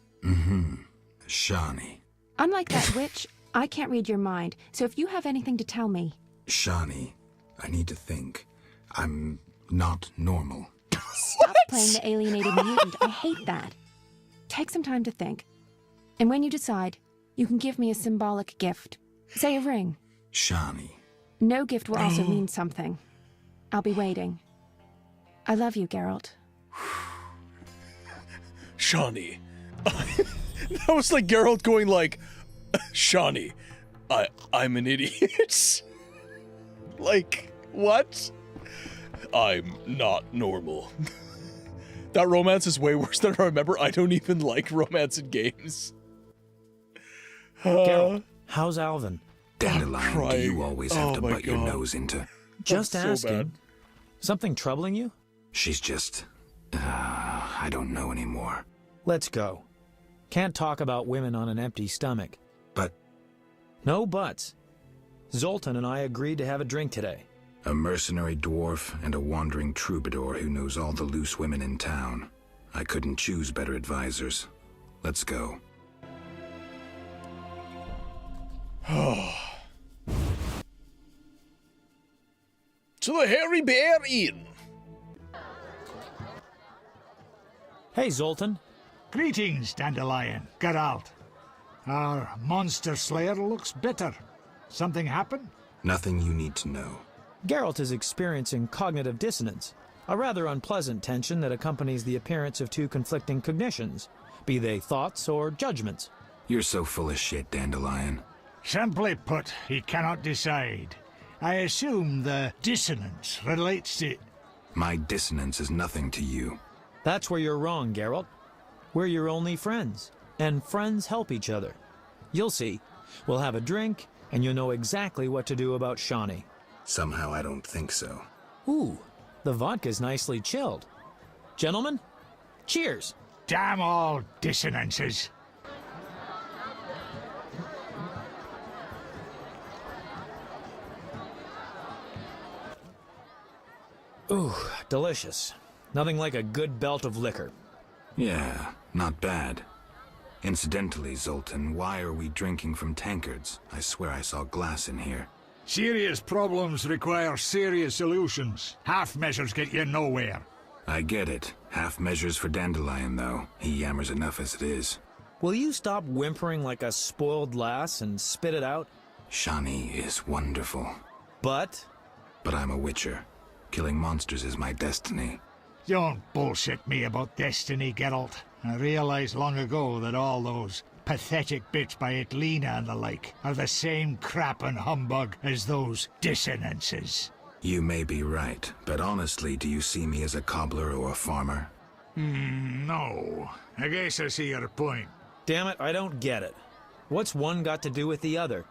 Shawnee. Unlike that witch, I can't read your mind, so if you have anything to tell me... Shawnee, I need to think. I'm not normal. Stop playing the alienated mutant. I hate that. Take some time to think. And when you decide, you can give me a symbolic gift. Say a ring. Shawnee. No gift will also mean something. I'll be waiting. I love you, Geralt. Shawnee. That was like Geralt going like, Shawnee, I'm an idiot. Like, what? I'm not normal. That romance is way worse than I remember. I don't even like romance in games. Geralt, how's Alvin? Dandelion, do you always have to butt your nose into? Just That's so asking. bad. Something troubling you? She's just... I don't know anymore. Let's go. Can't talk about women on an empty stomach. But... No buts. Zoltan and I agreed to have a drink today. A mercenary dwarf and a wandering troubadour who knows all the loose women in town. I couldn't choose better advisors. Let's go. To the Hairy Bear Inn. Hey, Zoltan. Greetings, Dandelion. Geralt. Our monster slayer looks bitter. Something happened? Nothing you need to know. Geralt is experiencing cognitive dissonance, a rather unpleasant tension that accompanies the appearance of two conflicting cognitions, be they thoughts or judgments. You're so full of shit, Dandelion. Simply put, he cannot decide. I assume the dissonance relates to... My dissonance is nothing to you. That's where you're wrong, Geralt. We're your only friends, and friends help each other. You'll see. We'll have a drink, and you'll know exactly what to do about Shawnee. Somehow I don't think so. Ooh, the vodka's nicely chilled. Gentlemen, cheers. Damn all dissonances. Ooh, delicious. Nothing like a good belt of liquor. Yeah, not bad. Incidentally, Zoltan, why are we drinking from tankards? I swear I saw glass in here. Serious problems require serious solutions. Half measures get you nowhere. I get it. Half measures for Dandelion, though. He yammers enough as it is. Will you stop whimpering like a spoiled lass and spit it out? Shawnee is wonderful. But I'm a witcher. Killing monsters is my destiny. Don't bullshit me about destiny, Geralt. I realized long ago that all those pathetic bits by Etlina and the like are the same crap and humbug as those dissonances. You may be right, but honestly, do you see me as a cobbler or a farmer? No. I guess I see your point. Damn it, I don't get it. What's one got to do with the other?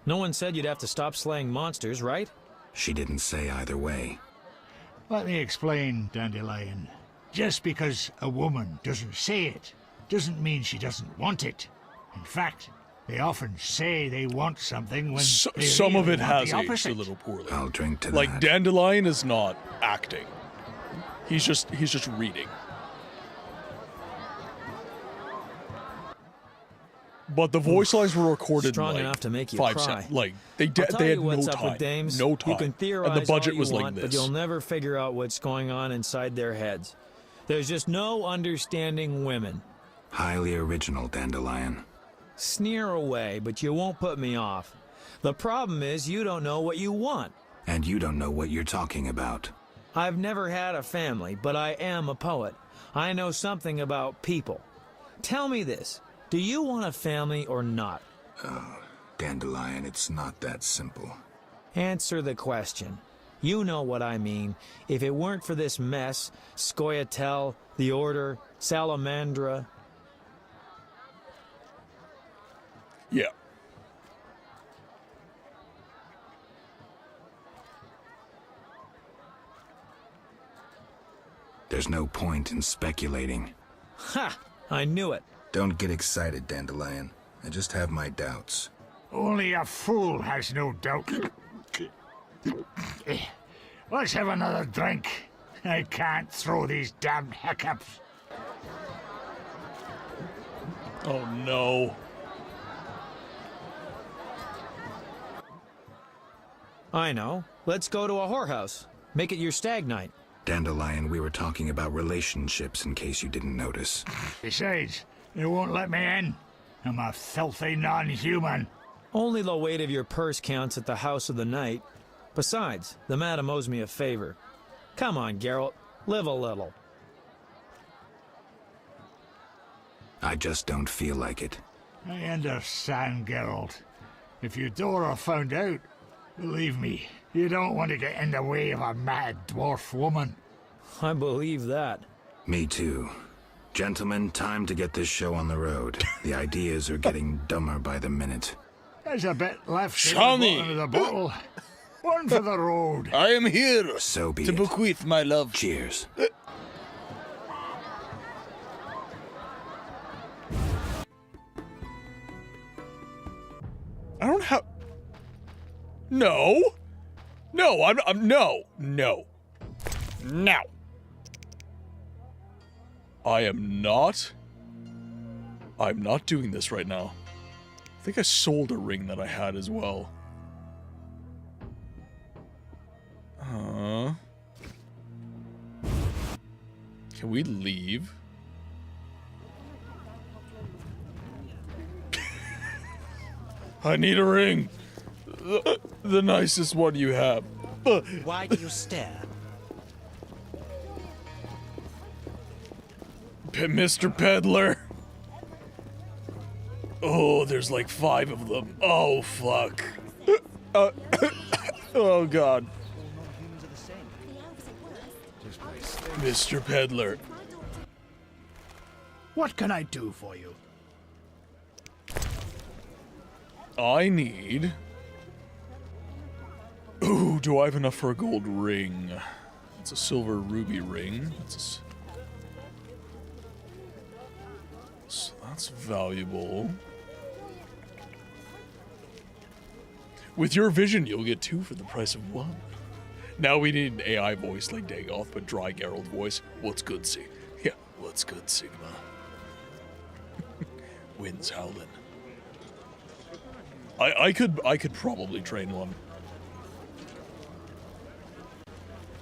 No one said you'd have to stop slaying monsters, right? She didn't say either way. Let me explain, Dandelion. Just because a woman doesn't say it, doesn't mean she doesn't want it. In fact, they often say they want something when they some of really it want has the aged opposite. a little poorly. I'll drink to like that. Dandelion is not acting. He's just reading. But the voice lines were recorded Strong like enough to make you 5 cry. seconds. Like they I'll tell had you what's no up with time. dames. No time. You can theorize and the budget all you was like want, this. but you'll never figure out what's going on inside their heads. There's just no understanding women. Highly original, Dandelion. Sneer away, but you won't put me off. The problem is you don't know what you want. And you don't know what you're talking about. I've never had a family, but I am a poet. I know something about people. Tell me this. Do you want a family or not? Oh, Dandelion, it's not that simple. Answer the question. You know what I mean. If it weren't for this mess, Scoia'tael, the Order, Salamandra... Yeah. There's no point in speculating. Ha! I knew it. Don't get excited, Dandelion. I just have my doubts. Only a fool has no doubt. Let's have another drink. I can't throw these damned hiccups. Oh no. I know. Let's go to a whorehouse. Make it your stag night. Dandelion, we were talking about relationships in case you didn't notice. Besides, they won't let me in. I'm a filthy non-human. Only the weight of your purse counts at the house of the night. Besides, the madam owes me a favor. Come on, Geralt. Live a little. I just don't feel like it. I understand, Geralt. If Eudora found out, believe me, you don't want to get in the way of a mad dwarf woman. I believe that. Me too. Gentlemen, time to get this show on the road. The ideas are getting dumber by the minute. There's a bit left Shawnee. in the bottle. One for the road. I am here So be to it. bequeath my love. Cheers. I don't have... No. No, I'm no. No. Now. I'm not doing this right now. I think I sold a ring that I had as well. Can we leave? I need a ring. The nicest one you have. Why do you stare? Mr. Peddler. Oh, there's like 5 of them. Oh, fuck. Oh, God. Mr. Peddler. What can I do for you? I need... Ooh, do I have enough for a gold ring? It's a silver ruby ring. So that's valuable. With your vision, you'll get 2 for the price of 1. Now we need an AI voice like Dagoth, but dry Geralt voice. What's good, Sig? Yeah, what's good, Sigma? Winds howling. I could probably train one.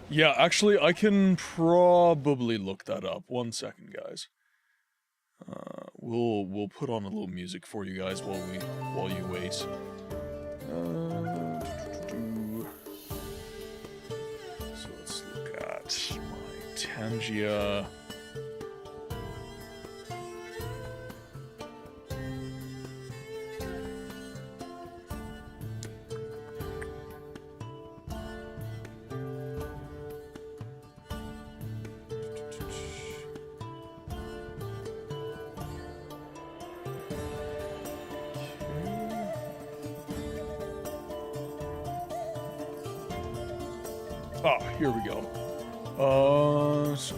Yeah, actually, I can probably look that up. 1 second, guys. We'll put on a little music for you guys while you wait. So let's look at my Tangia. Here we go. So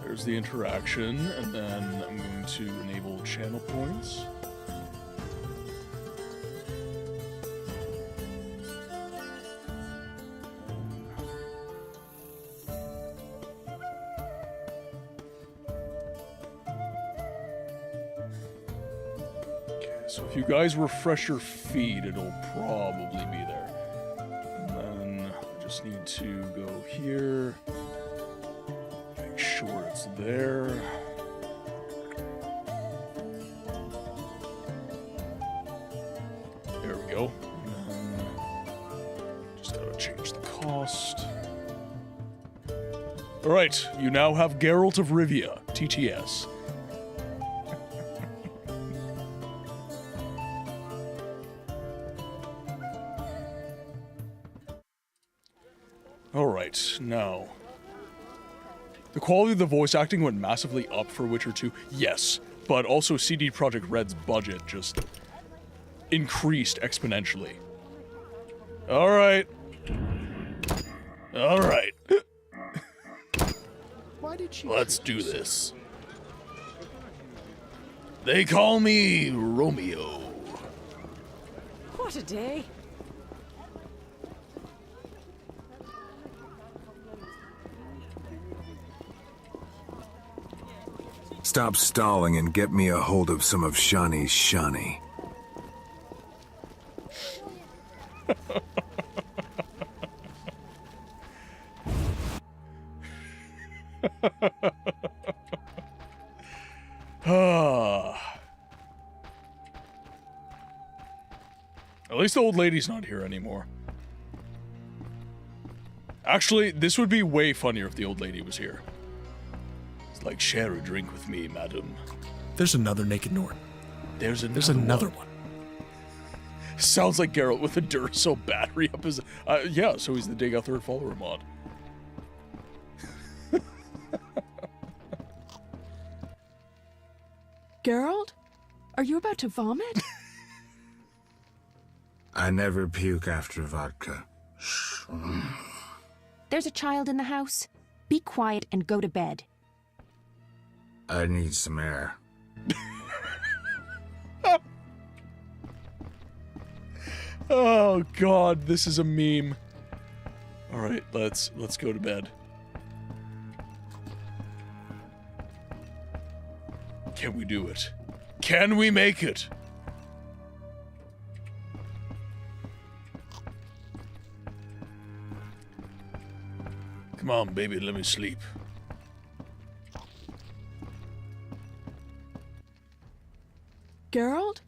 there's the interaction, and then I'm going to enable channel points. So if you guys refresh your feed, it'll probably be there. And then I just need to go here, make sure it's there. There we go. And then just gotta change the cost. Alright, you now have Geralt of Rivia, TTS. Alright, now. The quality of the voice acting went massively up for Witcher 2, yes, but also CD Projekt Red's budget just increased exponentially. Alright. Alright. Let's do this. They call me Romeo. What a day. Stop stalling and get me a hold of some of Shani's Shani. At least the old lady's not here anymore. Actually, this would be way funnier if the old lady was here. It's like, share a drink with me, madam. There's another naked Nord. There's another one. Sounds like Geralt with a Duracell battery up his... yeah, so he's the Dagoth Third Follower mod. Geralt? Are you about to vomit? I never puke after vodka. There's a child in the house. Be quiet and go to bed. I need some air. Oh god, this is a meme. Alright, let's go to bed. Can we do it? Can we make it? Come on, baby, let me sleep. Geralt?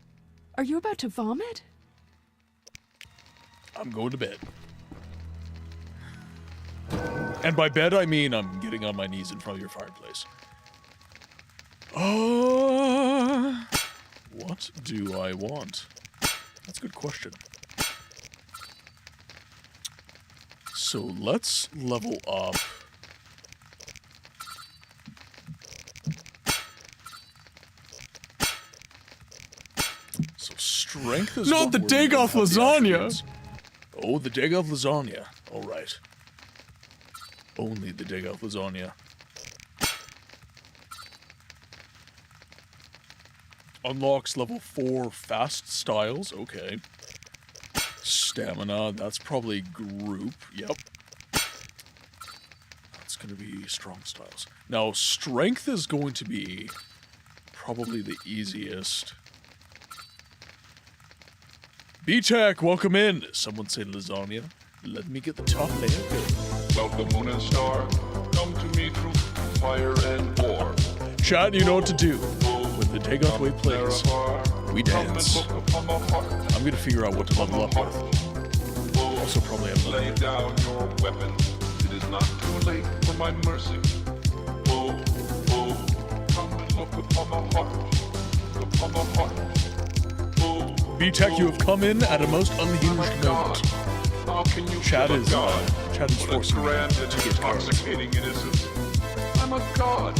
Are you about to vomit? I'm going to bed. And by bed, I mean I'm getting on my knees in front of your fireplace. What do I want? That's a good question. So let's level up. So strength is Not one the where we don't Dagoth have the lasagna. attributes. Oh, the Dagoth lasagna. All right. Only the Dagoth lasagna. Unlocks level 4 fast styles. Okay. Stamina. That's probably group. Yep. That's going to be strong styles. Now, strength is going to be probably the easiest. B-Tech, welcome in. Someone say lasagna. Let me get the top layer. Welcome, Moon and Star. Come to me through fire and war. Chat, you know what to do. When the Dagoth Way plays, we dance. I'm gonna figure out what to level up with. Also probably have Lay level. down your weapon. It is not too late for my mercy. Oh, oh, come and look upon the heart. Upon the heart. Oh, B-Tech, you have come in at a most unhinged moment. how can you Chat kill a is god? forcing me Grand to and get cards. intoxicating innocence. I'm a god.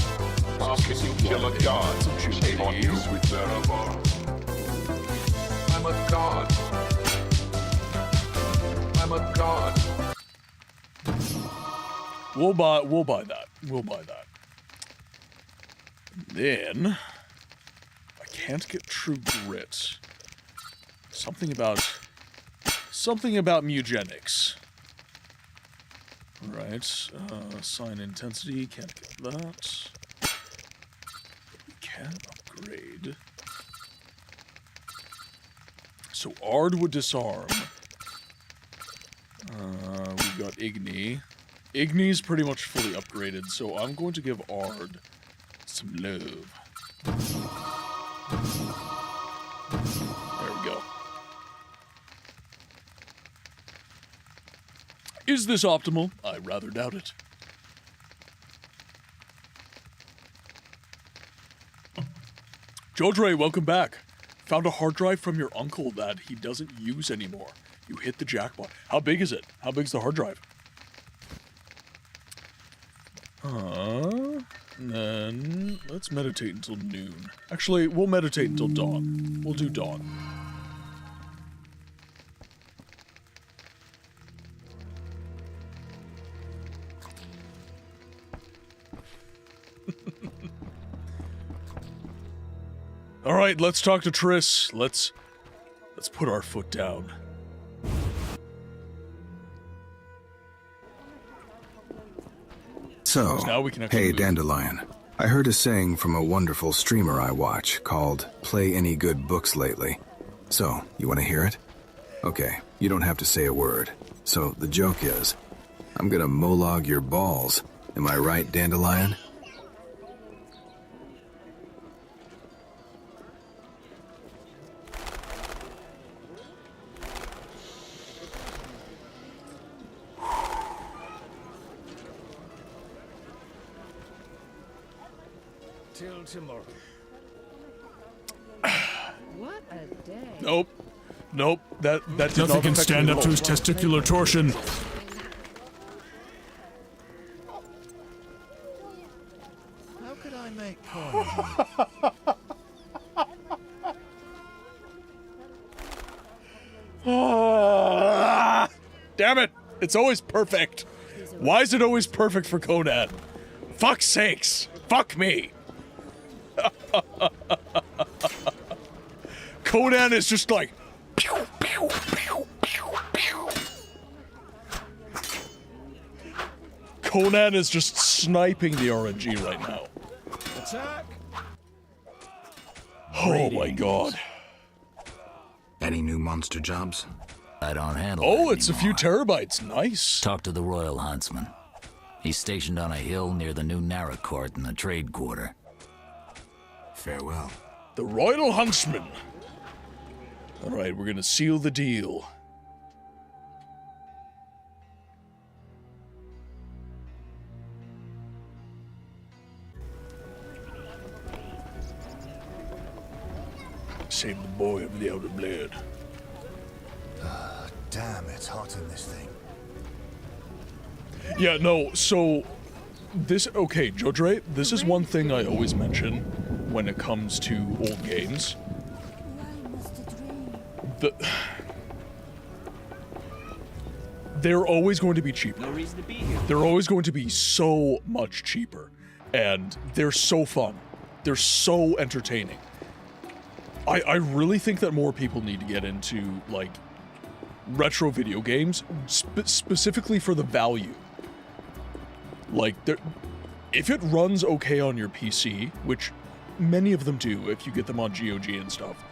How can you kill a god? Shame on you, sweet Vizema. I'm a god. I'm a god. We'll buy that. We'll buy that. Then I can't get true grit. Something about mugenics. Right. Sign intensity, can't get that. We can upgrade. So Ard would disarm. We've got Igni. Igni's pretty much fully upgraded, so I'm going to give Ard some love. There we go. Is this optimal? I rather doubt it. Jodre, welcome back. Found a hard drive from your uncle that he doesn't use anymore. You hit the jackpot. How big is it? How big's the hard drive? Then let's meditate until noon. Actually, we'll meditate until dawn. We'll do dawn. All right, let's talk to Triss. Let's put our foot down. So, Now we can actually hey move. Dandelion, I heard a saying from a wonderful streamer I watch called Play Any Good Books Lately. So, you want to hear it? Okay, you don't have to say a word. So, the joke is, I'm gonna molog your balls. Am I right, Dandelion? Till tomorrow. What a day. Nope. Nope. That did Nothing not can affect stand me up at to all. his testicular torsion. How could I make coin? Damn it! It's always perfect. Why is it always perfect for Conan? Fuck's sakes! Fuck me! Conan is just like... Pew, pew, pew, pew, pew. Conan is just sniping the RNG right now. Attack! Oh my god. Any new monster jobs? I don't handle Oh, it it's a few terabytes. Nice. Talk to the Royal Huntsman. He's stationed on a hill near the new Narracourt in the trade quarter. Farewell. The Royal Huntsman. Alright, we're gonna seal the deal. Save the boy of the outer blade. Damn, it's hot in this thing. Yeah, no, so this, okay, Jodre, this is one thing I always mention when it comes to old games. They're always going to be cheaper. No reason to be here. They're always going to be so much cheaper. And they're so fun. They're so entertaining. I really think that more people need to get into, like, retro video games, specifically for the value. Like, if it runs okay on your PC, which many of them do if you get them on GOG and stuff,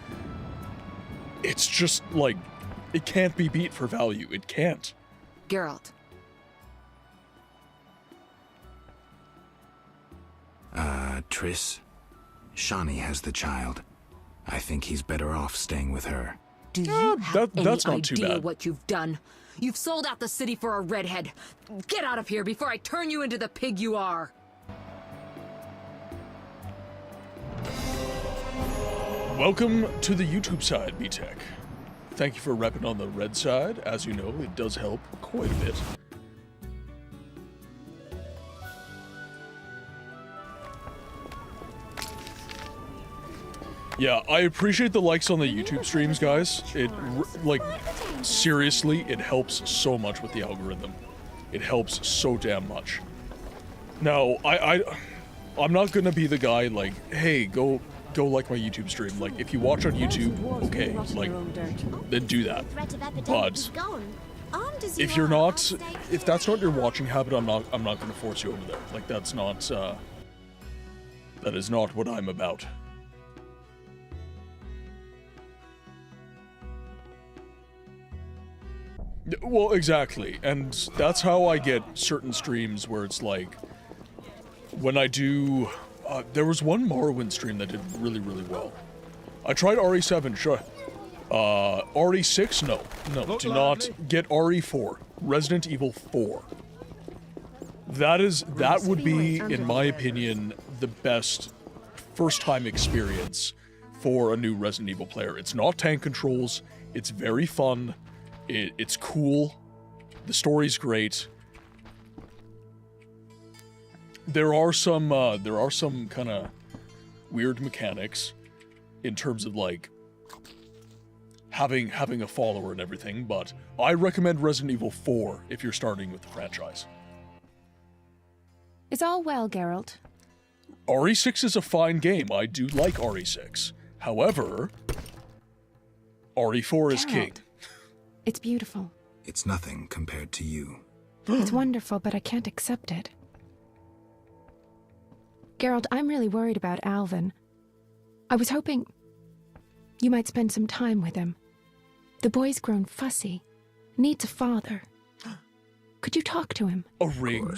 it's just, like, it can't be beat for value. It can't. Geralt. Triss, Shawnee has the child. I think he's better off staying with her. Do you have that's any not too idea bad. what you've done? You've sold out the city for a redhead. Get out of here before I turn you into the pig you are. Welcome to the YouTube side, BTech. Thank you for repping on the red side. As you know, it does help quite a bit. Yeah, I appreciate the likes on the YouTube streams, guys. It, like, seriously, it helps so much with the algorithm. It helps so damn much. Now, I'm not gonna be the guy like, hey, go like my YouTube stream. Like, if you watch on YouTube, okay, like, then do that. But if you're not, if that's not your watching habit, I'm not gonna force you over there. Like, that's not, that is not what I'm about. Well, exactly, and that's how I get certain streams where it's like, when I do, there was one Morrowind stream that did really, really well. I tried RE7, sure. RE6, no, do not get RE4, Resident Evil 4. That would be, in my opinion, the best first-time experience for a new Resident Evil player. It's not tank controls, it's very fun. It's cool. The story's great. There are some kind of weird mechanics in terms of like having a follower and everything, but I recommend Resident Evil 4 if you're starting with the franchise. It's all well, Geralt. RE6 is a fine game. I do like RE6. However, RE4 is king. It's beautiful. It's nothing compared to you. It's wonderful, but I can't accept it. Geralt, I'm really worried about Alvin. I was hoping you might spend some time with him. The boy's grown fussy, needs a father. Could you talk to him? A ring,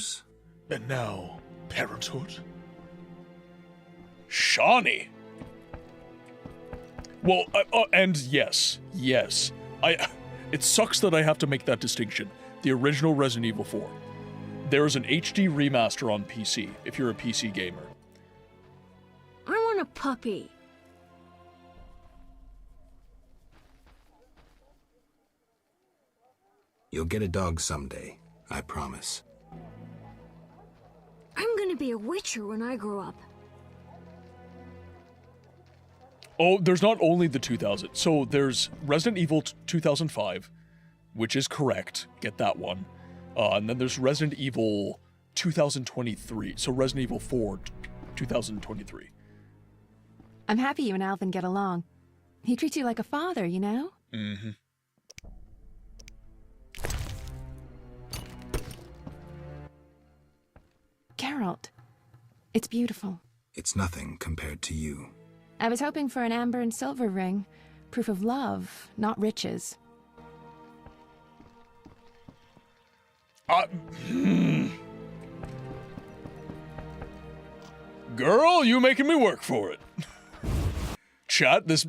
and now parenthood. Shawnee. Well, and yes, it sucks that I have to make that distinction. The original Resident Evil 4. There is an HD remaster on PC, if you're a PC gamer. I want a puppy. You'll get a dog someday, I promise. I'm gonna be a witcher when I grow up. Oh, there's not only the 2000. So there's Resident Evil 2005, which is correct. Get that one. And then there's Resident Evil 2023. So Resident Evil 4 2023. I'm happy you and Alvin get along. He treats you like a father, you know? Mm-hmm. Geralt, it's beautiful. It's nothing compared to you. I was hoping for an amber and silver ring. Proof of love, not riches. Girl, you making me work for it. Chat, this.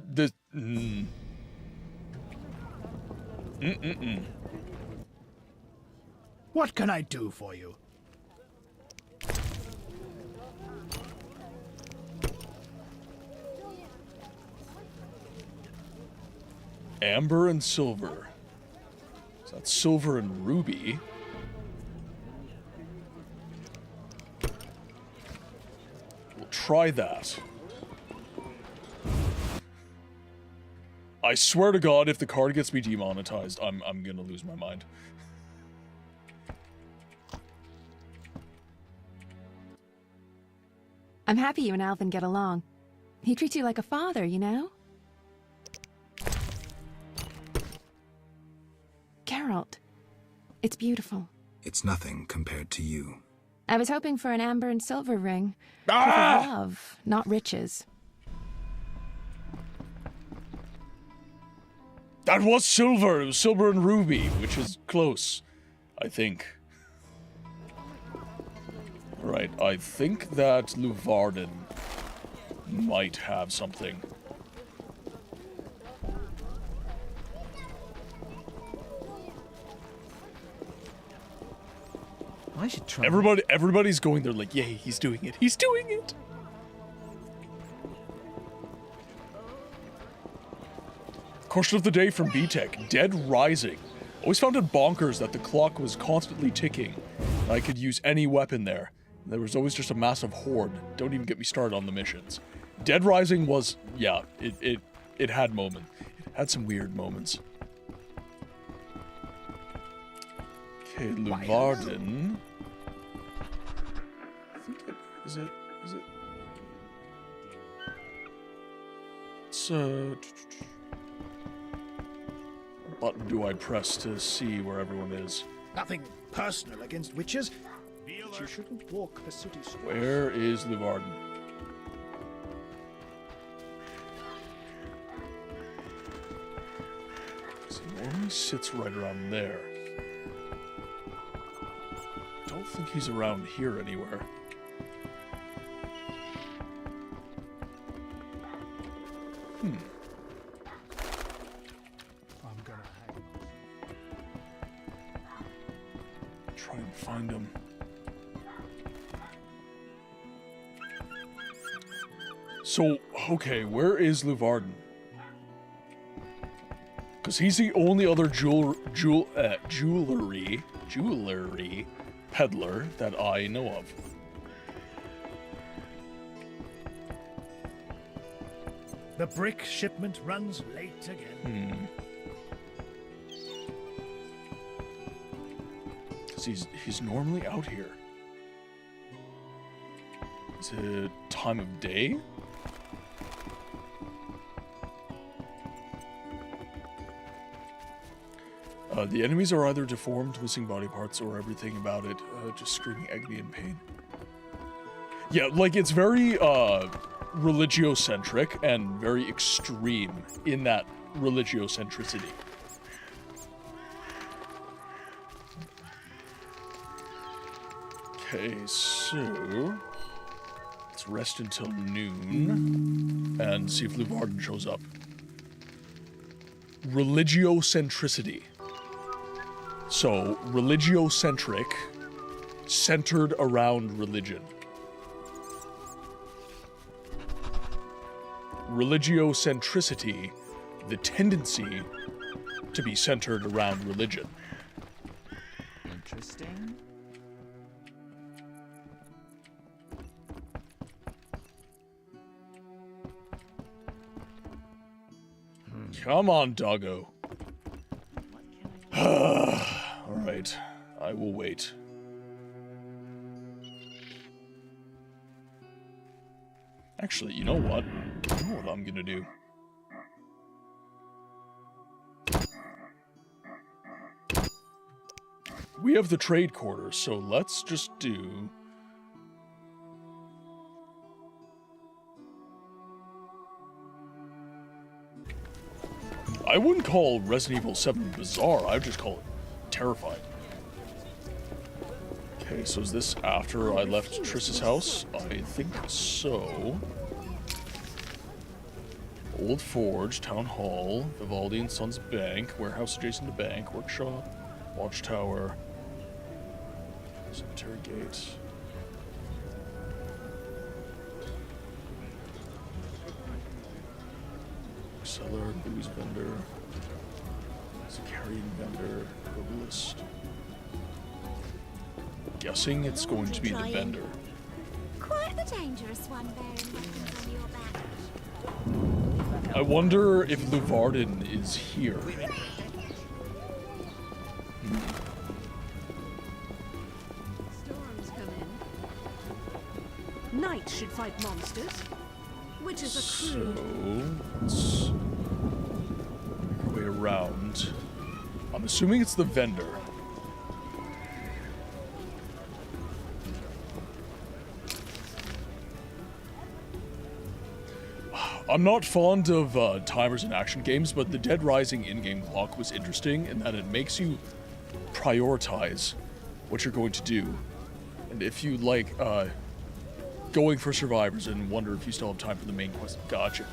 What can I do for you? Amber and silver. So that's silver and ruby. We'll try that. I swear to God, if the card gets me demonetized, I'm gonna lose my mind. I'm happy you and Alvin get along. He treats you like a father, you know? Geralt, it's beautiful. It's nothing compared to you. I was hoping for an amber and silver ring. Ah! Proof of love, not riches. That was silver! It was silver and ruby, which is close, I think. Right, I think that Luvarden might have something. I should try. Everybody's going there like, yay, he's doing it. He's doing it! Question of the day from B-Tech. Dead Rising. Always found it bonkers that the clock was constantly ticking. I could use any weapon there. There was always just a massive horde. Don't even get me started on the missions. Dead Rising was, yeah, it had moments. It had some weird moments. Okay, Luvarden. I think is it? It's, what button do I press to see where everyone is? Nothing personal against witches. But you shouldn't walk the city streets. Where is Luvarden? He normally sits right around there. Don't think he's around here anywhere. I'm gonna hang. Try and find him. So, okay, where is Luvarden? Because he's the only other jewelry peddler that I know of. The brick shipment runs late again. Because he's normally out here. Is it time of day? The enemies are either deformed, missing body parts, or everything about it, just screaming agony and pain. Yeah, like, it's very, religiocentric and very extreme in that religiocentricity. Okay, so... let's rest until noon, and see if Luvarden shows up. Religiocentricity. So, religiocentric, centered around religion. Religiocentricity, the tendency to be centered around religion. Interesting. Come on, doggo. Alright, I will wait. Actually, you know what? I know what I'm gonna do. We have the trade quarters, so let's just do... I wouldn't call Resident Evil 7 bizarre, I would just call it terrifying. Okay, so is this after I left Triss's house? I think so. Old Forge, Town Hall, Vivaldi and Sons Bank, warehouse adjacent to bank, workshop, watchtower, cemetery gate. Cellar, booze vendor. It's a carrying vendor, herbalist. Guessing it's going to be the vendor. Quite the dangerous one bearing weapons on your back. I wonder if Luvarden is here. Storms come in. Knights should fight monsters. Witches are cruel. So, let's make our way around. I'm assuming it's the vendor. I'm not fond of timers in action games, but the Dead Rising in-game clock was interesting in that it makes you prioritize what you're going to do. And if you like going for survivors and wonder if you still have time for the main quest, gotcha.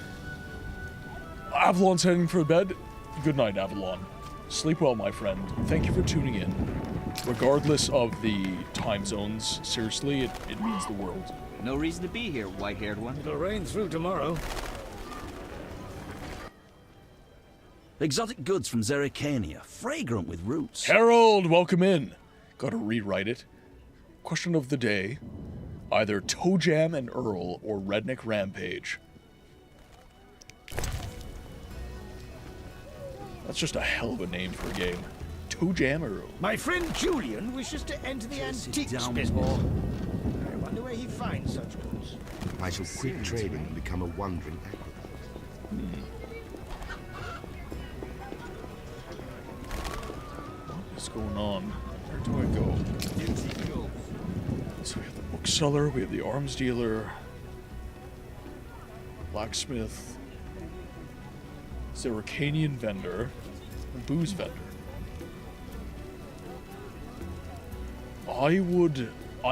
Avalon's heading for bed. Good night, Avalon. Sleep well, my friend. Thank you for tuning in. Regardless of the time zones, seriously, it means the world. No reason to be here, white-haired one. It'll rain through tomorrow. Exotic goods from Zerrikania, fragrant with roots. Harold, welcome in. Gotta rewrite it. Question of the day. Either Toe Jam and Earl or Redneck Rampage. That's just a hell of a name for a game. Toe Jam or Earl. My friend Julian wishes to enter the antiques business. I wonder where he finds such goods. I shall quit trading and become a wandering acrobat. What is going on? Where do I go? So we have the bookseller, we have the arms dealer, blacksmith, Zerrikanian vendor, and booze vendor. I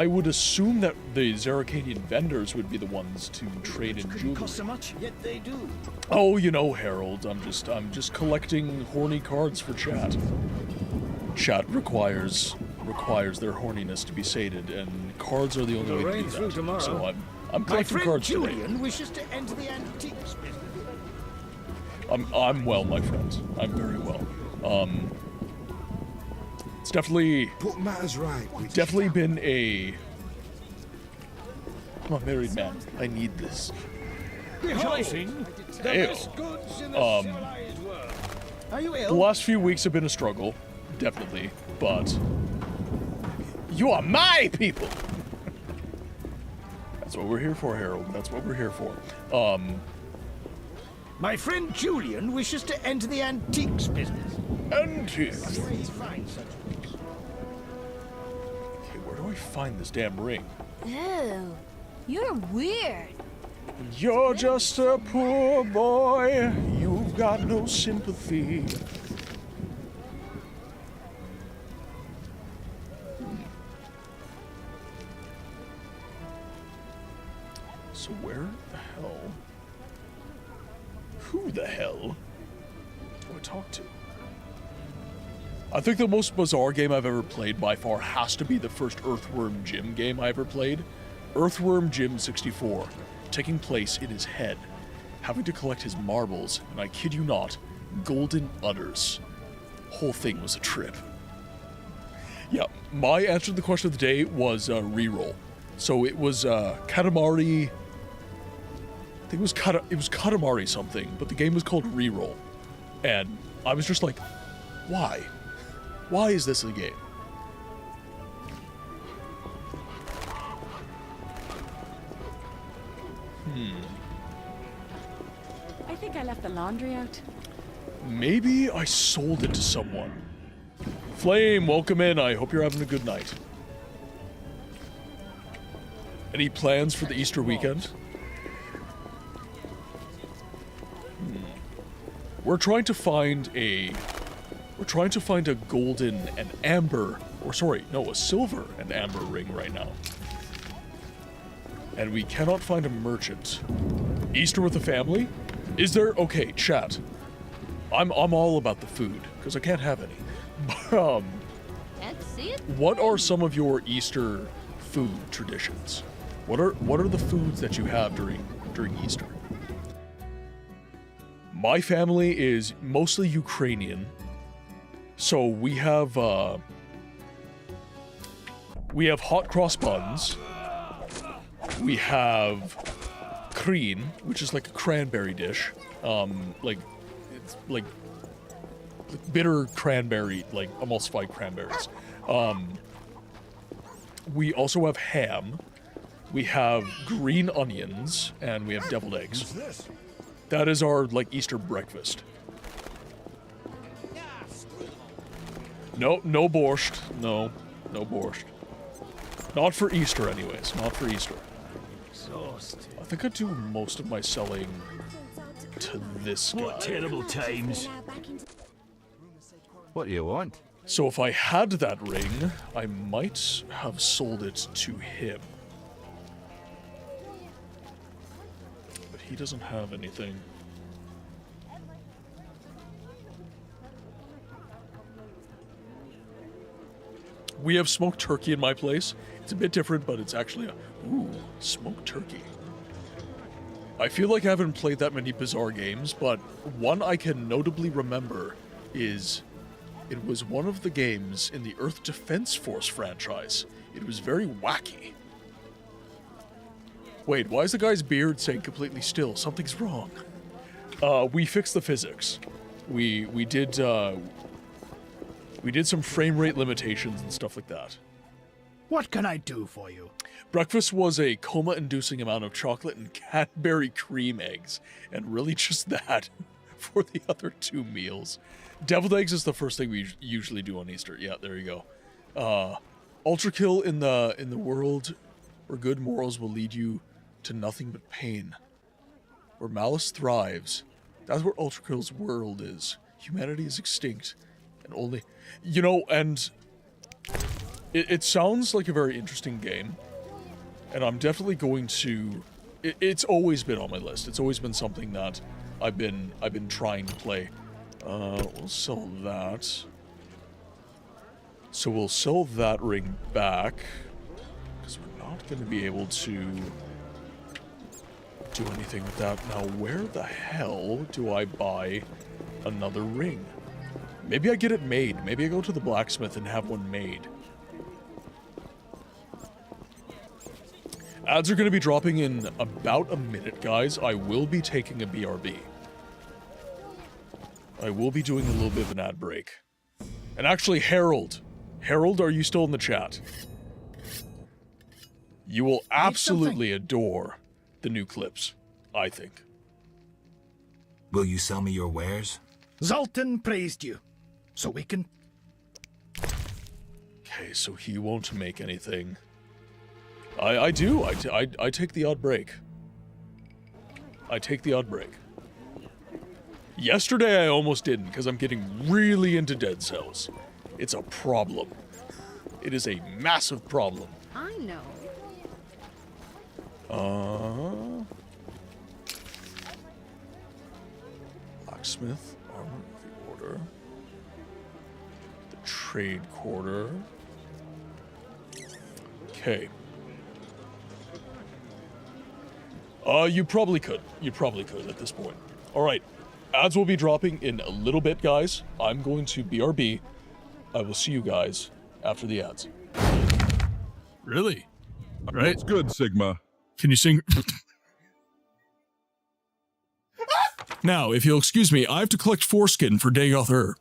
would assume that the Zerrikanian vendors would be the ones to trade in jewelry. Cost so much, yet they do. Oh, you know, Harold, I'm just collecting horny cards for chat. Chat requires their horniness to be sated, and cards are the only way to do that. So I'm collecting cards today. My friend Julian wishes to enter the antiques business. I'm well, my friend. I'm very well. It's definitely put matters right. Definitely been a. I'm a married man. I need this. Rejoicing the best goods in the civilized world. Are you ill? The last few weeks have been a struggle, definitely, but you are my people. That's what we're here for, Harold. That's what we're here for. My friend Julian wishes to enter the antiques business. Antiques. Where he finds such goods. Okay, where do I find this damn ring? Ew, you're weird. You're just a poor boy. You've got no sympathy. So where the hell? Who the hell do I talk to? I think the most bizarre game I've ever played by far has to be the first Earthworm Jim game I ever played. Earthworm Jim 64, taking place in his head, having to collect his marbles, and I kid you not, golden udders. Whole thing was a trip. Yeah, my answer to the question of the day was reroll. So it was Katamari. I think it was Katamari something, but the game was called Reroll, and I was just like, why? Why is this a game? I think I left the laundry out. Maybe I sold it to someone. Flame, welcome in. I hope you're having a good night. Any plans for the Easter weekend? We're trying to find a golden and amber, or sorry, no, a silver and amber ring right now. And we cannot find a merchant. Easter with the family? Is there? Okay, chat. I'm all about the food, because I can't have any. What are some of your Easter food traditions? What are the foods that you have during Easter? My family is mostly Ukrainian, So we have hot cross buns. We have cream, which is like a cranberry dish. It's like bitter cranberry, like emulsified cranberries. We also have ham. We have green onions, and we have deviled eggs. That is our, like, Easter breakfast. No borscht. No borscht. Not for Easter, anyways. Not for Easter. I think I do most of my selling to this guy. What terrible times. What do you want? So if I had that ring, I might have sold it to him. But he doesn't have anything. We have smoked turkey in my place. It's a bit different, but it's actually ooh, smoked turkey. I feel like I haven't played that many bizarre games, but one I can notably remember is it was one of the games in the Earth Defense Force franchise. It was very wacky. Wait, why is the guy's beard saying completely still? Something's wrong. We fixed the physics. We did some frame rate limitations and stuff like that. What can I do for you? Breakfast was a coma-inducing amount of chocolate and Cadbury cream eggs, and really just that for the other two meals. Deviled eggs is the first thing we usually do on Easter. Yeah, there you go. Ultra kill in the world where good morals will lead you to nothing but pain. Where malice thrives. That's where Ultra Kill's world is. Humanity is extinct, and only, you know, and it sounds like a very interesting game, and I'm definitely going to. It's always been on my list. It's always been something that I've been trying to play. We'll sell that. So we'll sell that ring back, because we're not going to be able to do anything with that. Now, where the hell do I buy another ring? Maybe I get it made. Maybe I go to the blacksmith and have one made. Ads are going to be dropping in about a minute, guys. I will be taking a BRB. I will be doing a little bit of an ad break. And actually, Harold, are you still in the chat? You will absolutely adore the new clips, I think. Will you sell me your wares? Zoltan praised you, so we can... Okay, so he won't make anything. I do. I take the odd break. I take the odd break. Yesterday I almost didn't, because I'm getting really into Dead Cells. It's a problem. It is a massive problem. I know. Blacksmith, armor of the order. The trade quarter. Okay. You probably could. You probably could at this point. Alright. Ads will be dropping in a little bit, guys. I'm going to BRB. I will see you guys after the ads. Really? Right? That's good, Sigma. Can you sing? Now, if you'll excuse me, I have to collect foreskin for Dagoth.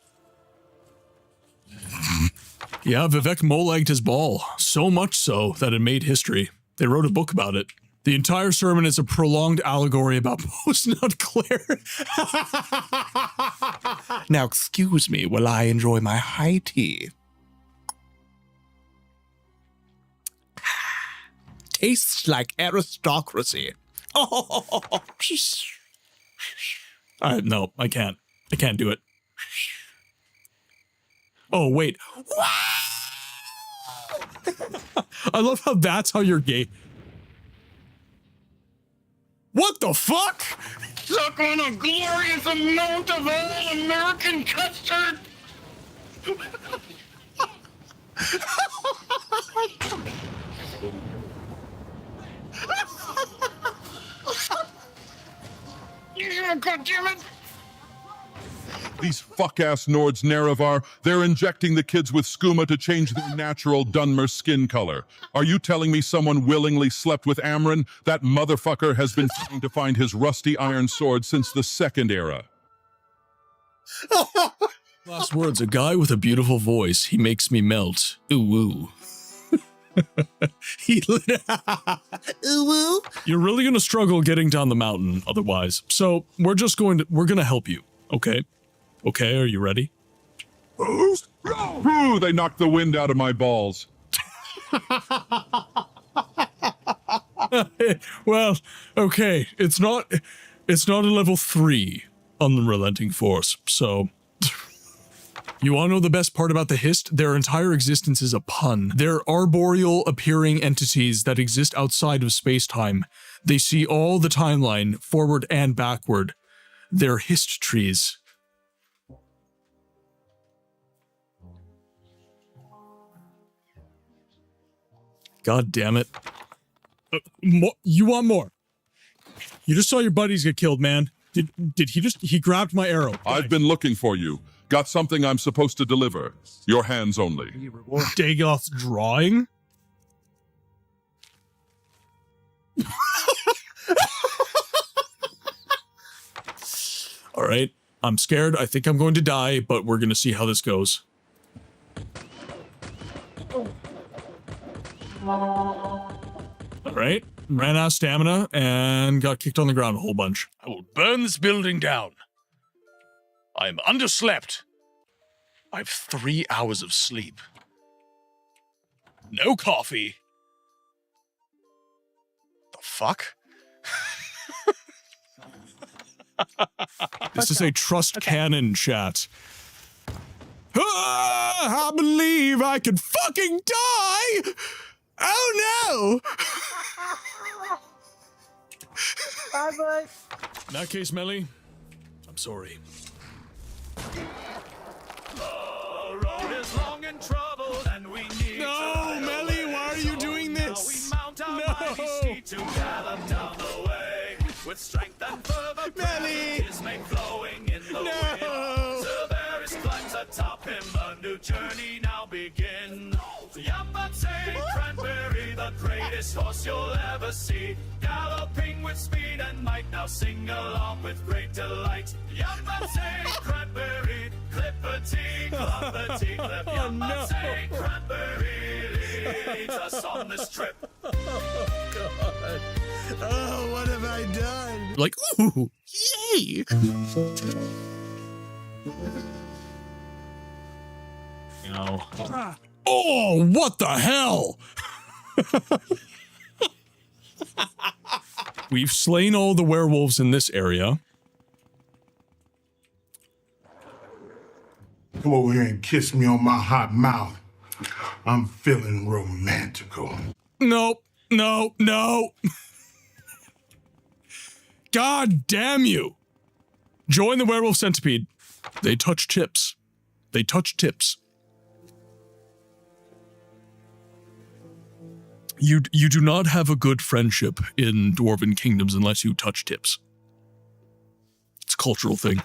Yeah, Vivek mole-egged his ball. So much so that it made history. They wrote a book about it. The entire sermon is a prolonged allegory about post-nut Claire. Now, excuse me while I enjoy my high tea. Tastes like aristocracy. Oh, no, I can't. I can't do it. Oh, wait. I love how that's how you're gay. What the fuck? Suck on a glorious amount of all-American custard! Yeah, goddammit! These fuck-ass Nords Nerevar, they're injecting the kids with skooma to change their natural Dunmer skin color. Are you telling me someone willingly slept with Amron? That motherfucker has been trying to find his rusty iron sword since the Second Era. Last words, a guy with a beautiful voice. He makes me melt. Ooh woo. Ooh woo. You're really gonna struggle getting down the mountain otherwise. So we're gonna help you. Okay? Okay, are you ready? Ooh, they knocked the wind out of my balls. Well, okay. It's not a level 3 unrelenting force, so you want to know the best part about the Hist? Their entire existence is a pun. They're arboreal appearing entities that exist outside of space-time. They see all the timeline, forward and backward. They're Hist trees. God damn it. You want more? You just saw your buddies get killed, man. Did he grabbed my arrow. I've been looking for you. Got something I'm supposed to deliver. Your hands only. Dagoth's drawing? All right. I'm scared. I think I'm going to die, but we're going to see how this goes. All right. Ran out of stamina and got kicked on the ground a whole bunch. I will burn this building down. I am underslept. I have 3 hours of sleep. No coffee. The fuck? This is a trust cannon chat. Ah, I believe I could fucking die! Oh no! Bye-bye. In that case, Melly, I'm sorry. The road is long and troubled, and we need No, Melly, why are you doing this? We mount our mighty steed to gallop down the way with strength and fervor. Melly, his mane flowing in the wind. Cerberus climbs atop him. A new journey now begins. Yamate Cranberry, the greatest horse you'll ever see, galloping with speed and might. Now sing along with great delight. Yamate Cranberry, clippity, cloppity, clip. Yamate Cranberry leads us on this trip. Oh, God. Oh, what have I done? Like, ooh, yay! No. Oh, what the hell? We've slain all the werewolves in this area. Come over here and kiss me on my hot mouth. I'm feeling romantical. Nope. No, no. God damn you. Join the werewolf centipede. They touch tips. They touch tips. You do not have a good friendship in Dwarven kingdoms unless you touch tips. It's a cultural thing.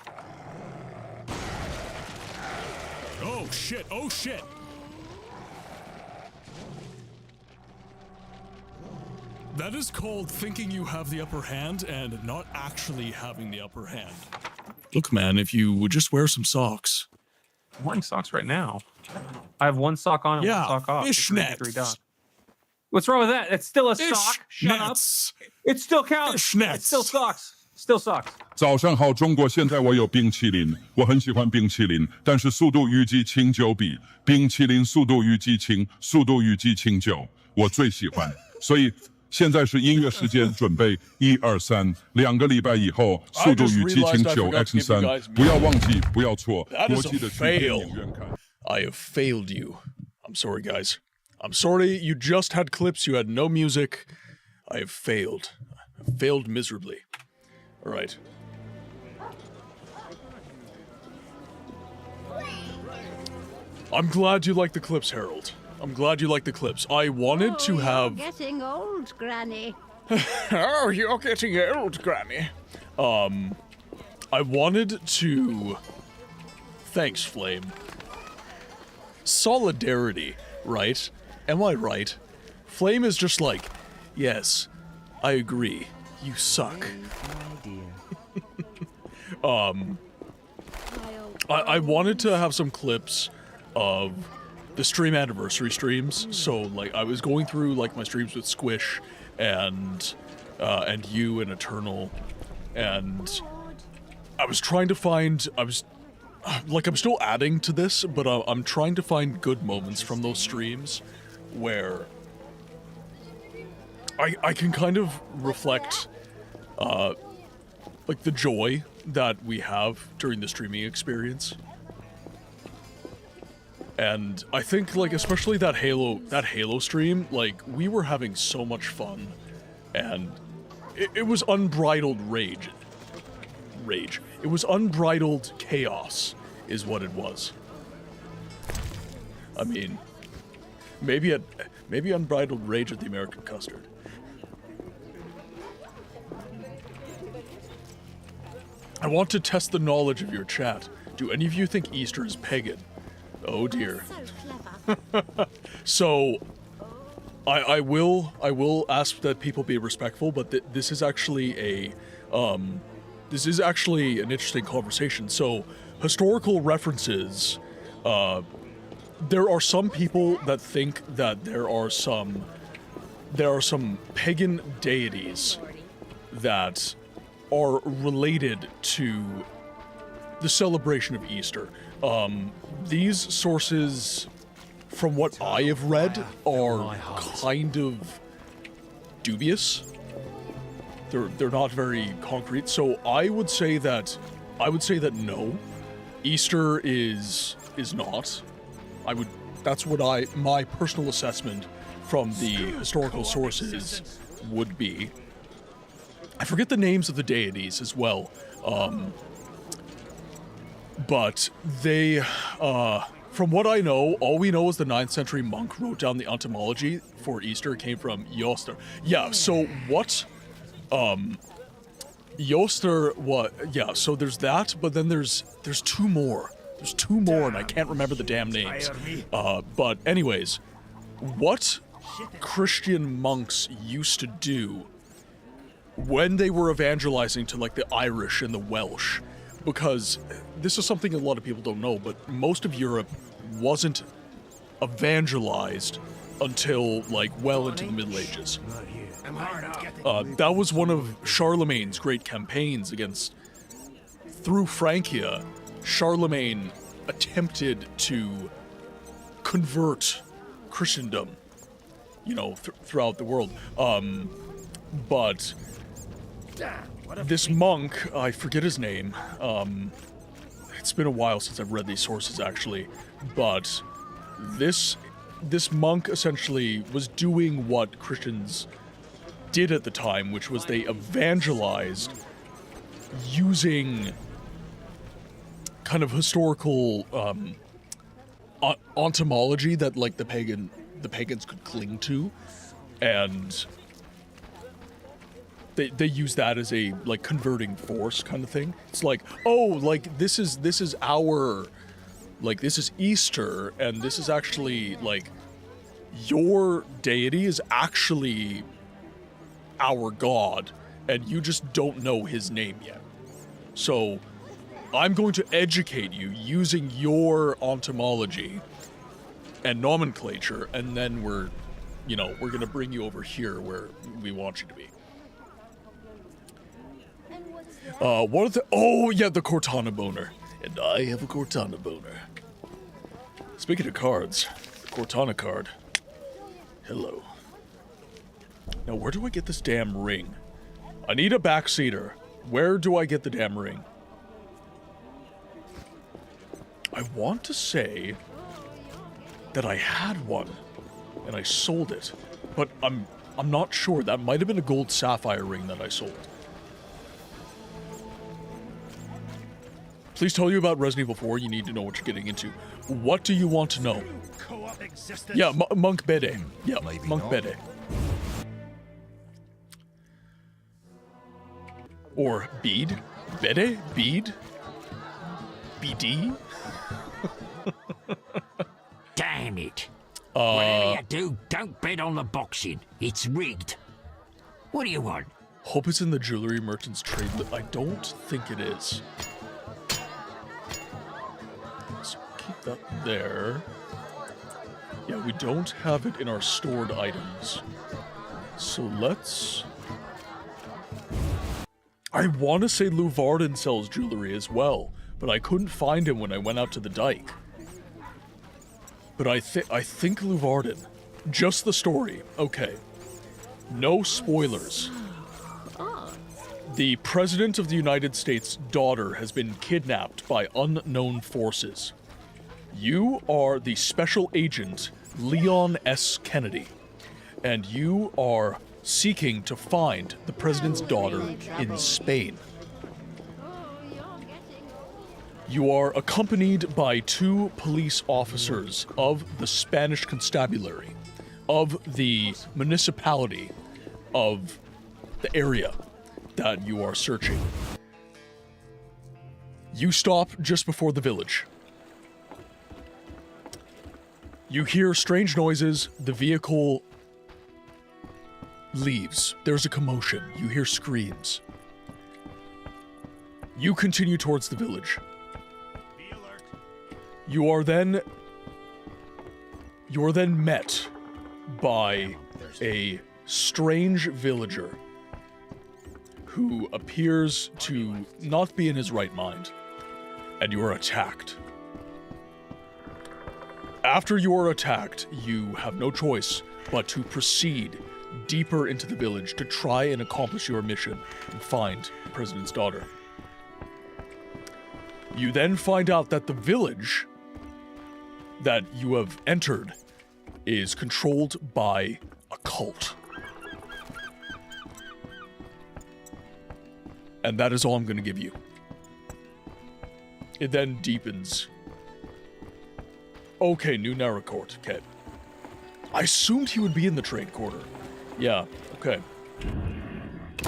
Oh shit, oh shit. That is called thinking you have the upper hand and not actually having the upper hand. Look, man, if you would just wear some socks. I'm wearing socks right now. I have one sock on and one sock off. Fishnets. What's wrong with that? It's still a sock. Shut up. It still counts. It's still socks. Still socks. 早上好，中国！现在我有冰淇淋，我很喜欢冰淇淋，但是速度与激情9比，冰淇淋速度与激情9，我最喜欢。所以现在是音乐时间，准备1、2、3，2个礼拜以后，速度与激情9 Action 3，不要忘记，不要错，国际的去电影院看。I have failed you. I'm sorry, guys. I'm sorry you just had clips, you had no music. I have failed. I failed miserably. All right. I'm glad you like the clips, Harold. I'm glad you like the clips. I wanted to have... You're getting old, Granny. Oh, you're getting old, Granny. I wanted to Thanks, Flame. Solidarity, right? Am I right? Flame is just like, yes, I agree. You suck. I wanted to have some clips of the stream anniversary streams. So like I was going through like my streams with Squish and you and Eternal, and I was trying to find, I'm still adding to this, but I'm trying to find good moments from those streams where I can kind of reflect, like the joy that we have during the streaming experience. And I think, like, especially that Halo stream, like, we were having so much fun, and it was unbridled rage. It was unbridled chaos, is what it was. I mean, maybe unbridled rage at the American custard. I want to test the knowledge of your chat. Do any of you think Easter is pagan? Oh dear. So, I will ask that people be respectful, but this is actually an interesting conversation. So, historical references, there are some people that think that there are some pagan deities that are related to the celebration of Easter. These sources, from what I have read, are kind of dubious. They're not very concrete. So I would say that no, Easter is not. That's what my personal assessment from the historical sources would be. I forget the names of the deities as well, but they, from what I know, all we know is the 9th century monk wrote down the etymology for Easter came from Yoster. Yeah, so what, Yoster, what, yeah, so there's that, but then there's two more. There's two more, and I can't remember the damn names. But anyways, what Christian monks used to do when they were evangelizing to like the Irish and the Welsh, because this is something a lot of people don't know, but most of Europe wasn't evangelized until like well into the Middle Ages. That was one of Charlemagne's great campaigns through Francia. Charlemagne attempted to convert Christendom, throughout the world. But this monk, I forget his name, it's been a while since I've read these sources actually, but this monk essentially was doing what Christians did at the time, which was they evangelized using kind of historical ontology that like the pagans could cling to, and they use that as a like converting force kind of thing. It's like, oh, like this is Easter, and this is actually like your deity is actually our god, and you just don't know his name yet. So I'm going to educate you using your ontology and nomenclature, and then we're going to bring you over here where we want you to be. The Cortana boner. And I have a Cortana boner. Speaking of cards, the Cortana card. Hello. Now, where do I get this damn ring? I need a backseater. Where do I get the damn ring? I want to say that I had one, and I sold it, but I'm not sure. That might have been a gold sapphire ring that I sold. Please tell you about Resident Evil 4. You need to know what you're getting into. What do you want to know? Yeah, Monk Bede. Yeah, Monk Bede. Or Bede? Bede? Bede? BD? Damn it. Uh, Whatever you do, don't bet on the boxing. It's rigged. What do you want? Hope it's in the jewelry merchant's trade. I don't think it is. So keep that there. Yeah, we don't have it in our stored items. So let's... I want to say Lou Varden sells jewelry as well, but I couldn't find him when I went out to the dike. But I think Lou Varden. Just the story. Okay. No spoilers. The President of the United States' daughter has been kidnapped by unknown forces. You are the Special Agent Leon S. Kennedy, and you are seeking to find the President's daughter in Spain. You are accompanied by 2 police officers of the Spanish Constabulary, of the municipality of the area that you are searching. You stop just before the village. You hear strange noises. The vehicle leaves. There's a commotion. You hear screams. You continue towards the village. You are then met by a strange villager who appears to not be in his right mind, and you are attacked. After you are attacked, you have no choice but to proceed deeper into the village to try and accomplish your mission and find the President's daughter. You then find out that the village that you have entered is controlled by a cult. And that is all I'm going to give you. It then deepens. Okay, new Narracourt. Okay. I assumed he would be in the trade quarter. Yeah, okay.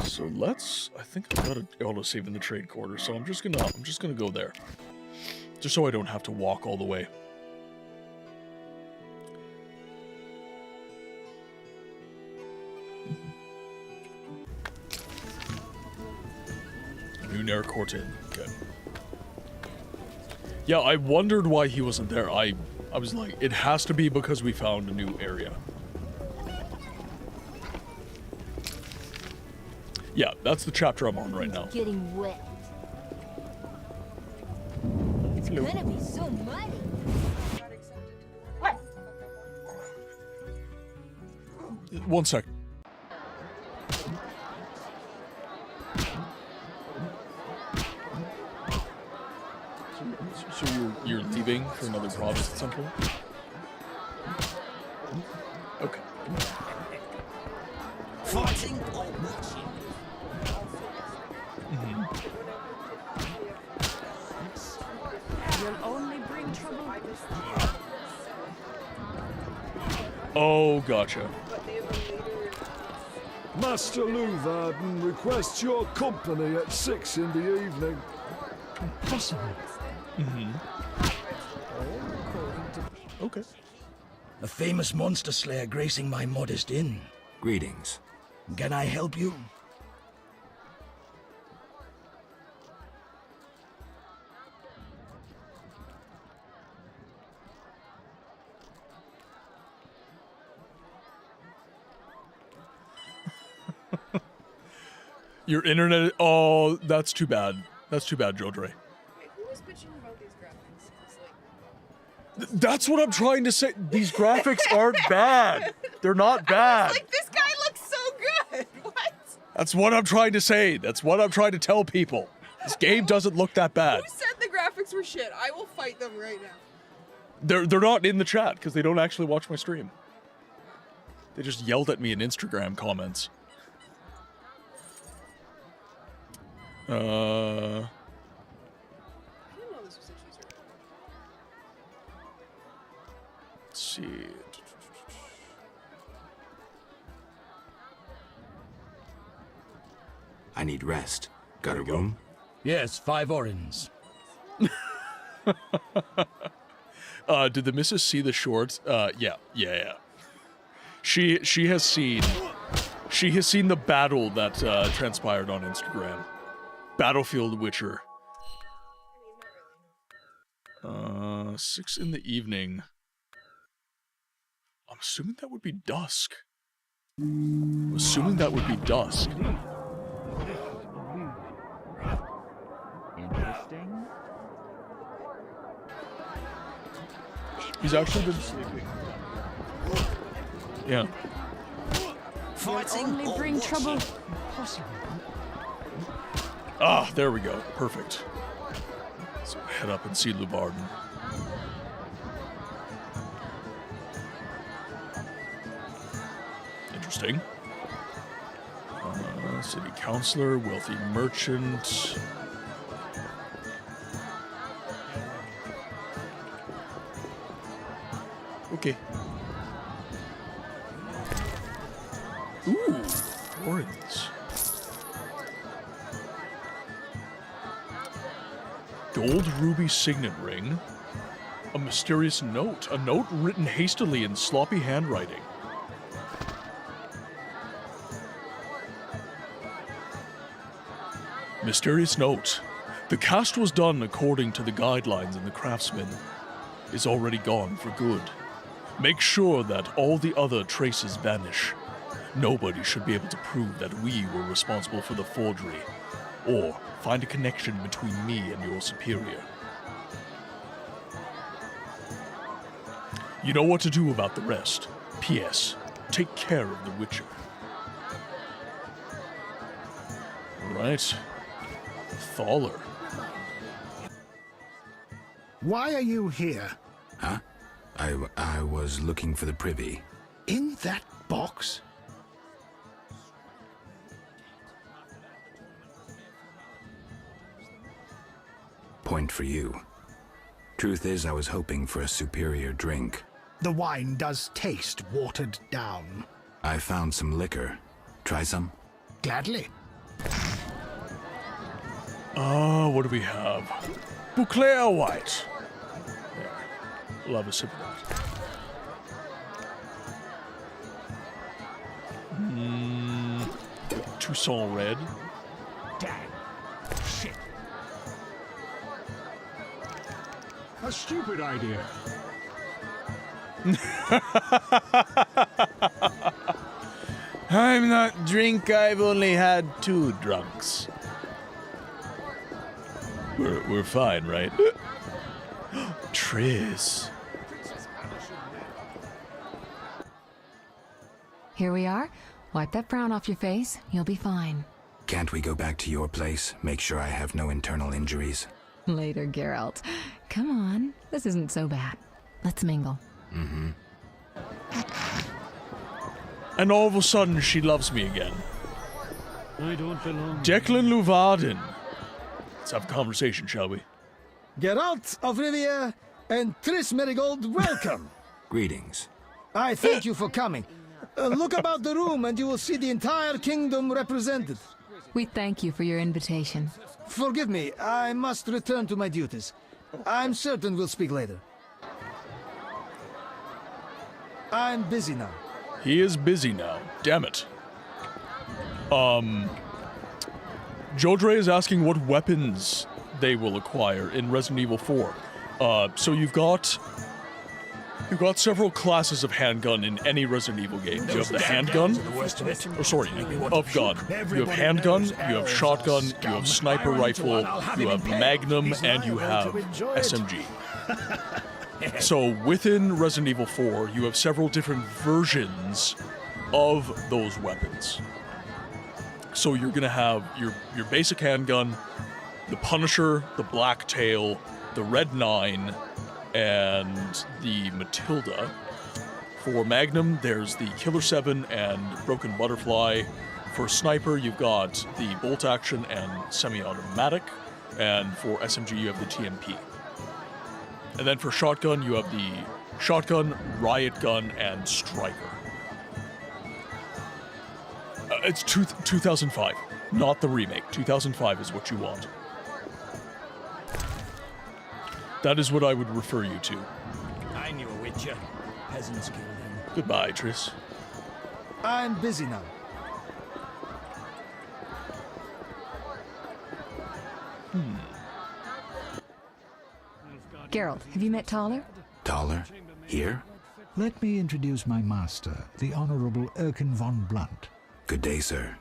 So let's... I think I've got an autosave in the trade quarter, so I'm just gonna go there. Just so I don't have to walk all the way. New Narracourt in. Okay. Yeah, I wondered why he wasn't there. I was like, it has to be because we found a new area. Yeah, that's the chapter I'm on right now. Getting wet. It's gonna be so muddy. One sec. So you're leaving for another province at some point? Okay. Fighting or watching? You'll only bring trouble. Oh, gotcha. Master Luvarden requests your company at 6 in the evening. Impossible. Okay. A famous monster slayer gracing my modest inn. Greetings. Can I help you? Your internet... Oh, that's too bad. That's too bad, Jodre. Who was bitching about these graphics? That's what I'm trying to say. These graphics aren't bad. They're not bad. I was like, this guy looks so good. What? That's what I'm trying to say. That's what I'm trying to tell people. This game doesn't look that bad. Who said the graphics were shit? I will fight them right now. They're not in the chat because they don't actually watch my stream. They just yelled at me in Instagram comments. I didn't know this was a cheeser. Let's see. I need rest. Got a room? Yes, 5 orins. Did the missus see the short? Yeah. She has seen the battle that transpired on Instagram. Battlefield Witcher. 6 in the evening. I'm assuming that would be dusk. Interesting. He's actually been sleeping. Yeah. Only bring trouble. Ah, there we go. Perfect. So head up and see Lubarden. Interesting. City councilor, wealthy merchant. Okay. Ooh, florins. Gold ruby signet ring. A mysterious note. A note written hastily in sloppy handwriting. Mysterious note. The cast was done according to the guidelines, and the craftsman is already gone for good. Make sure that all the other traces vanish. Nobody should be able to prove that we were responsible for the forgery, or find a connection between me and your superior. You know what to do about the rest. P.S. Take care of the Witcher. Right. Thaler. Why are you here? Huh? I was looking for the privy. In that box? Point for you. Truth is, I was hoping for a superior drink. The wine does taste watered down. I found some liquor. Try some? Gladly. What do we have? Bouclair White. There. We'll have a sip of that. Toussaint Red. Damn. Shit. A stupid idea. I'm not drink, I've only had 2 drunks. We're fine, right? Triss. Here we are. Wipe that frown off your face. You'll be fine. Can't we go back to your place? Make sure I have no internal injuries. Later, Geralt. Come on. This isn't so bad. Let's mingle. Mm-hmm. And all of a sudden, she loves me again. I don't belong. Declan Luvarden. Let's have a conversation, shall we? Geralt of Rivia and Triss Merigold, welcome. Greetings. I thank you for coming. Look about the room and you will see the entire kingdom represented. We thank you for your invitation. Forgive me, I must return to my duties. I'm certain we'll speak later. I'm busy now. He is busy now. Damn it. Jodre is asking what weapons they will acquire in Resident Evil 4. So you've got several classes of handgun in any Resident Evil game. You have the handgun, of gun. You have handgun, you have shotgun, you have sniper rifle, you have magnum, and you have SMG. So within Resident Evil 4, you have several different versions of those weapons. So you're gonna have your basic handgun, the Punisher, the Blacktail, the Red 9, and the Matilda. For Magnum, there's the Killer 7 and Broken Butterfly. For Sniper, you've got the Bolt Action and Semi-Automatic. And for SMG, you have the TMP. And then for Shotgun, you have the Shotgun, Riot Gun, and Striker. It's 2005, not the remake. 2005 is what you want. That is what I would refer you to. I knew a witcher. Peasants killed him. Goodbye, Triss. I'm busy now. Geralt, have you met Taller? Taller? Here? Let me introduce my master, the Honorable Erkin von Blunt. Good day, sir.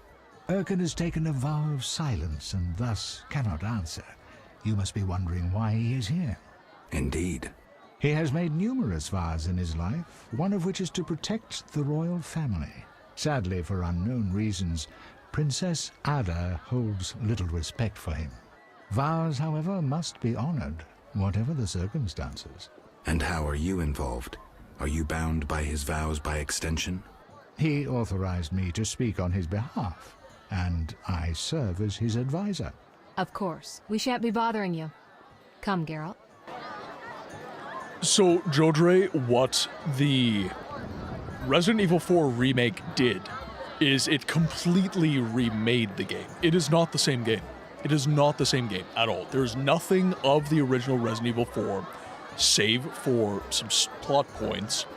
Erkin has taken a vow of silence and thus cannot answer. You must be wondering why he is here. Indeed. He has made numerous vows in his life, one of which is to protect the royal family. Sadly, for unknown reasons, Princess Ada holds little respect for him. Vows, however, must be honored, whatever the circumstances. And how are you involved? Are you bound by his vows by extension? He authorized me to speak on his behalf, and I serve as his advisor. Of course. We shan't be bothering you. Come, Geralt. So, Jodre, what the Resident Evil 4 remake did is it completely remade the game. It is not the same game. It is not the same game at all. There's nothing of the original Resident Evil 4, save for some plot points,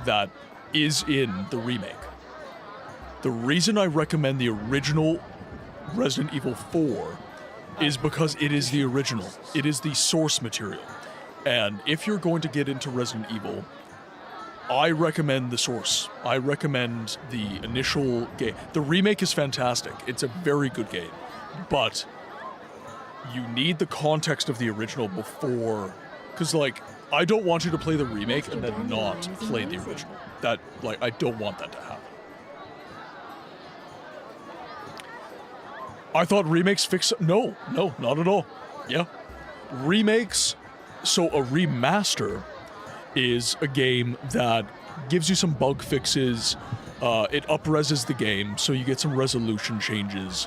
that is in the remake. The reason I recommend the original Resident Evil 4 is because it is the original. It is the source material. And if you're going to get into Resident Evil, I recommend the source. I recommend the initial game. The remake is fantastic. It's a very good game. But you need the context of the original before... Because, like, I don't want you to play the remake and then not play the original. That, like, I don't want that to happen. I thought remakes fix... No, not at all. Yeah. Remakes... So a remaster is a game that gives you some bug fixes, it up-reses the game, so you get some resolution changes,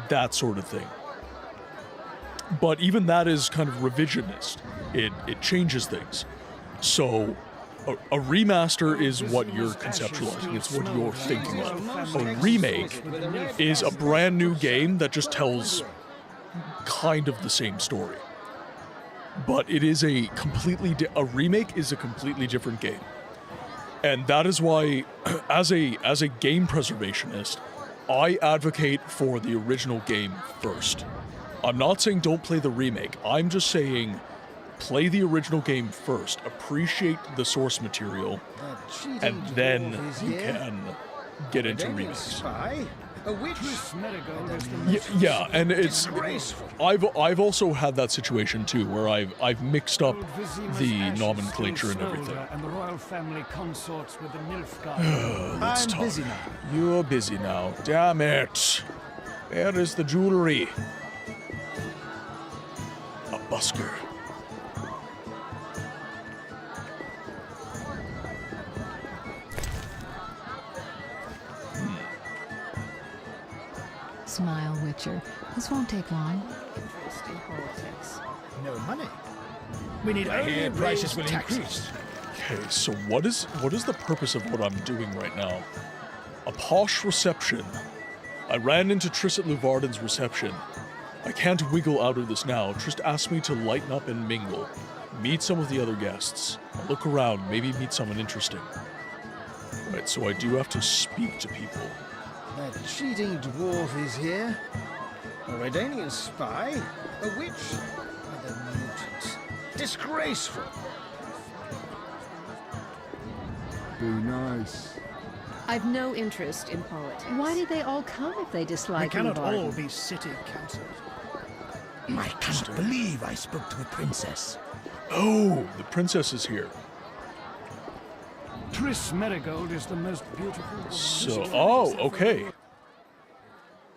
that sort of thing. But even that is kind of revisionist. It changes things. So a remaster is what you're conceptualizing, it's what you're thinking of. A remake is a brand new game that just tells kind of the same story. But it is a remake is a completely different game. And that is why, as a game preservationist, I advocate for the original game first. I'm not saying don't play the remake. I'm just saying play the original game first, appreciate the source material, and then you can get into remakes. Yeah, and it's I've also had that situation too, where I've mixed up the nomenclature and everything. And the royal family consorts with the Nilfgaard. Let's talk. You're busy now. Damn it! Where is the jewelry? A busker. Smile, Witcher. This won't take long. Interesting politics. No money. We need I hear prices will increase. Okay, so what is the purpose of what I'm doing right now? A posh reception. I ran into Triss at Luvarden's reception. I can't wiggle out of this now. Triss asked me to lighten up and mingle. Meet some of the other guests. I'll look around, maybe meet someone interesting. Right, so I do have to speak to people. That cheating dwarf is here. A Redanian spy. A witch. And a mutant. Disgraceful. Be nice. I've no interest in politics. Why did they all come if they dislike They cannot Luvarden? all be city councillors. I can't believe I spoke to a princess. Oh, the princess is here. Triss Merigold is the most beautiful. Okay.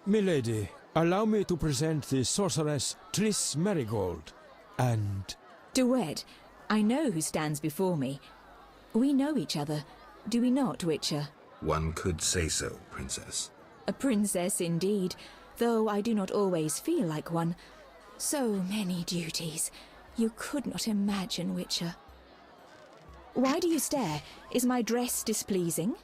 Milady, allow me to present the sorceress Triss Merigold, and... Duet, I know who stands before me. We know each other, do we not, Witcher? One could say so, Princess. A princess indeed, though I do not always feel like one. So many duties. You could not imagine, Witcher. Why do you stare? Is my dress displeasing?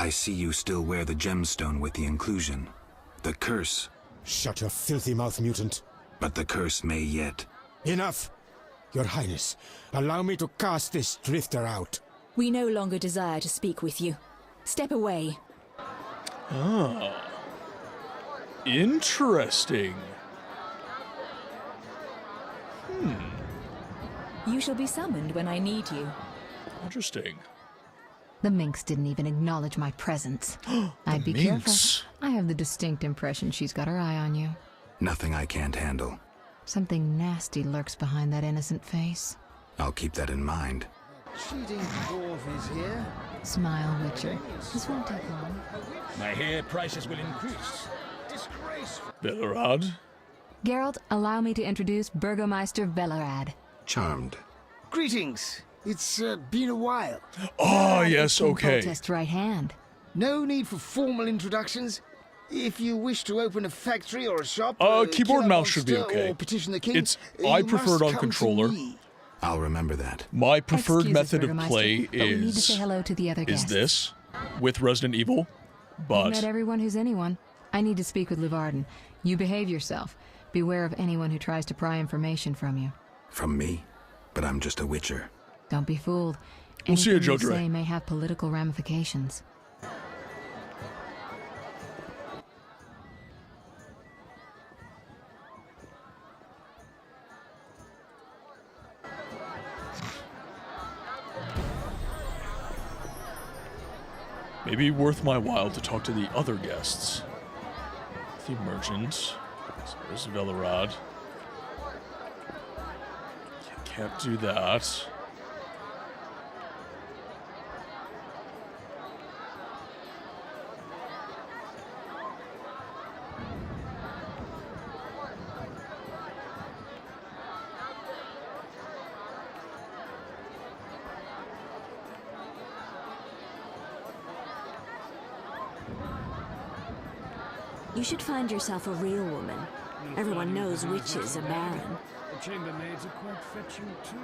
I see you still wear the gemstone with the inclusion. The curse. Shut your filthy mouth, mutant. But the curse may yet. Enough! Your Highness, allow me to cast this drifter out. We no longer desire to speak with you. Step away. Ah. Interesting. You shall be summoned when I need you. Interesting. The minx didn't even acknowledge my presence. I'd be minx. careful. I have the distinct impression she's got her eye on you. Nothing I can't handle. Something nasty lurks behind that innocent face. I'll keep that in mind. Cheating dwarf is here. Smile, Witcher. This won't take long. My hair prices will increase. Disgraceful. Velerad? Geralt, allow me to introduce Burgomeister Velerad. Charmed. Greetings. It's been a while. Oh, yes, okay. Protest right hand. No need for formal introductions. If you wish to open a factory or a shop, keyboard and mouse should be okay. Or petition the king, I prefer it on controller. I'll remember that. My preferred Excuse us, method of play but we need to say hello to the other is guests. this with Resident Evil, but I've met everyone who's anyone. I need to speak with Luvarden. You behave yourself. Beware of anyone who tries to pry information from you. From me? But I'm just a witcher. Don't be fooled. We'll see you, Anything Jodre. say may have political ramifications. maybe worth my while to talk to the other guests. The Merchant. So there's Velerad. Can't do that. You should find yourself a real woman. Everyone knows witches are barren. The chambermaids are quite fetching too.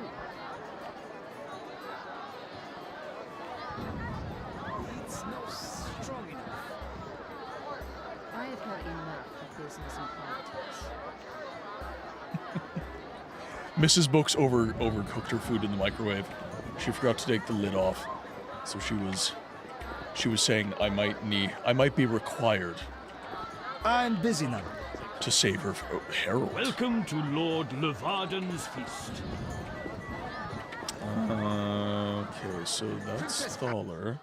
It's not strong enough. I have had enough of business and politics. Mrs. Books overcooked her food in the microwave. She forgot to take the lid off, so she was saying I might be required. I'm busy now. To save her Harold. Welcome to Lord Levarden's feast. Okay, so that's Thaler.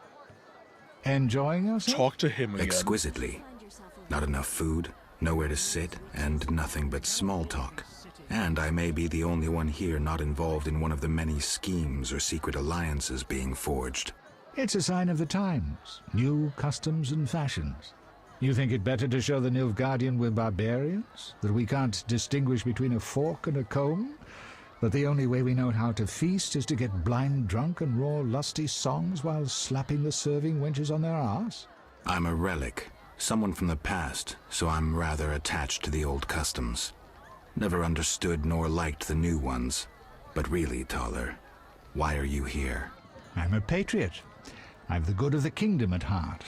Enjoying yourself? Talk to him again. Exquisitely. Not enough food, nowhere to sit, and nothing but small talk. And I may be the only one here not involved in one of the many schemes or secret alliances being forged. It's a sign of the times. New customs and fashions. You think it better to show the Nilfgaardian we're barbarians? That we can't distinguish between a fork and a comb? That the only way we know how to feast is to get blind drunk and roar lusty songs while slapping the serving wenches on their arse? I'm a relic, someone from the past, so I'm rather attached to the old customs. Never understood nor liked the new ones. But really, Thaler, why are you here? I'm a patriot. I've the good of the kingdom at heart.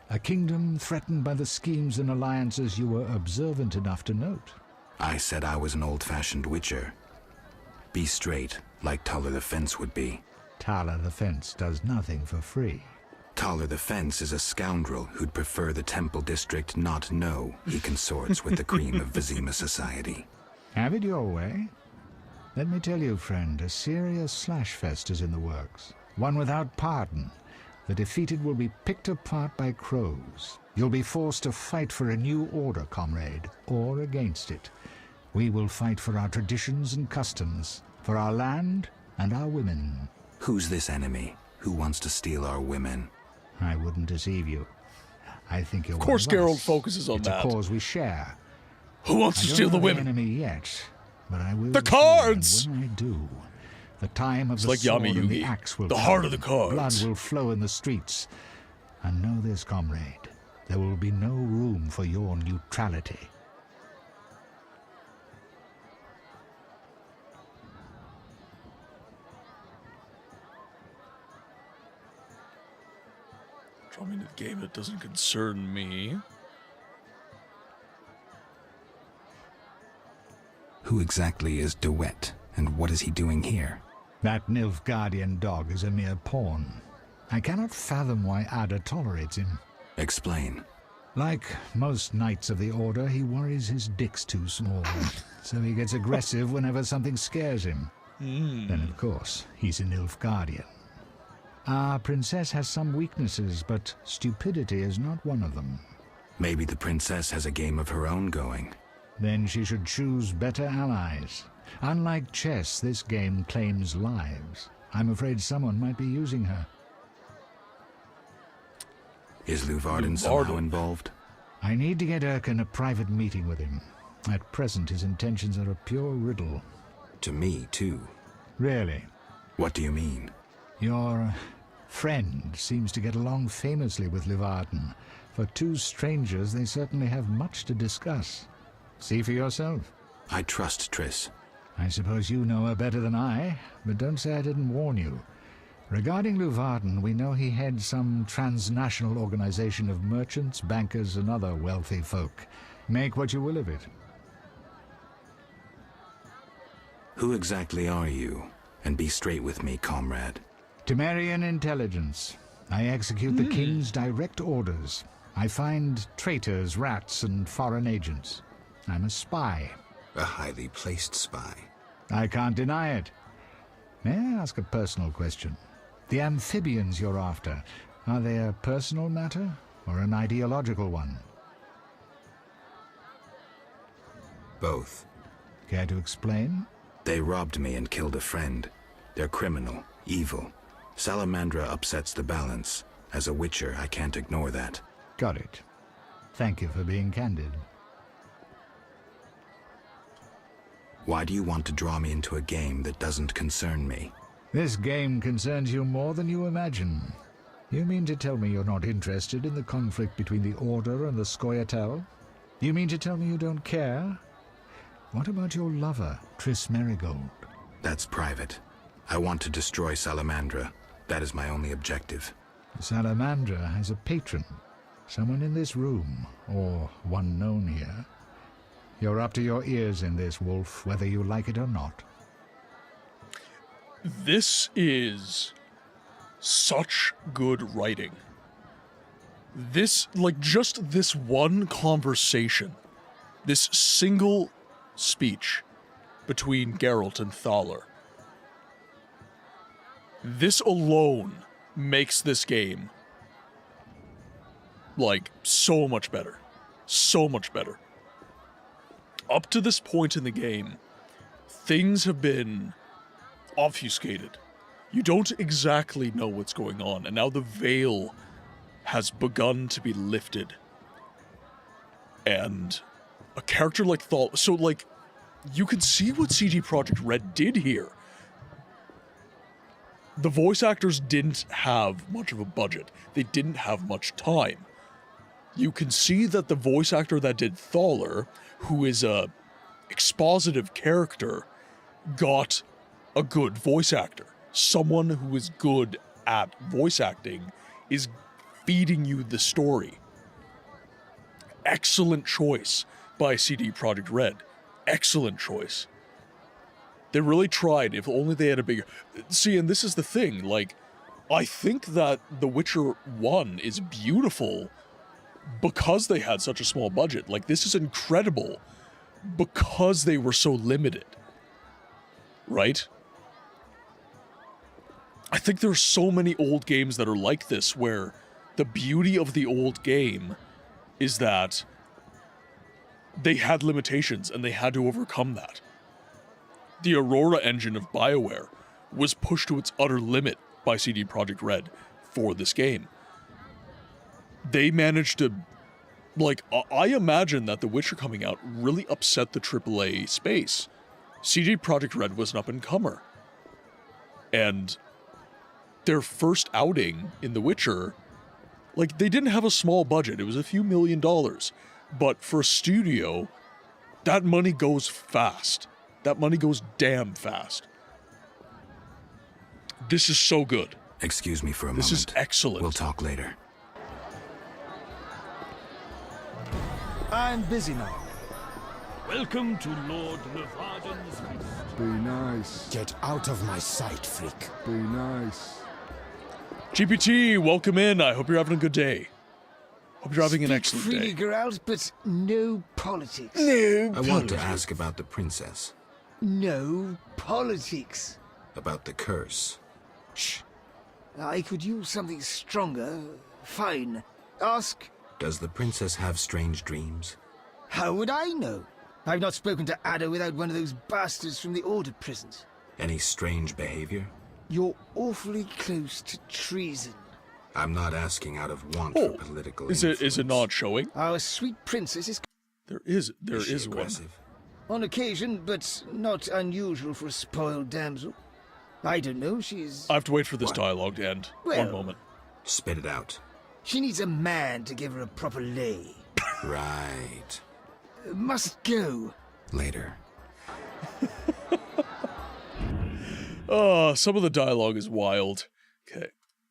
A kingdom threatened by the schemes and alliances you were observant enough to note. I said I was an old-fashioned witcher. Be straight, like Thaler the Fence would be. Thaler the Fence does nothing for free. Thaler the Fence is a scoundrel who'd prefer the Temple District not know he consorts with the cream of Vizema society. Have it your way. Let me tell you, friend, a serious slashfest is in the works. One without pardon. The defeated will be picked apart by crows. You'll be forced to fight for a new order, comrade, or against it. We will fight for our traditions and customs, for our land and our women. Who's this enemy? Who wants to steal our women? I wouldn't deceive you. I think you're Of course, one of Geralt us. focuses on it's that. a cause we share. Who wants to steal the women? I don't know the enemy yet, but I will. The cards! When I do, the time of It's the like sword Yami and the Yugi. axe will The come. heart of the cards. Blood will flow in the streets. And know this, comrade, there will be no room for your neutrality. Draw me into the game that doesn't concern me. Who exactly is DeWitt, and what is he doing here? That Nilfgaardian dog is a mere pawn. I cannot fathom why Ada tolerates him. Explain. Like most knights of the Order, he worries his dick's too small, so he gets aggressive whenever something scares him. Then, of course, he's a Nilfgaardian. Our princess has some weaknesses, but stupidity is not one of them. Maybe the princess has a game of her own going. Then she should choose better allies. Unlike chess, this game claims lives. I'm afraid someone might be using her. Is Luvarden somehow involved? I need to get Erkin a private meeting with him. At present, his intentions are a pure riddle. To me, too. Really? What do you mean? Your friend seems to get along famously with Luvarden. For two strangers, they certainly have much to discuss. See for yourself. I trust Triss. I suppose you know her better than I, but don't say I didn't warn you. Regarding Luvarden, we know he heads some transnational organization of merchants, bankers, and other wealthy folk. Make what you will of it. Who exactly are you? And be straight with me, comrade. Temerian intelligence. I execute the king's direct orders. I find traitors, rats, and foreign agents. I'm a spy. A highly placed spy. I can't deny it. May I ask a personal question? The amphibians you're after, are they a personal matter or an ideological one? Both. Care to explain? They robbed me and killed a friend. They're criminal, evil. Salamandra upsets the balance. As a witcher, I can't ignore that. Got it. Thank you for being candid. Why do you want to draw me into a game that doesn't concern me? This game concerns you more than you imagine. You mean to tell me you're not interested in the conflict between the Order and the Scoia'tael? You mean to tell me you don't care? What about your lover, Triss Merigold? That's private. I want to destroy Salamandra. That is my only objective. Salamandra has a patron. Someone in this room, or one known here. You're up to your ears in this, Wolf, whether you like it or not. This is such good writing. This, like, just this one conversation, this single speech between Geralt and Thaler. This alone makes this game, like, so much better. So much better. Up to this point in the game, things have been obfuscated. You don't exactly know what's going on, and now the veil has begun to be lifted. And a character like Thaler, so, like, you can see what CD Projekt Red did here. The voice actors didn't have much of a budget. They didn't have much time. You can see that the voice actor that did Thaler, who is a expositive character, got a good voice actor. Someone who is good at voice acting is feeding you the story. Excellent choice by CD Projekt Red. Excellent choice. They really tried. If only they had a bigger... See, and this is the thing, like, I think that The Witcher 1 is beautiful because they had such a small budget. Like, this is incredible because they were so limited. Right? I think there's so many old games that are like this, where the beauty of the old game is that they had limitations and they had to overcome that. The Aurora engine of BioWare was pushed to its utter limit by CD Projekt Red for this game. They managed to, like, I imagine that The Witcher coming out really upset the AAA space. CD Projekt Red was an up-and-comer. And their first outing in The Witcher, like, they didn't have a small budget. It was a few $1 million. But for a studio, that money goes fast. That money goes damn fast. This is so good. Excuse me for a moment. This is excellent. We'll talk later. I'm busy now. Welcome to Lord Levarden's feast. Be nice. Get out of my sight, freak. Be nice. GPT, welcome in. I hope you're having a good day. Hope you're having an excellent freely, day. Geralt, but no politics. I want to ask about the princess. No politics. About the curse. Shh. I could use something stronger. Fine. Ask. Does the princess have strange dreams? How would I know? I've not spoken to Ada without one of those bastards from the Order prisons. Any strange behavior? You're awfully close to treason. I'm not asking out of want for political Is it not showing? Our sweet princess is... There is she one. aggressive? On occasion, but not unusual for a spoiled damsel. I don't know, she's... I have to wait for this dialogue to end. Well- One moment. Spit it out. She needs a man to give her a proper lay. Right. Must go. Later. Some of the dialogue is wild. Okay.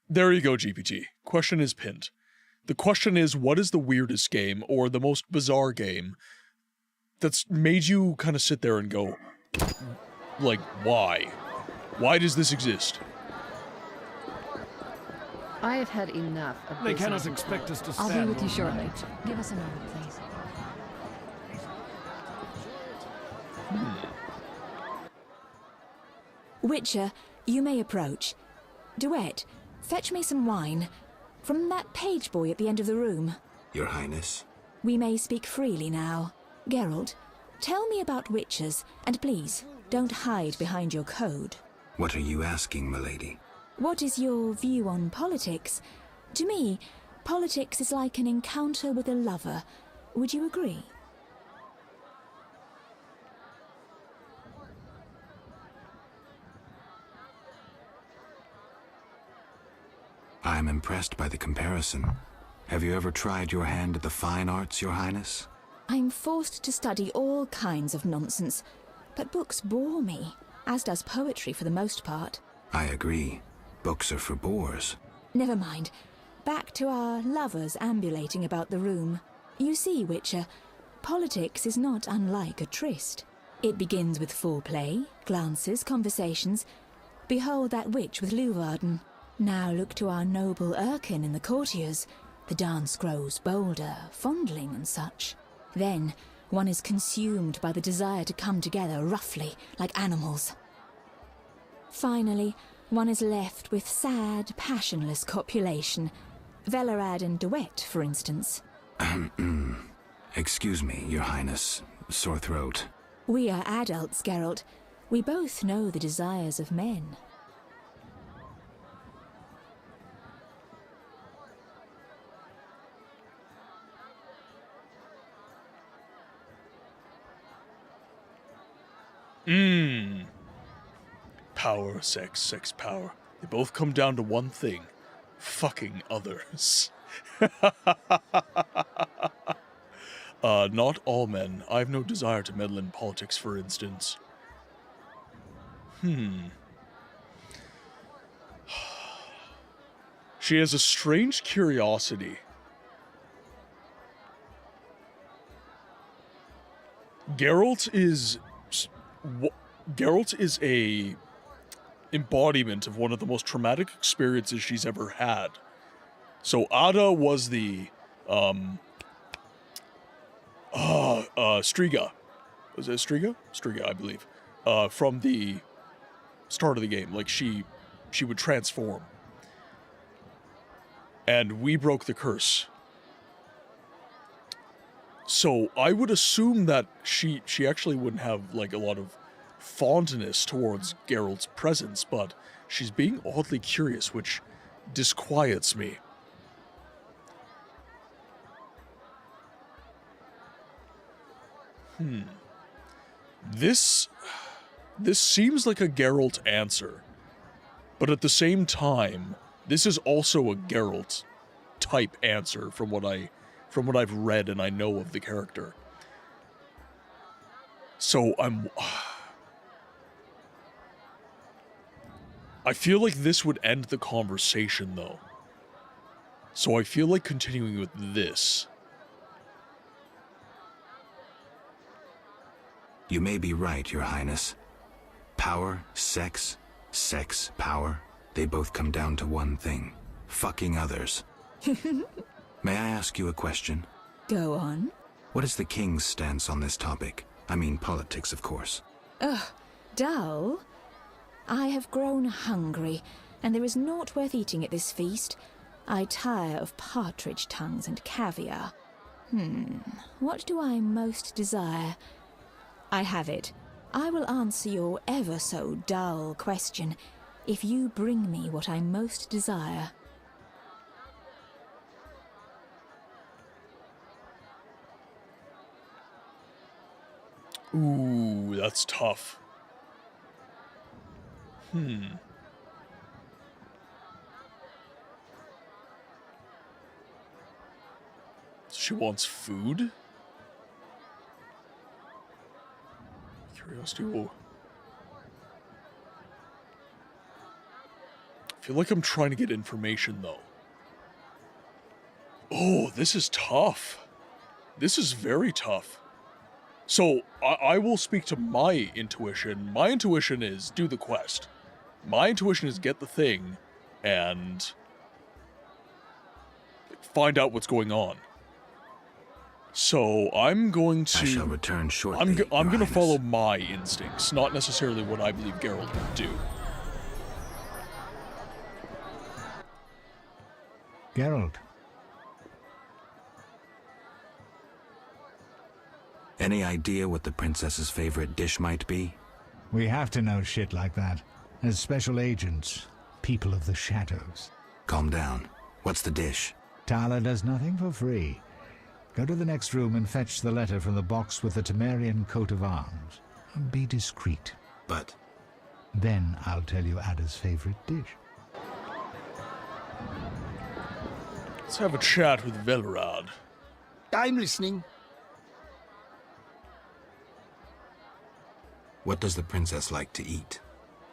There you go, GPT. Question is pinned. The question is, what is the weirdest game or the most bizarre game that's made you kind of sit there and go, like, why? Why does this exist? I have had enough of They this cannot nonsense. expect us to I'll stand be with you all shortly. night. Give us a moment, please. Witcher, you may approach. Duet, fetch me some wine. From that page boy at the end of the room. Your Highness. We may speak freely now. Geralt, tell me about witchers, and please, don't hide behind your code. What are you asking, milady? What is your view on politics? To me, politics is like an encounter with a lover. Would you agree? I'm impressed by the comparison. Have you ever tried your hand at the fine arts, Your Highness? I'm forced to study all kinds of nonsense, but books bore me, as does poetry for the most part. I agree. Books are for bores. Never mind. Back to our lovers ambulating about the room. You see, Witcher, politics is not unlike a tryst. It begins with foreplay, glances, conversations. Behold that witch with Leuwarden. Now look to our noble Erkin in the courtiers. The dance grows bolder, fondling and such. Then one is consumed by the desire to come together roughly, like animals. Finally, one is left with sad, passionless copulation. Velerad and Duet, for instance. Excuse me, Your Highness. Sore throat. We are adults, Geralt. We both know the desires of men. Power, sex, sex, power. They both come down to one thing. Fucking others. Not all men. I have no desire to meddle in politics, for instance. She has a strange curiosity. Geralt is a embodiment of one of the most traumatic experiences she's ever had. So Ada was the Striga. Was it Striga? Striga, I believe. From the start of the game. Like she would transform. And we broke the curse. So I would assume that she actually wouldn't have like a lot of fondness towards Geralt's presence, but she's being oddly curious, which disquiets me. This seems like a Geralt answer, but at the same time, this is also a Geralt type answer from what I've read and I know of the character. So I feel like this would end the conversation though. So I feel like continuing with this. You may be right, Your Highness. Power, sex, power, they both come down to one thing. Fucking others. May I ask you a question? Go on. What is the king's stance on this topic? I mean politics, of course. Ugh, dull? I have grown hungry, and there is naught worth eating at this feast. I tire of partridge tongues and caviar. What do I most desire? I have it. I will answer your ever so dull question if you bring me what I most desire. Ooh, that's tough. She wants food? Curiosity, whoa. I feel like I'm trying to get information, though. Oh, this is tough. This is very tough. So, I will speak to my intuition. My intuition is do the quest. My intuition is get the thing and find out what's going on. So, I'm going to... I shall return shortly, I'm going to follow my instincts, not necessarily what I believe Geralt would do. Geralt. Any idea what the princess's favorite dish might be? We have to know shit like that. As special agents, people of the shadows. Calm down. What's the dish? Tala does nothing for free. Go to the next room and fetch the letter from the box with the Temerian coat of arms. Be discreet. But... Then I'll tell you Ada's favorite dish. Let's have a chat with Velrod. I'm listening. What does the princess like to eat?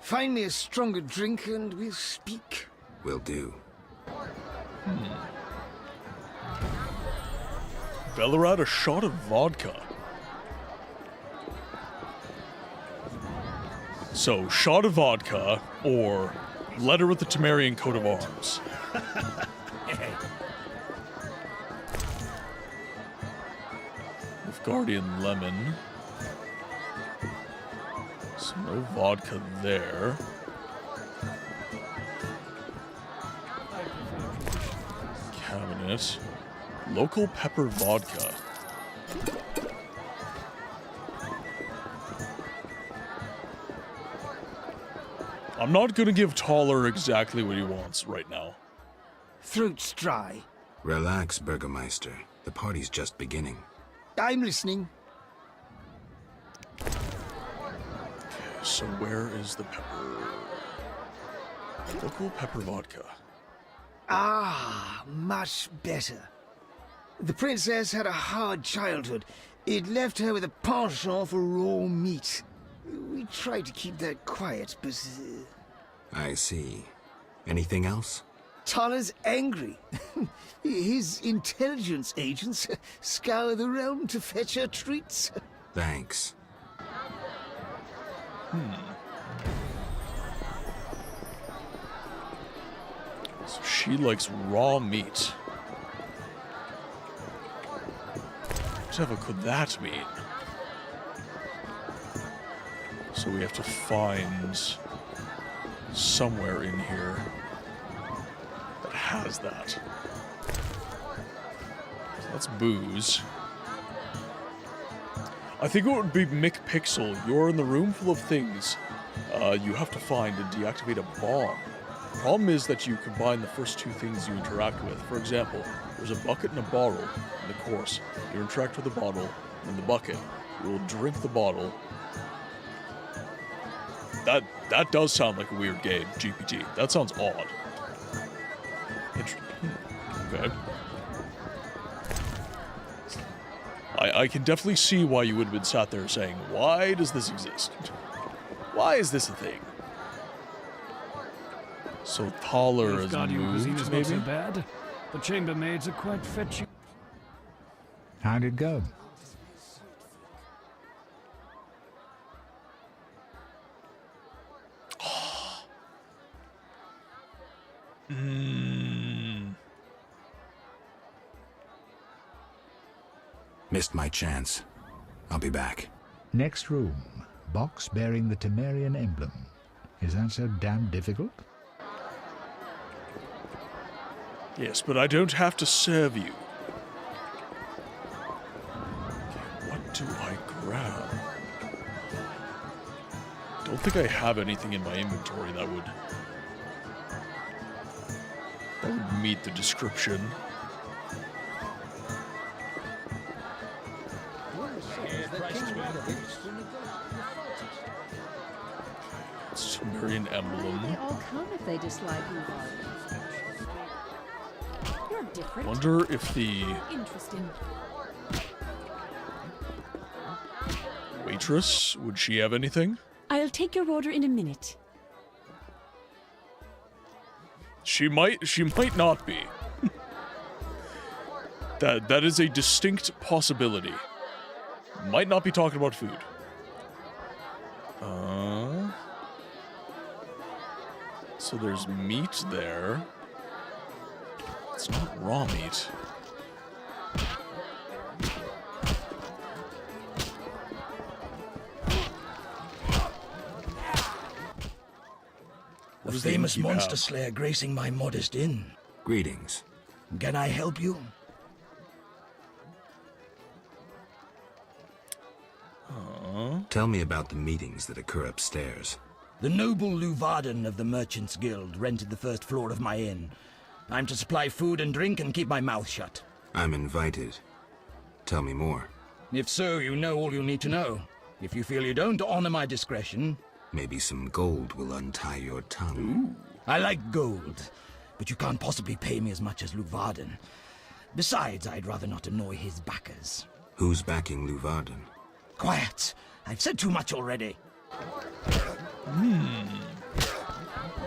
Find me a stronger drink and we'll speak. Will do. Velrod, a shot of vodka. So, shot of vodka, or letter with the Temerian coat of arms. With Guardian lemon. So no vodka there. Cabinet. Local pepper vodka. I'm not gonna give Taller exactly what he wants right now. Throat's dry. Relax, Burgermeister. The party's just beginning. I'm listening. So where is the pepper? Local pepper vodka. Ah, much better. The princess had a hard childhood. It left her with a penchant for raw meat. We tried to keep that quiet, but... I see. Anything else? Tala's angry. His intelligence agents scour the realm to fetch her treats. Thanks. So she likes raw meat. Whatever could that mean? So we have to find somewhere in here that has that. So that's booze. I think it would be Mick Pixel. You're in the room full of things you have to find and deactivate a bomb. Problem is that you combine the first two things you interact with. For example, there's a bucket and a bottle in the course. You interact with the bottle and the bucket. You will drink the bottle. That does sound like a weird game, GPT. That sounds odd. Okay. I can definitely see why you would have been sat there saying, why does this exist? Why is this a thing? So Thaler is moved, not so bad. The chambermaids are quite fetching. How'd it go? Missed my chance. I'll be back. Next room. Box bearing the Temerian emblem. Is that so damn difficult? Yes, but I don't have to serve you. What do I grab? Don't think I have anything in my inventory that would meet the description. Sumerian emblem. They all come if they dislike you. You're different. Wonder if the Interesting. waitress, would she have anything? I'll take your order in a minute. She might not be. That is a distinct possibility. Might not be talking about food. So there's meat there. It's not raw meat. A famous monster slayer gracing my modest inn. Greetings. Can I help you? Tell me about the meetings that occur upstairs. The noble Luvarden of the Merchants Guild rented the first floor of my inn. I'm to supply food and drink and keep my mouth shut. I'm invited. Tell me more. If so, you know all you need to know. If you feel you don't honor my discretion... Maybe some gold will untie your tongue. Ooh. I like gold, but you can't possibly pay me as much as Luvarden. Besides, I'd rather not annoy his backers. Who's backing Luvarden? Quiet! I've said too much already.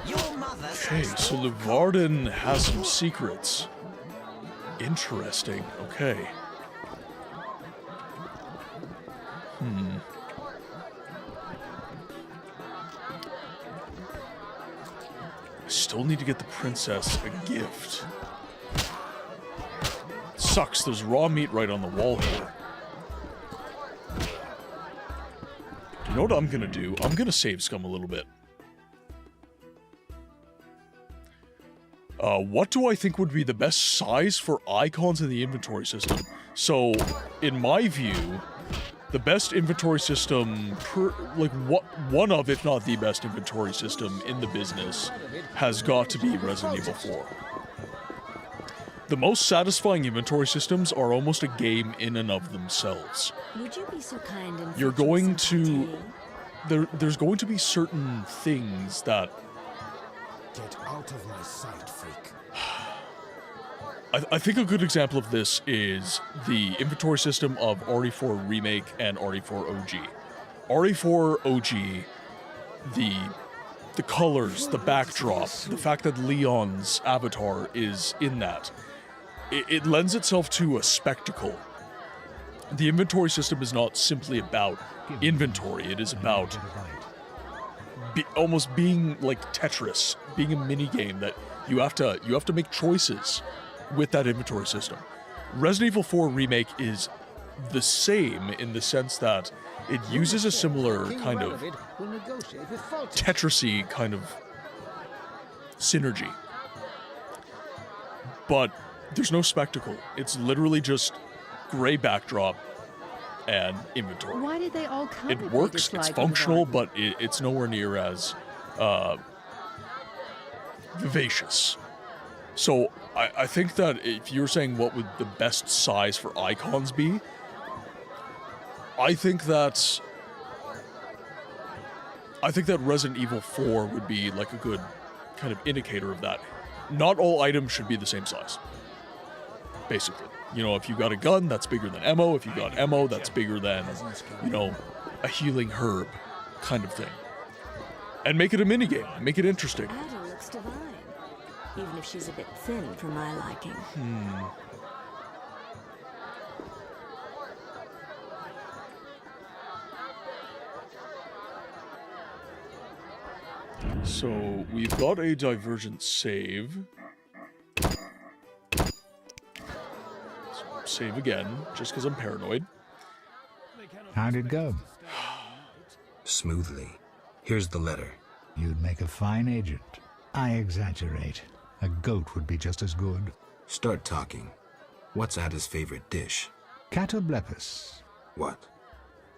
Okay, so Luvarden has some secrets. Interesting. Okay. I still need to get the princess a gift. Sucks, there's raw meat right on the wall here. You know what I'm gonna do? I'm gonna save scum a little bit. What do I think would be the best size for icons in the inventory system? So, in my view, the best inventory system, one of, if not the best inventory system in the business, has got to be Resident Evil 4. The most satisfying inventory systems are almost a game in and of themselves. Would you be so kind and You're going to... There's going to be certain things that... Get out of my sight, freak. I think a good example of this is the inventory system of RE4 Remake and RE4 OG. RE4 OG, the colors, the backdrop, the fact that Leon's avatar is in that, it lends itself to a spectacle. The inventory system is not simply about inventory, it is about almost being like Tetris, being a minigame that you have to make choices with that inventory system. Resident Evil 4 Remake is the same in the sense that it uses a similar kind of Tetris-y kind of synergy. But there's no spectacle. It's literally just gray backdrop and inventory. Why did they all come? It works, it's functional, but it's nowhere near as vivacious. So I think that if you're saying what would the best size for icons be, I think that Resident Evil 4 would be like a good kind of indicator of that. Not all items should be the same size. Basically. You know, if you got a gun, that's bigger than ammo. If you got ammo, that's bigger than, you know, a healing herb kind of thing. And make it a minigame. Make it interesting. Ada looks divine, even if she's a bit thin for my liking. So, we've got a divergent save. So, save again, just because I'm paranoid. How'd it go? Smoothly. Here's the letter. You'd make a fine agent. I exaggerate. A goat would be just as good. Start talking. What's Ada's favorite dish? Catoblepus. What?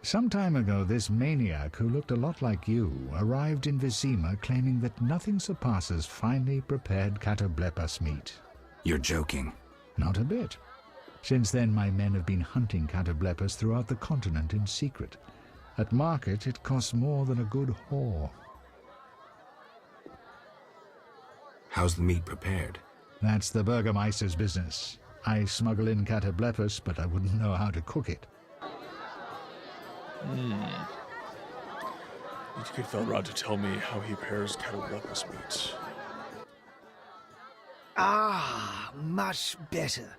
Some time ago, this maniac who looked a lot like you arrived in Vizema claiming that nothing surpasses finely prepared catoblepus meat. You're joking. Not a bit. Since then, my men have been hunting catoblepus throughout the continent in secret. At market, it costs more than a good whore. How's the meat prepared? That's the Burgermeister's business. I smuggle in catoblepus, but I wouldn't know how to cook it. Need to get Velrod to tell me how he prepares catoblepus meat. Ah, much better.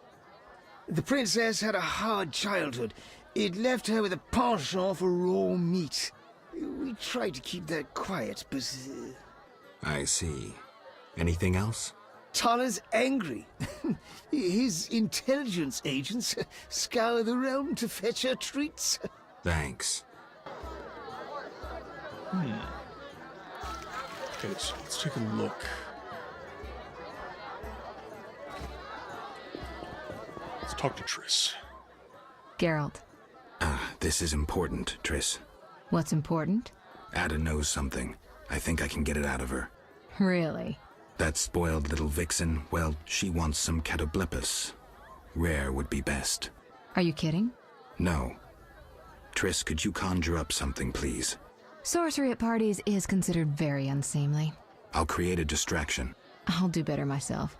The princess had a hard childhood. It left her with a penchant for raw meat. We tried to keep that quiet, but... I see. Anything else? Tala's angry. His intelligence agents scour the realm to fetch her treats. Thanks. Okay, so let's take a look. Let's talk to Triss. Geralt. This is important, Triss. What's important? Ada knows something. I think I can get it out of her. Really? That spoiled little vixen, well, she wants some catoblepus. Rare would be best. Are you kidding? No. Triss, could you conjure up something, please? Sorcery at parties is considered very unseemly. I'll create a distraction. I'll do better myself.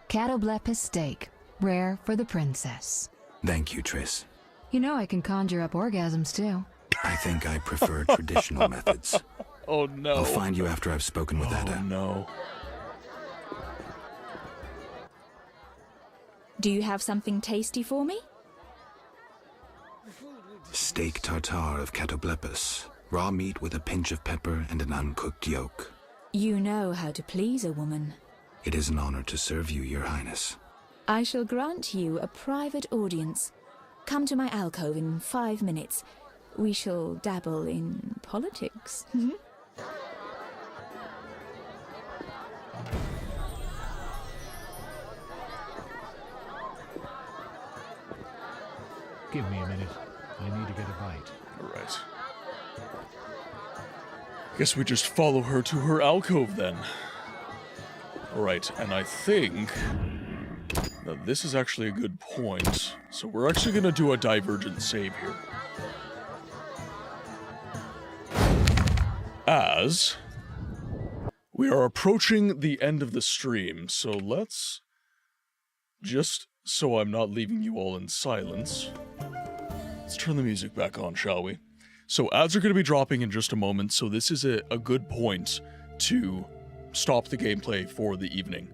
Catoblepus steak, rare for the princess. Thank you, Triss. You know I can conjure up orgasms too. I think I prefer traditional methods. Oh no. I'll find you after I've spoken with Ada. Oh no. Do you have something tasty for me? Steak tartare of catoblepus. Raw meat with a pinch of pepper and an uncooked yolk. You know how to please a woman. It is an honor to serve you, Your Highness. I shall grant you a private audience. Come to my alcove in 5 minutes. We shall dabble in politics. Give me a minute. I need to get a bite. Alright. Guess we just follow her to her alcove then. Alright, and I think that this is actually a good point. So we're actually going to do a divergent save here. As we are approaching the end of the stream, so let's, just so I'm not leaving you all in silence, let's turn the music back on, shall we? So ads are going to be dropping in just a moment, so this is a good point to stop the gameplay for the evening.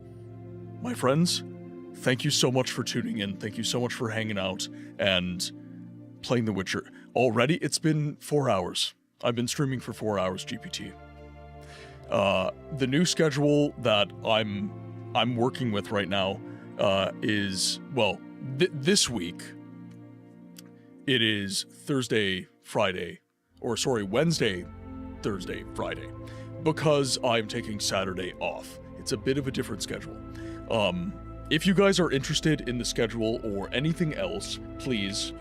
My friends, thank you so much for tuning in. Thank you so much for hanging out and playing The Witcher. Already, it's been 4 hours. I've been streaming for 4 hours, GPT. The new schedule that I'm working with right now is, well, this week, it is Thursday, Friday, or sorry, Wednesday, Thursday, Friday, because I'm taking Saturday off. It's a bit of a different schedule. If you guys are interested in the schedule or anything else, please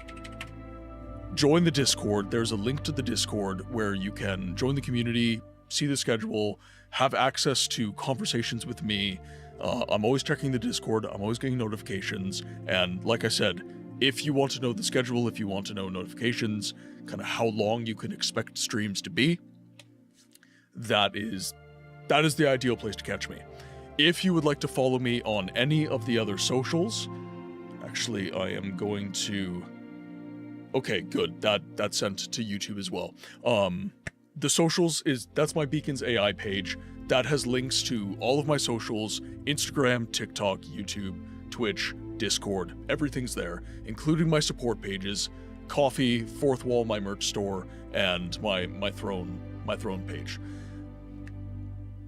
join the Discord. There's a link to the Discord where you can join the community, see the schedule, have access to conversations with me. I'm always checking the Discord. I'm always getting notifications. And like I said, if you want to know the schedule, if you want to know notifications, kind of how long you can expect streams to be, that is the ideal place to catch me. If you would like to follow me on any of the other socials, actually, I am going to... Okay, good. That's sent to YouTube as well. The socials that's my Beacons AI page. That has links to all of my socials, Instagram, TikTok, YouTube, Twitch, Discord, everything's there, including my support pages, Coffee, Fourth Wall, my merch store, and my throne page.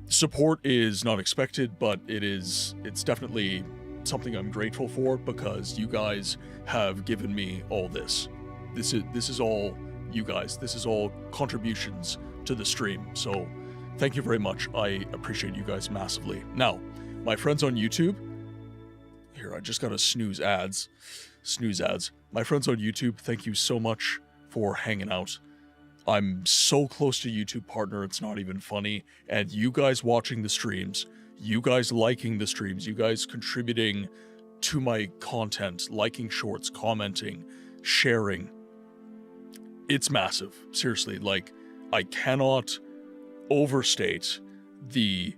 Support is not expected, but it's definitely something I'm grateful for, because you guys have given me all this. This is all you guys. This is all contributions to the stream. So thank you very much. I appreciate you guys massively. Now, my friends on YouTube, here, I just gotta snooze ads. My friends on YouTube, thank you so much for hanging out. I'm so close to YouTube partner, it's not even funny. And you guys watching the streams, you guys liking the streams, you guys contributing to my content, liking shorts, commenting, sharing. It's massive. Seriously, like, I cannot overstate the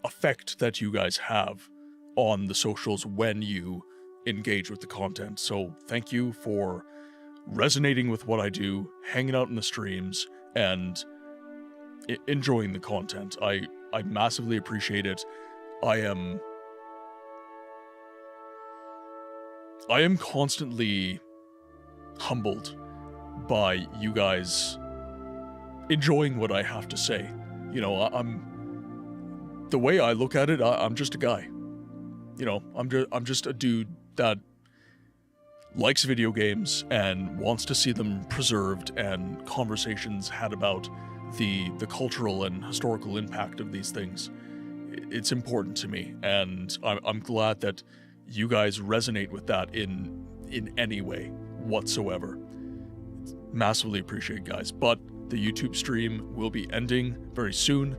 effect that you guys have on the socials when you engage with the content. So thank you for resonating with what I do, hanging out in the streams, and enjoying the content. I massively appreciate it. I am constantly humbled by you guys enjoying what I have to say. You know, the way I look at it, I'm just a guy. You know, I'm just a dude that likes video games and wants to see them preserved and conversations had about the cultural and historical impact of these things. It's important to me, and I'm glad that you guys resonate with that in any way whatsoever. Massively appreciate, guys. But the YouTube stream will be ending very soon,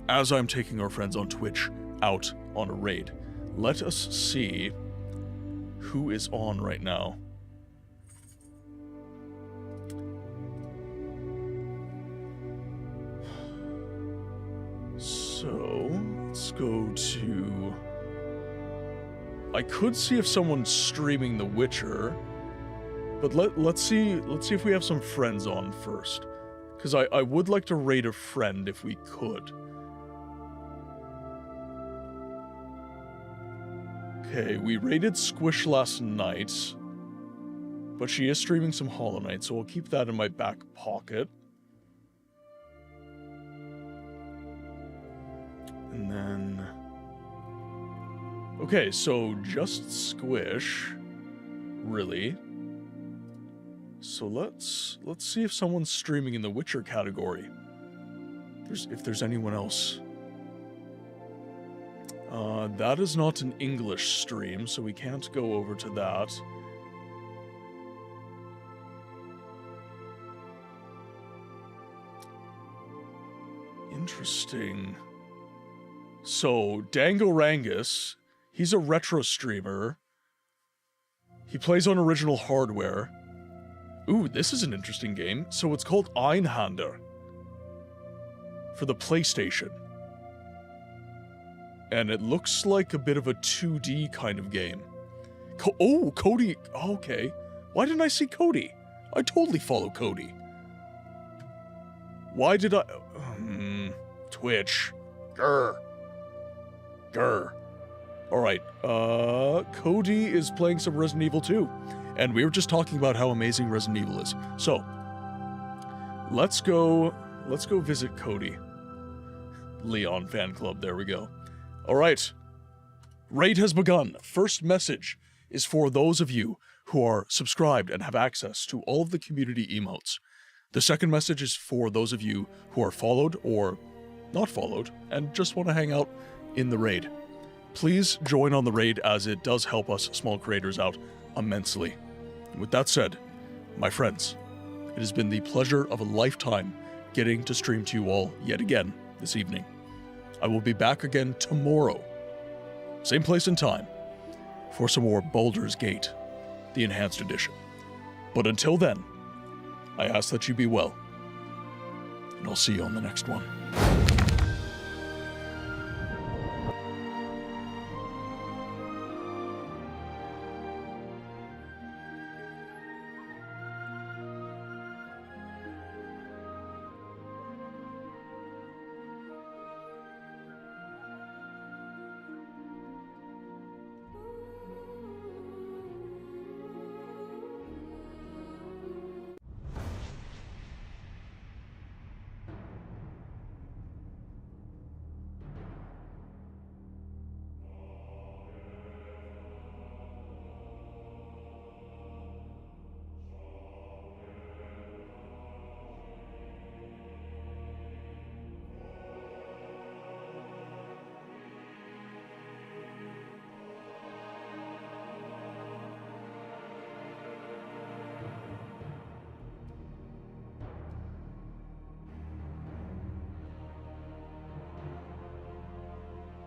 as I'm taking our friends on Twitch out on a raid. Let us see who is on right now. So, let's go to... I could see if someone's streaming The Witcher, but let's see if we have some friends on first. Because I would like to raid a friend if we could. Okay, we raided Squish last night, but she is streaming some Hollow Knight, so I'll keep that in my back pocket. And then... Okay, so just Squish, really. So let's see if someone's streaming in the Witcher category. If there's anyone else. That is not an English stream, so we can't go over to that. Interesting. So, Dangorangus, he's a retro streamer. He plays on original hardware. Ooh, this is an interesting game. So it's called Einhander for the PlayStation. And it looks like a bit of a 2D kind of game. Oh, Cody. Okay. Why didn't I see Cody? I totally follow Cody. Why did I... Twitch. Grr. Alright, Cody is playing some Resident Evil 2. And we were just talking about how amazing Resident Evil is. So, let's go visit Cody. Leon fan club, there we go. Alright. Raid has begun. First message is for those of you who are subscribed and have access to all of the community emotes. The second message is for those of you who are followed or not followed and just want to hang out in the raid. Please join on the raid, as it does help us small creators out immensely. With that said, my friends, it has been the pleasure of a lifetime getting to stream to you all yet again this evening. I will be back again tomorrow, same place and time, for some more Baldur's Gate, the Enhanced Edition. But until then, I ask that you be well, and I'll see you on the next one.